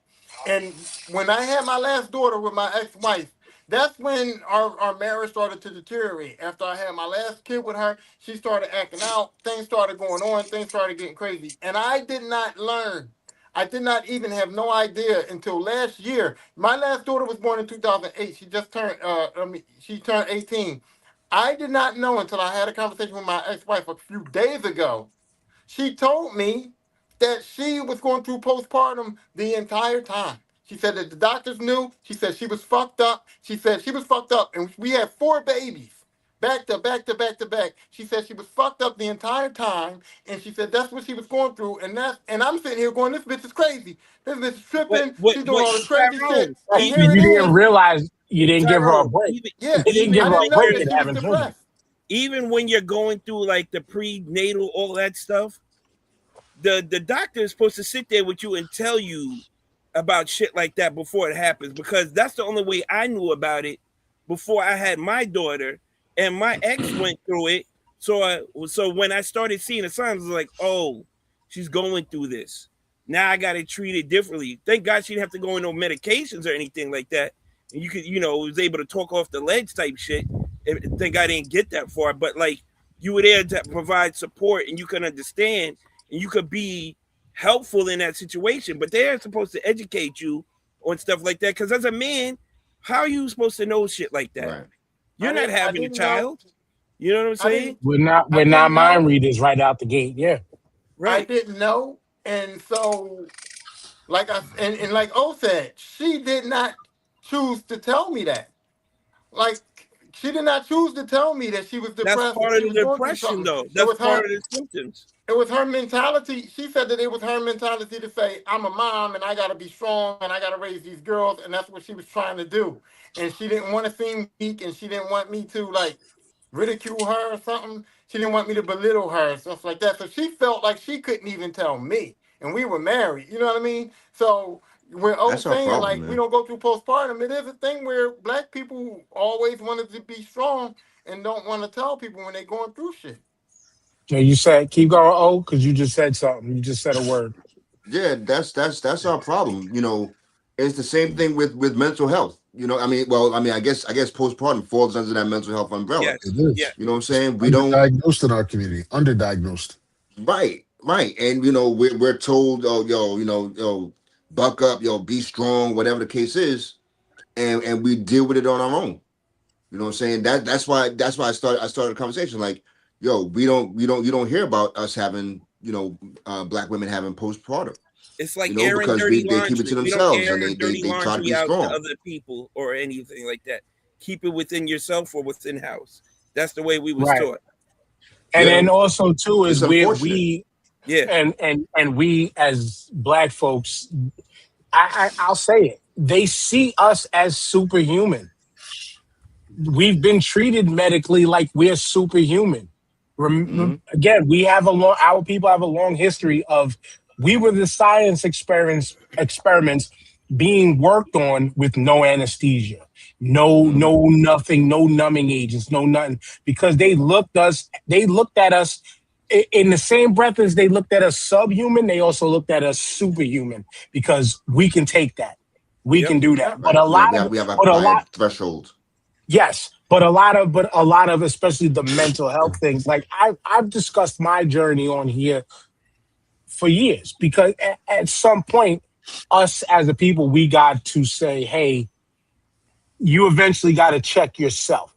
And when I had my last daughter with my ex-wife, that's when our marriage started to deteriorate. After I had my last kid with her, she started acting out. Things started going on. Things started getting crazy. And I did not learn. I did not even have no idea until last year. My last daughter was born in 2008. She just turned, she turned 18. I did not know until I had a conversation with my ex-wife a few days ago. She told me that she was going through postpartum the entire time. She said that the doctors knew. She said she was fucked up. She said she was fucked up. And we had 4 babies. Back to back to back to back. She said she was fucked up the entire time, and she said that's what she was going through. And I'm sitting here going, this bitch is crazy. This bitch is tripping. She's doing all the crazy shit. You didn't realize you didn't give her a break. Yeah, you didn't give her a break in having children. Even when you're going through like the prenatal, all that stuff, the doctor is supposed to sit there with you and tell you about shit like that before it happens, because that's the only way I knew about it before I had my daughter. And my ex went through it. So when I started seeing the signs, I was like, oh, she's going through this. Now I got to treat it differently. Thank God she didn't have to go on no medications or anything like that. And you could, was able to talk off the ledge type shit. And thank God I didn't get that far. But like, you were there to provide support and you can understand and you could be helpful in that situation. But they're supposed to educate you on stuff like that. Because as a man, how are you supposed to know shit like that? Right. You're not having a child. You know what I'm saying? We're not mind readers right out the gate. Yeah. Right. I didn't know. And so, like like O said, she did not choose to tell me that. Like, she did not choose to tell me that she was depressed. That's part of the depression, though. That's part of the symptoms. It was her mentality. She said that it was her mentality to say, I'm a mom and I got to be strong and I got to raise these girls. And that's what she was trying to do. And she didn't want to seem weak and she didn't want me to like ridicule her or something. She didn't want me to belittle her and stuff like that. So she felt like she couldn't even tell me. And we were married. You know what I mean? So we're saying like man. We don't go through postpartum. It is a thing where Black people always wanted to be strong and don't want to tell people when they're going through shit. Yeah, you said keep going, O, because you just said something. You just said a word. Yeah, that's our problem. It's the same thing with mental health. I guess postpartum falls under that mental health umbrella. Yes. It is. You know what I'm saying? We underdiagnosed in our community, underdiagnosed. Right. And we're told, buck up, be strong, whatever the case is, and we deal with it on our own. You know what I'm saying? That's why I started a conversation like, you don't hear about us having, Black women having postpartum. It's like because they keep it to themselves and they try to be strong. To other people or anything like that. Keep it within yourself or within house. That's the way we was taught. And then also too is we and we as Black folks, I'll say it. They see us as superhuman. We've been treated medically like we're superhuman. Again, our people have a long history of. We were the science experiments being worked on with no anesthesia, no nothing, no numbing agents, no nothing, because they looked at us in the same breath as they looked at us subhuman, they also looked at us superhuman because we can take that. We Yep. can do that. But Right. a lot of, We have a but a higher lot, threshold. yes, but a lot of, especially the mental health things. Like I've discussed my journey on here for years because at some point, us as a people, we got to say, hey, you eventually got to check yourself.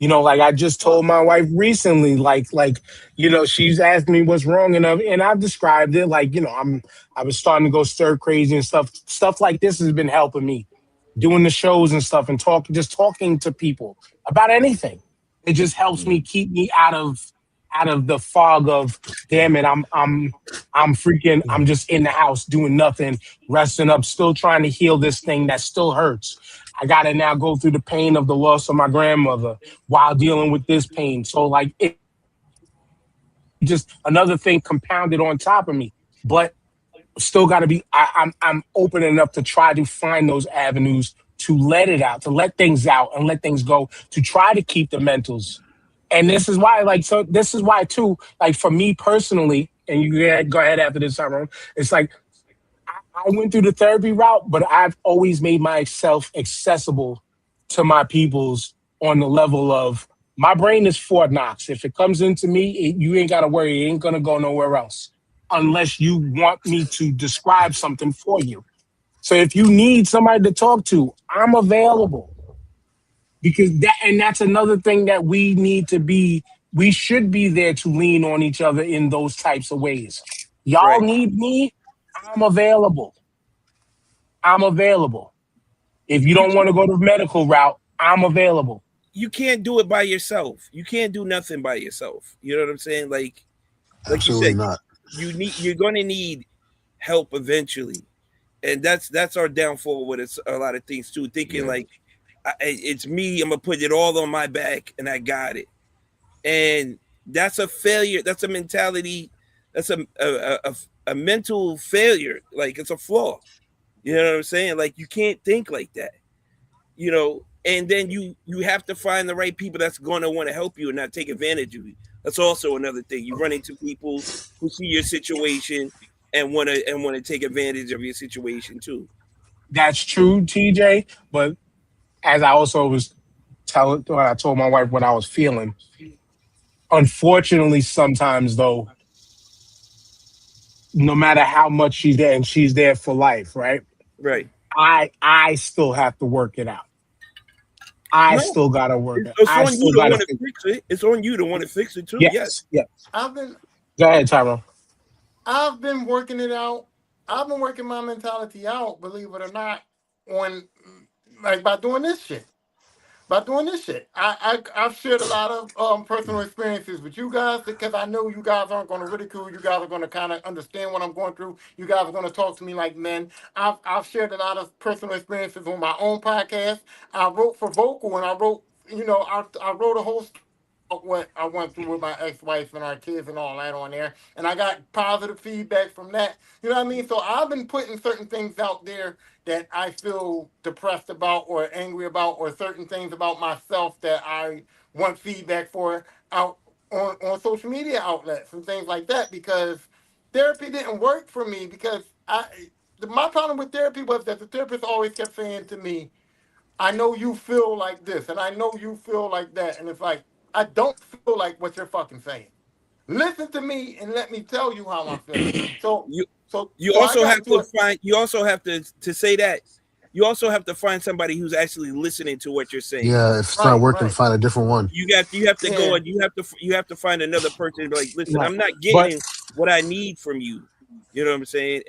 Like I just told my wife recently, she's asked me what's wrong, and I've described it like, I was starting to go stir crazy and stuff. Stuff like this has been helping me doing the shows and stuff and talking to people about anything. It just helps me keep me out of the fog of damn it, I'm freaking I'm just in the house doing nothing, resting up, still trying to heal this thing that still hurts. I gotta now go through the pain of the loss of my grandmother while dealing with this pain. So like it just another thing compounded on top of me. But still got to be. I'm open enough to try to find those avenues to let it out, to let things out and let things go, to try to keep the mentals. And this is why, this is why too. Like for me personally, and you go ahead after this, Tyrone. It's like I went through the therapy route, but I've always made myself accessible to my peoples on the level of my brain is Fort Knox. If it comes into me, you ain't got to worry. It ain't going to go nowhere else unless you want me to describe something for you. So if you need somebody to talk to, I'm available. Because that's another thing that we should be there to lean on each other in those types of ways. Y'all Right. need me, I'm available. I'm available. If you don't want to go the medical route, I'm available. You can't do it by yourself. You can't do nothing by yourself. You know what I'm saying? Like Absolutely you said, not. you're going to need help eventually, and that's our downfall with a lot of things too. Thinking like it's me, I'm gonna put it all on my back, and I got it. And that's a failure. That's a mentality. That's a mental failure. Like it's a flaw. You know what I'm saying? Like you can't think like that. And then you have to find the right people that's going to want to help you and not take advantage of you. That's also another thing. You run into people who see your situation and want to take advantage of your situation too. That's true, TJ. But as I also was when I told my wife what I was feeling, unfortunately, sometimes though, no matter how much she's there and she's there for life, right? Right. I still have to work it out. I No, still gotta work it. it's I on still you to gotta want to fix. fix it. It's on you to want to fix it too. Yes. Yes. I've been Go ahead, Tyrone. I've been working it out. I've been working my mentality out, believe it or not, on like by doing this shit. By doing this shit. I've shared a lot of personal experiences with you guys because I know you guys aren't going to ridicule. You guys are going to kind of understand what I'm going through. You guys are going to talk to me like men. I've shared a lot of personal experiences on my own podcast. I wrote for Vocal and I wrote, I wrote a whole what I went through with my ex-wife and our kids and all that on there, and I got positive feedback from that. You know what I mean? So I've been putting certain things out there that I feel depressed about or angry about, or certain things about myself that I want feedback for out on social media outlets and things like that, because therapy didn't work for me because my problem with therapy was that the therapist always kept saying to me, I know you feel like this, and I know you feel like that. And it's like, I don't feel like what you're fucking saying. Listen to me and let me tell you how I'm feeling. So, You so, you so I also got have to to a, find. You also have to say that. You also have to find somebody who's actually listening to what you're saying. Yeah, if it's not right, working, right. find a different one. You have to go Yeah, and you have to find another person and be like, listen, Right. I'm not But getting what I need from you. You know what I'm saying?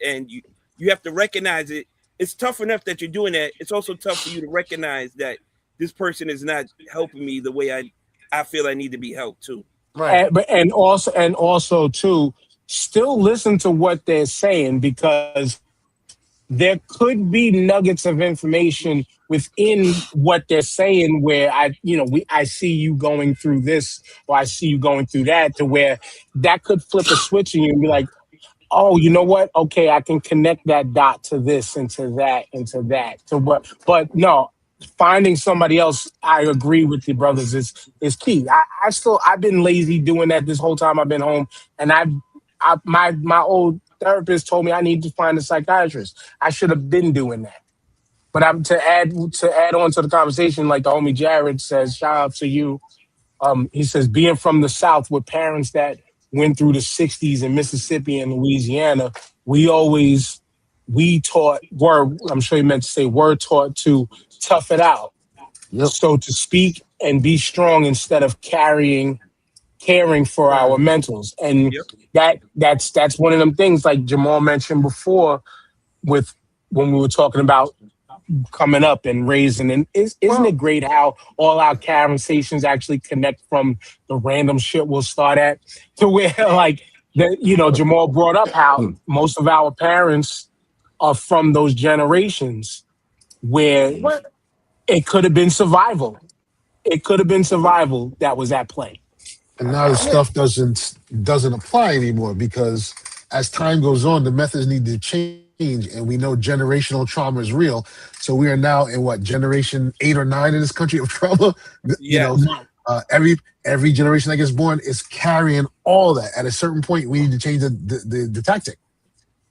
And you have to recognize it. It's tough enough that you're doing that. It's also tough for you to recognize that this person is not helping me the way I feel I need to be helped too. right. and also too, still listen to what they're saying because there could be nuggets of information within what they're saying where I see you going through this or I see you going through that, to where that could flip a switch in you and be like, oh, you know what? Okay, I can connect that dot to this and to that and to that. To what? But no. finding somebody else, I agree with you, brothers, is key. I've been lazy doing that this whole time I've been home, and my old therapist told me I need to find a psychiatrist. I should have been doing that. But I'm to add on to the conversation, like the homie Jared says, shout out to you. He says, being from the South with parents that went through the 60s in Mississippi and Louisiana, we taught, I'm sure you meant to say, were taught to tough it out. Yep. So to speak and be strong instead of caring for our mentals. And that's one of them things like Jamal mentioned before with when we were talking about coming up and raising. And isn't it great how all our conversations actually connect from the random shit we'll start at to where like Jamal brought up how most of our parents are from those generations where it could have been survival. It could have been survival that was at play. And now the stuff doesn't apply anymore because as time goes on, the methods need to change, and we know generational trauma is real. So we are now in generation 8 or 9 in this country of trauma. Every generation that gets born is carrying all that. At a certain point, we need to change the tactic.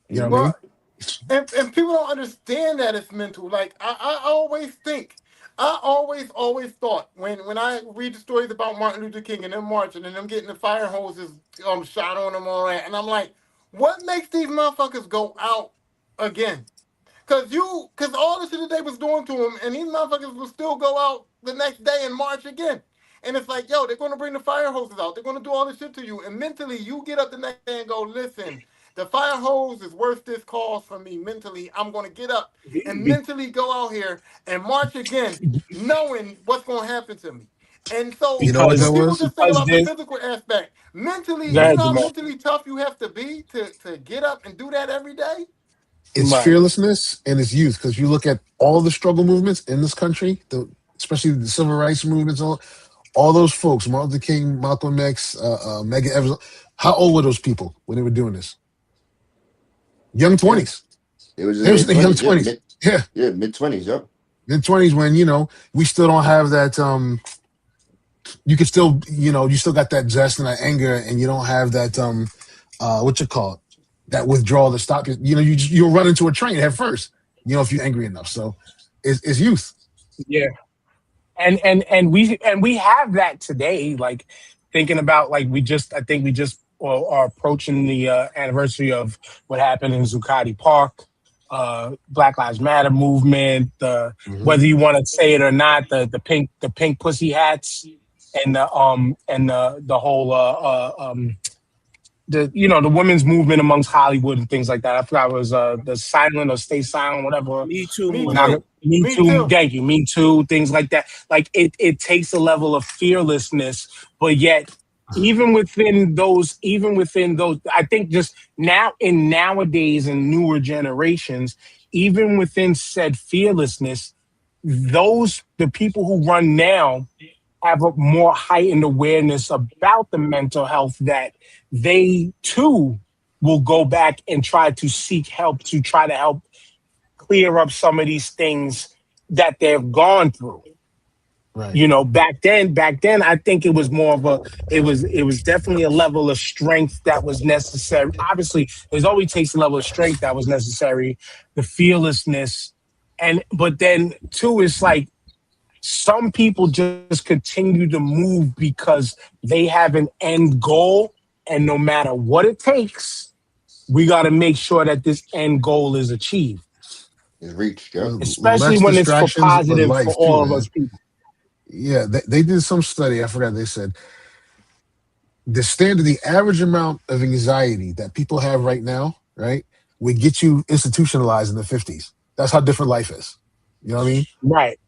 You know what I mean? And people don't understand that it's mental. Like I always think. I always thought when I read the stories about Martin Luther King and them marching and them getting the fire hoses shot on them all that, and I'm like, what makes these motherfuckers go out again? Cause all the shit that they was doing to them, and these motherfuckers will still go out the next day and march again. And it's like, yo, they're gonna bring the fire hoses out. They're gonna do all this shit to you, and mentally you get up the next day and go, listen. The fire hose is worth this cause for me mentally. I'm going to get up and mentally go out here and march again, knowing what's going to happen to me. And so people just think about the physical aspect. Mentally, you know how mentally tough you have to be to get up and do that every day? It's fearlessness and it's youth. Because you look at all the struggle movements in this country, especially the civil rights movements, all those folks, Martin Luther King, Malcolm X, Medgar Evers, how old were those people when they were doing this? Young 20s. It was the young 20s. Yeah, mid-20s, yep. Mid-20s when, we still don't have that, you can still, you still got that zest and that anger and you don't have that, that withdrawal to stop you. You'll run into a train head first, if you're angry enough. So it's youth. Yeah. And we have that today, like thinking about like I think we just are approaching the anniversary of what happened in Zuccotti Park, Black Lives Matter movement, whether you want to say it or not, the pink pussy hats and the whole the women's movement amongst Hollywood and things like that. I forgot it was the silent or stay silent, whatever. Me too. Me too. Thank you. Me too. Things like that. Like it takes a level of fearlessness, but yet even within those, I think just nowadays and newer generations, even within said fearlessness, the people who run now have a more heightened awareness about the mental health that they too will go back and try to seek help to try to help clear up some of these things that they've gone through. Right. Back then, I think it was more of it was definitely a level of strength that was necessary. Obviously, there's always takes a level of strength that was necessary, the fearlessness. But then too, it's like some people just continue to move because they have an end goal. And no matter what it takes, we got to make sure that this end goal is achieved. It's reached, yeah. Especially when it's for positive for all of us people. Yeah, they did some study. I forgot. They said the average amount of anxiety that people have right now, right, would get you institutionalized in the 50s. That's how different life is. You know what I mean? Right.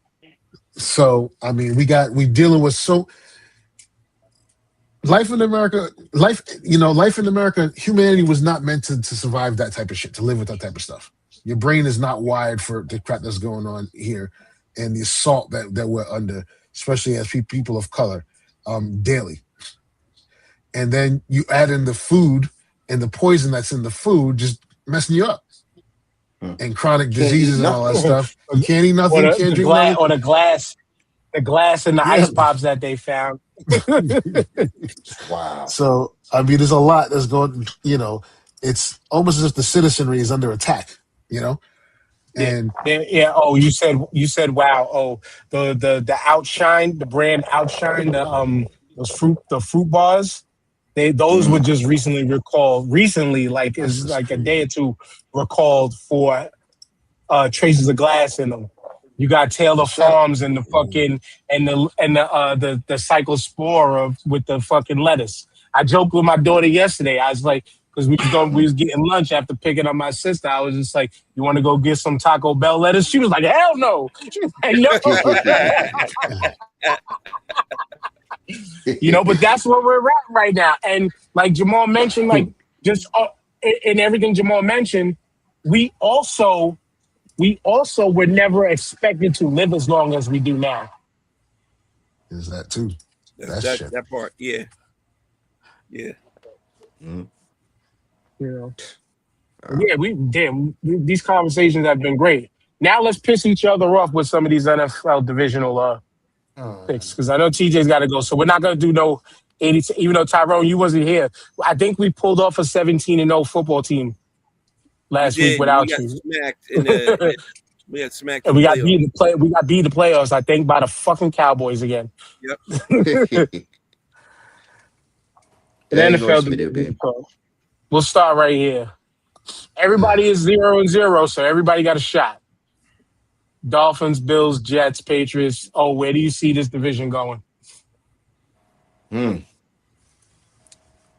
So, I mean, we dealing with life in America, humanity was not meant to survive that type of shit, to live with that type of stuff. Your brain is not wired for the crap that's going on here and the assault that we're under, especially as people of color, daily. And then you add in the food and the poison that's in the food, just messing you up. and chronic Can't eat diseases and all that nothing. stuff. You can't eat or nothing. You can't the drink glass, nothing. or the glass and the Yeah. ice pops that they found. Wow. So I mean, there's a lot that's going. It's almost as if the citizenry is under attack. Yeah, And yeah. Oh, you said wow. Oh, the Outshine, the brand Outshine, the fruit bars. Those were just recently recalled. Recently, like that's is just like a crazy. day or two recalled for traces of glass in them. You got Taylor Shut up. Farms and the fucking the cyclospora with the fucking lettuce. I joked with my daughter yesterday. I was like, because we was getting lunch after picking up my sister. I was just like, you want to go get some Taco Bell lettuce? She was like, hell no. She was like, no. But that's where we're at right now. And like Jamal mentioned, like just in everything Jamal mentioned, we also were never expected to live as long as we do now. There's that too. Shit. That part, yeah. Yeah, these conversations have been great. Now let's piss each other off with some of these NFL divisional picks, because I know TJ's got to go, so we're not going to do no 80. Even though Tyrone, you wasn't here, I think we pulled off a 17-0 football team last week without you. We got smacked. And we got beat the playoffs, I think, by the fucking Cowboys again. Yep. The NFL division. We'll start right here. Everybody is 0-0, so everybody got a shot. Dolphins, Bills, Jets, Patriots. Oh, where do you see this division going? Yeah,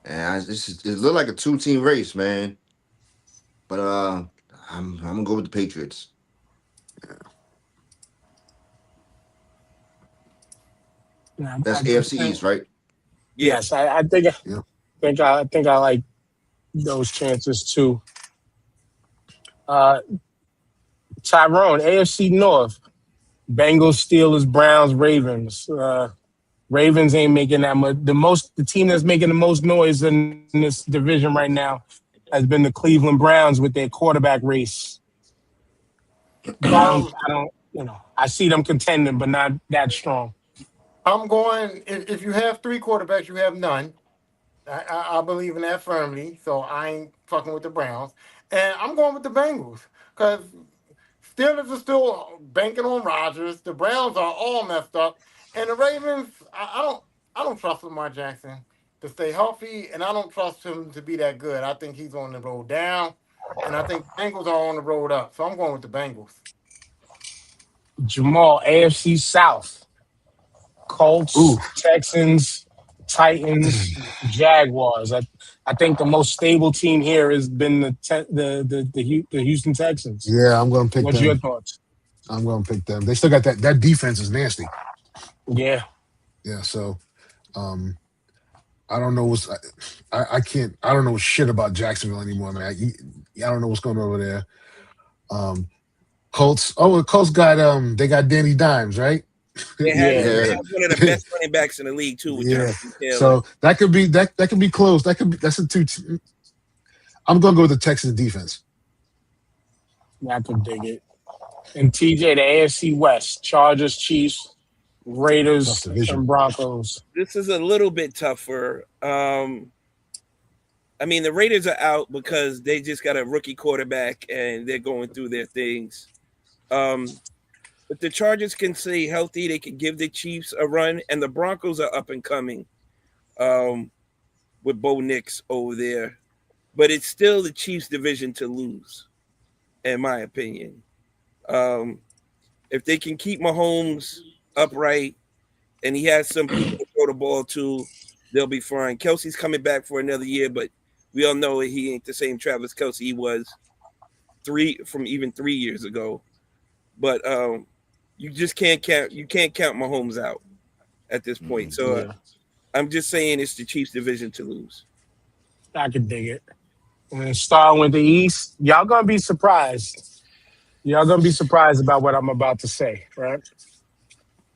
it looked like a 2-team race, man. But I'm gonna go with the Patriots. That's AFC East, right? Yes, I think I like those chances too. Tyrone, AFC North, Bengals, Steelers, Browns, Ravens. Ravens ain't making that much. The team that's making the most noise in this division right now has been the Cleveland Browns with their quarterback race. I see them contending, but not that strong. I'm going. If you have three quarterbacks, you have none. I believe in that firmly, so I ain't fucking with the Browns. And I'm going with the Bengals because Steelers are still banking on Rodgers. The Browns are all messed up, and the Ravens. I don't trust Lamar Jackson to stay healthy, and I don't trust him to be that good. I think he's on the road down, and I think Bengals are on the road up. So I'm going with the Bengals. Jamal, AFC South. Colts, Texans, Titans, Jaguars. I think the most stable team here has been the Houston Texans. Yeah, I'm going to pick them. What's your thoughts? I'm going to pick them. They still got that defense is nasty. Yeah. Yeah, so I don't know I don't know shit about Jacksonville anymore, man. I don't know what's going on over there. Colts. Oh, the Colts got they got Danny Dimes, right? They have one of the best running backs in the league too. With Jonathan Taylor. So that could be close. That's a 2. I'm gonna go with the Texans defense. I can dig it. And TJ, the AFC West: Chargers, Chiefs, Raiders, and Broncos. This is a little bit tougher. I mean, the Raiders are out because they just got a rookie quarterback and they're going through their things. But the Chargers can stay healthy. They can give the Chiefs a run. And the Broncos are up and coming with Bo Nix over there. But it's still the Chiefs' division to lose, in my opinion. If they can keep Mahomes upright and he has some people to throw the ball to, they'll be fine. Kelsey's coming back for another year, but we all know he ain't the same Travis Kelce he was 3 years ago. But you just can't count Mahomes out at this point. So I'm just saying it's the Chiefs' division to lose. I can dig it. And starting with the East, y'all gonna be surprised. Y'all gonna be surprised about what I'm about to say, right?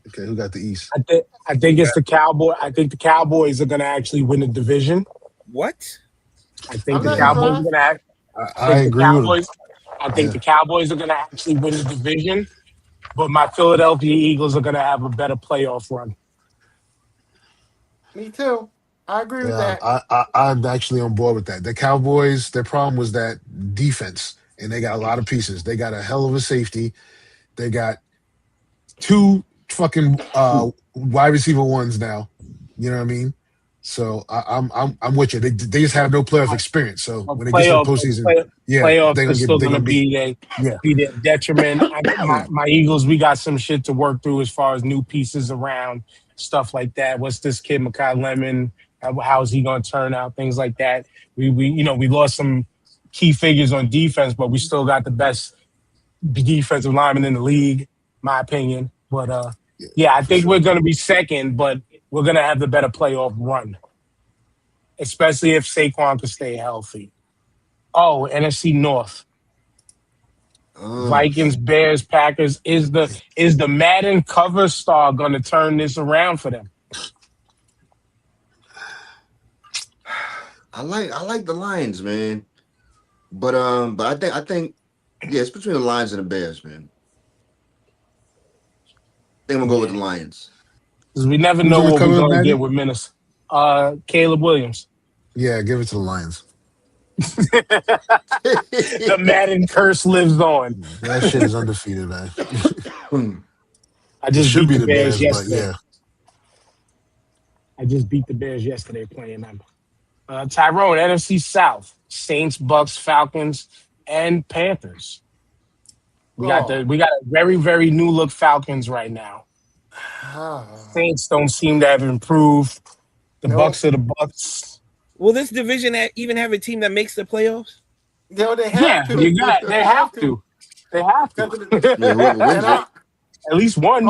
Okay, who got the East? I think it's the Cowboys. I think the Cowboys are gonna actually win the division. What? I think the Cowboys are gonna. I agree with him. I think the Cowboys are going to actually win the division, but my Philadelphia Eagles are going to have a better playoff run. Me too. I agree with Yeah, that. I'm actually on board with that. The Cowboys, their problem was that defense, and they got a lot of pieces. They got a hell of a safety. They got two fucking wide receiver ones now. You know what I mean? So I'm with you. They just have no playoff experience. So when they get to the postseason, Playoffs they're are still gonna going to be be their detriment. My Eagles, we got some shit to work through as far as new pieces around stuff like that. What's this kid, Makai Lemon? How is he going to turn out? Things like that. We lost some key figures on defense, but we still got the best defensive lineman in the league, my opinion. But I think we're going to be second, but we're going to have the better playoff run, especially if Saquon can stay healthy. Oh, NFC North. Vikings, Bears, Packers. Is the Madden cover star going to turn this around for them? I like the Lions, man. But I think it's between the Lions and the Bears, man. I think I'm gonna go with the Lions. Because we never know what we're going to get with Minnesota. Caleb Williams. Yeah, give it to the Lions. The Madden curse lives on. That shit is undefeated, man. I just beat the Bears yesterday. But yeah. I just beat the Bears yesterday playing them. Tyrone, NFC South, Saints, Bucks, Falcons, and Panthers. We got a very, very new look Falcons right now. Saints don't seem to have improved. The Bucks are the Bucks. Will this division even have a team that makes the playoffs? No, they have to. They have to. They have to. At least one.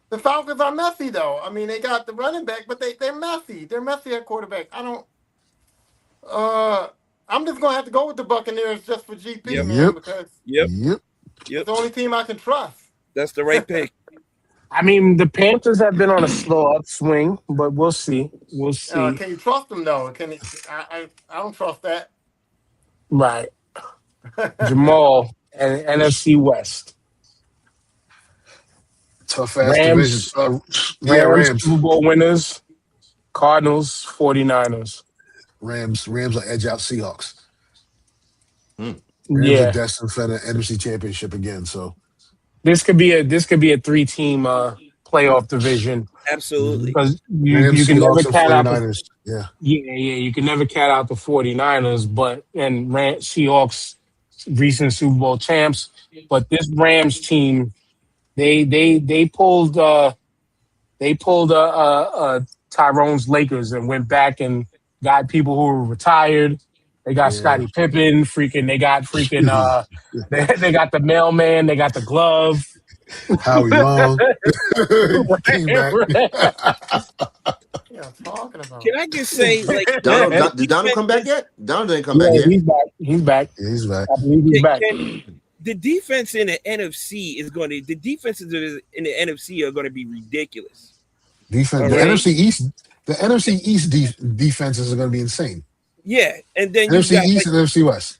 The Falcons are messy, though. I mean, they got the running back, but they're messy. They're messy at quarterback. I'm just gonna have to go with the Buccaneers just for GP, man, because it's the only team I can trust. That's the right pick. I mean, the Panthers have been on a slow upswing, but we'll see. We'll see. Can you trust them, though? I don't trust that. Right. Jamal and NFC West. Tough ass division. Rams, Super Bowl winners. Cardinals, 49ers. Rams will edge out Seahawks. Rams are destined for the NFC Championship again. So this could be a 3-team playoff division. Absolutely. Because you can never count out the you can never count out the 49ers, and Seahawks recent Super Bowl champs. But this Rams team, they pulled Tyrone's Lakers and went back and got people who were retired. They got Scottie Pippen, they got they got the mailman, they got the glove. Howie Long came back. Talking about. Can I just say, like, did Donald come back yet? Donald didn't come back yet. He's back. He's back. I believe he's back. The defense in the NFC the defenses in the NFC are going to be ridiculous. Defense, the NFC East defenses are going to be insane. Yeah, and then NFC East and NFC West.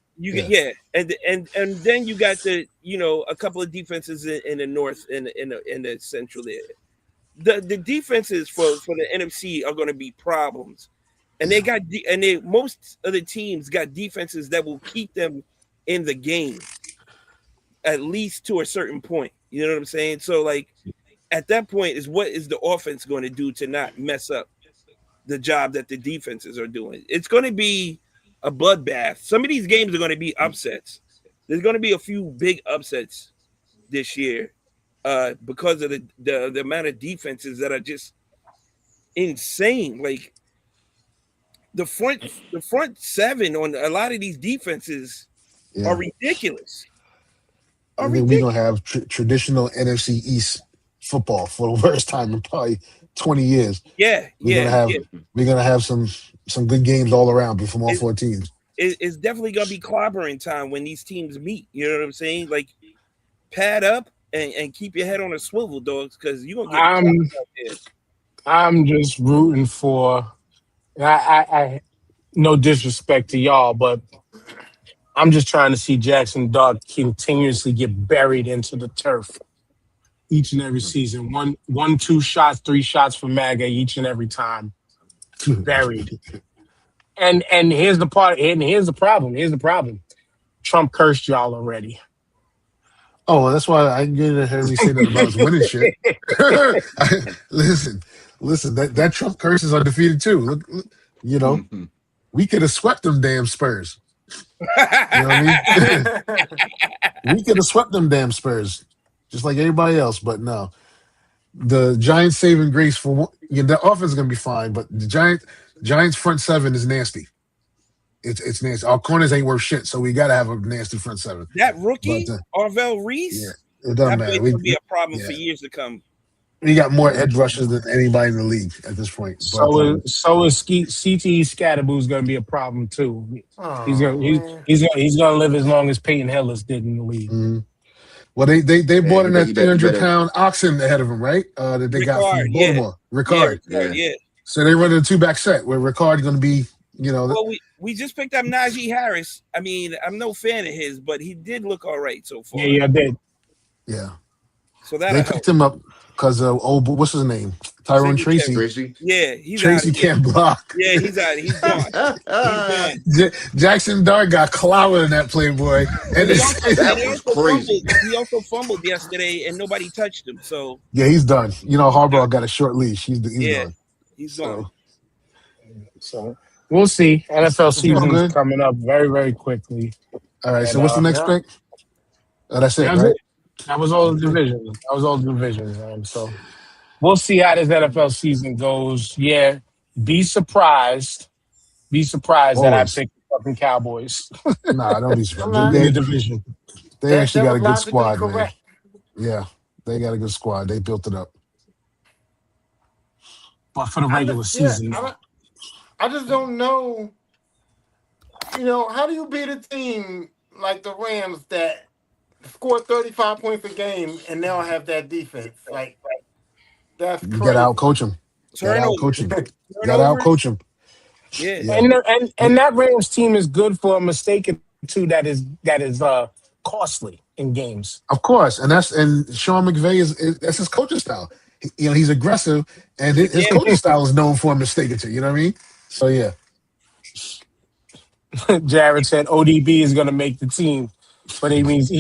And then you got the a couple of defenses in the North in the Central area. The defenses for the NFC are going to be problems, and most of the teams got defenses that will keep them in the game at least to a certain point. You know what I'm saying? So like at that point is what is the offense going to do to not mess up the job that the defenses are doing? It's going to be a bloodbath. Some of these games are going to be upsets. There's going to be a few big upsets this year because of the amount of defenses that are just insane. Like the front seven on a lot of these defenses are ridiculous. I think we're going to have traditional NFC East football for the first time in probably 20 years. We're going to have some good games all around from all four teams. It's definitely going to be clobbering time when these teams meet. You know what I'm saying? Like, pad up and keep your head on a swivel, dogs, because you're going to get I'm just rooting for – I no disrespect to y'all, but I'm just trying to see Jackson Dart continuously get buried into the turf each and every season. One, 2 shots, 3 shots for MAGA each and every time. Buried. And here's the part. And here's the problem. Trump cursed y'all already. Oh, well, that's why I didn't hear me say that about his winning shit. Listen. That Trump curse is undefeated too. Look, you know, we could have swept them damn Spurs. You know what I mean? We could have swept them damn Spurs, just like everybody else. But no, the Giants' saving grace for the offense is gonna be fine, but the Giants front seven is nasty. It's nasty. Our corners ain't worth shit, so we got to have a nasty front seven. That rookie, Arvell Reese, it doesn't matter. It's gonna be a problem for years to come. We got more edge rushers than anybody in the league at this point. So is CTE Scatterboo's going to be a problem too. He's gonna live as long as Peyton Hillis did in the league. Mm-hmm. Well, they bought in that 300-pound oxen ahead of him, right? That they got from Baltimore. Ricard. Yeah. So they run a 2-back set where Ricard going to be, Well, we just picked up Najee Harris. I mean, I'm no fan of his, but he did look all right so far. Yeah, I did. Yeah. So that they picked him up because what's his name? Tyrone Tracy. Yeah, he's Tracy can't block. Yeah, he's out. He's gone. Jackson Dart got clobbered in that Playboy. And that was crazy. He also fumbled yesterday, and nobody touched him. So yeah, he's done. Harbaugh got a short leash. He's done. He's gone. So we'll see. NFL season is coming up very, very quickly. All right. So what's the next pick? Oh, that's it, right? That was all the divisions. So we'll see how this NFL season goes. Yeah, be surprised that I picked the fucking Cowboys. Nah, don't be surprised. In the division. They actually got a good squad, man. Yeah, they got a good squad. They built it up. But for the regular season, I just don't know. How do you beat a team like the Rams that score 35 points a game and now have that defense? Like, that's crazy. You got to outcoach them. Got to outcoach them. Yeah. And that Rams team is good for a mistake or two that is costly in games. Of course, and Sean McVay that's his coaching style. He's aggressive, and his coaching style is known for a mistake or two. You know what I mean? So yeah. Jared said ODB is going to make the team, but he means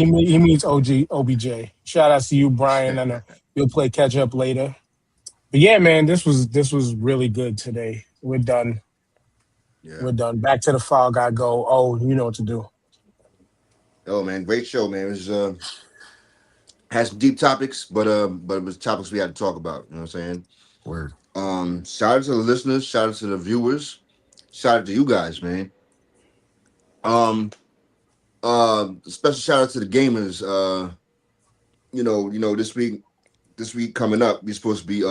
OBJ. Shout out to you, Brian. I know you'll play catch up later. But yeah, man, this was really good today. We're done. Yeah. We're done. Back to the Fall Guy Go. Oh, you know what to do. Oh man, great show, man. It was had some deep topics, but it was topics we had to talk about. You know what I'm saying? Word. Shout out to the listeners, shout out to the viewers, shout out to you guys, man. Special shout out to the gamers. This week coming up, we're supposed to be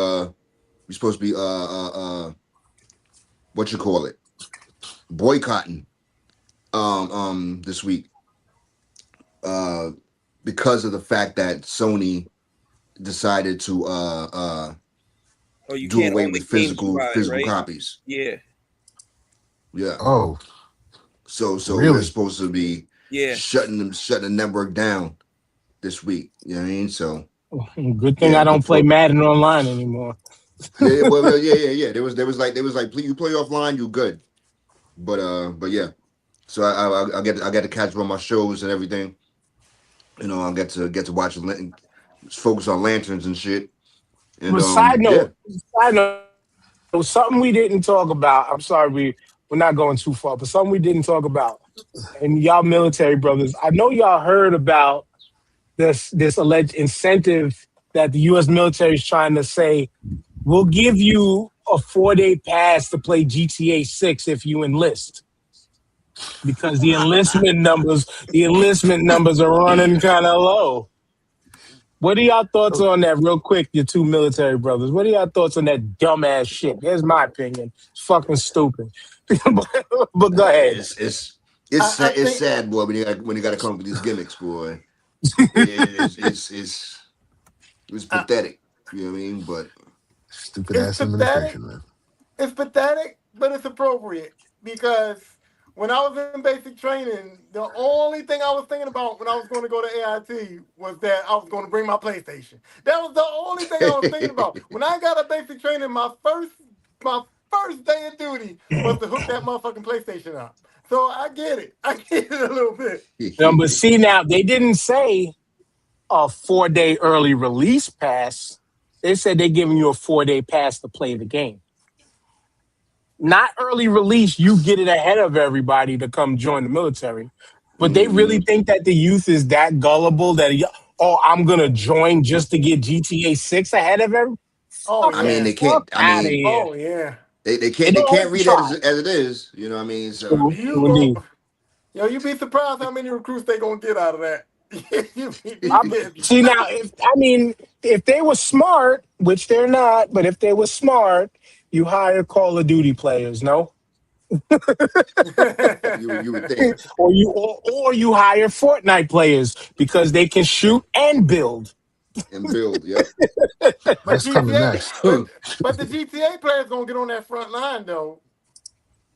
what you call it? Boycotting this week. Because of the fact that Sony decided to do away with physical copies. Yeah. Yeah. Oh. So really? We're supposed to be shutting the network down this week. You know what I mean? So good thing I don't play Madden online anymore. Yeah. There was like you play offline, you good. But yeah. So I get to catch up on my shows and everything. I get to watch and focus on lanterns and shit. And side note, something we didn't talk about. I'm sorry, we're not going too far, but something we didn't talk about. And y'all military brothers, I know y'all heard about this alleged incentive that the U.S. military is trying to say, we'll give you a 4-day pass to play GTA 6 if you enlist. Because the enlistment numbers are running kind of low. What are y'all thoughts on that, real quick? You two military brothers. What are y'all thoughts on that dumbass shit? Here's my opinion. It's fucking stupid. but go ahead. It's sad, boy. When you got to come up with these gimmicks, boy. It's pathetic. You know what I mean? But stupid ass administration, man. It's pathetic, but it's appropriate because when I was in basic training, the only thing I was thinking about when I was going to go to AIT was that I was going to bring my PlayStation. That was the only thing I was thinking about. When I got a basic training, my first day of duty was to hook that motherfucking PlayStation up. So I get it. I get it a little bit. But see, now they didn't say a 4-day early release pass. They said they're giving you a 4-day pass to play the game. Not early release, you get it ahead of everybody to come join the military. But they really think that the youth is that gullible that, I'm going to join just to get GTA 6 ahead of everybody? Oh, yeah. I mean, they can't. I mean, oh, yeah. They can't read that as it is. You know what I mean? So you be surprised how many recruits they going to get out of that. See, now, if they were smart, which they're not, but if they were smart, you hire Call of Duty players, no? you would think. Or you hire Fortnite players because they can shoot and build. Yep. That's coming next. But the GTA players gonna get on that front line though.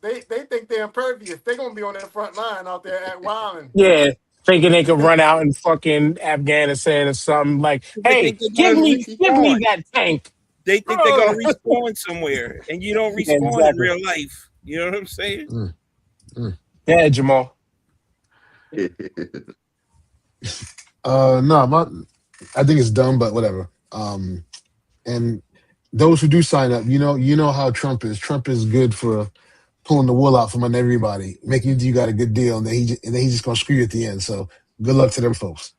They think they're impervious. They're gonna be on that front line out there at Wilding. Yeah, thinking they could run out in fucking Afghanistan or something like, hey, give me that tank. They think they're gonna respawn somewhere, and you don't respawn in real life. You know what I'm saying? Yeah, Jamal. No, I think it's dumb, but whatever. And those who do sign up, you know how Trump is. Trump is good for pulling the wool out from under everybody, making you got a good deal, and then he's just gonna screw you at the end. So good luck to them folks.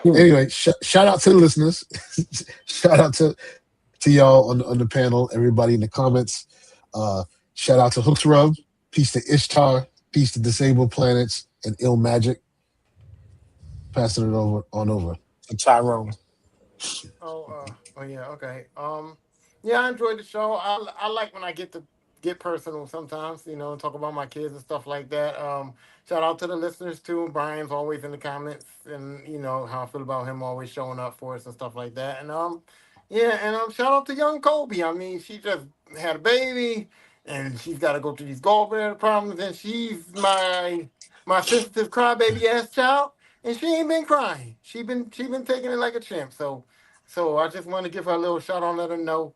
Anyway, shout out to the listeners. Shout out to y'all on the panel, everybody in the comments. Shout out to Hooks Rub, peace to Ishtar, peace to Disabled Planets, and Ill Magic. Passing it over to Tyrone. Oh yeah, okay. Yeah, I enjoyed the show. I like when I get to get personal sometimes, talk about my kids and stuff like that. Shout out to the listeners too. Brian's always in the comments, and how I feel about him always showing up for us and stuff like that. And shout out to young Kobe. I mean, she just had a baby, and she's got to go through these gallbladder problems, and she's my sensitive crybaby ass child, and she ain't been crying. She been taking it like a champ. So I just want to give her a little shout out and let her know,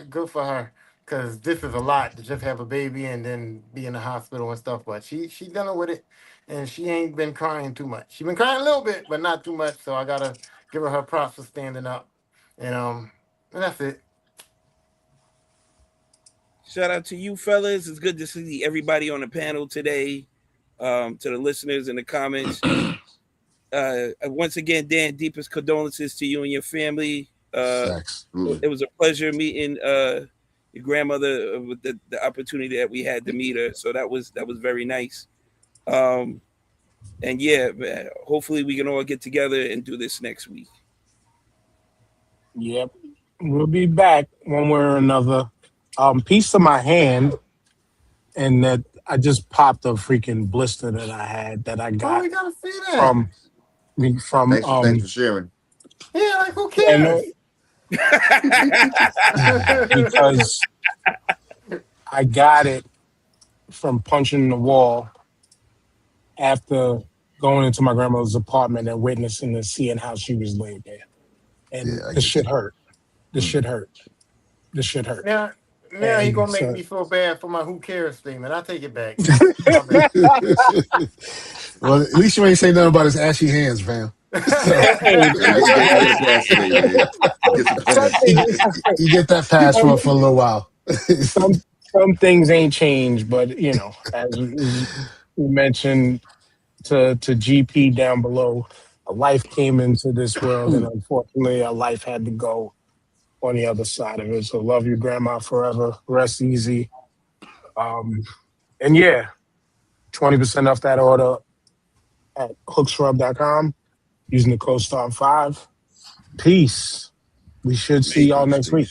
good for her, because this is a lot to just have a baby and then be in the hospital and stuff. But she's dealing with it, and she ain't been crying too much. She's been crying a little bit, but not too much. So I gotta give her props for standing up. And that's it. Shout out to you fellas. It's good to see everybody on the panel today. To the listeners in the comments. Once again, Dan, deepest condolences to you and your family. It was a pleasure meeting your grandmother with the opportunity that we had to meet her. So that was very nice. And yeah, hopefully we can all get together and do this next week. Yep. We'll be back one way or another. Piece of my hand, and that I just popped a freaking blister that I had that I got we gotta see that. from thanks for sharing. Yeah, like who cares? Because I got it from punching the wall after going into my grandmother's apartment and witnessing and seeing how she was laid there. And this shit hurt. This shit hurt. Now he gonna make me feel bad for my who cares statement. I take it back. Well, at least you ain't say nothing about his ashy hands, fam. You get that pass for a little while. Some things ain't changed, but as we mentioned to GP down below, a life came into this world, and unfortunately, a life had to go on the other side of it. So love you, Grandma, forever. Rest easy. And yeah, 20% off that order at hooksrub.com using the code STAR5. Peace. We should see y'all next week.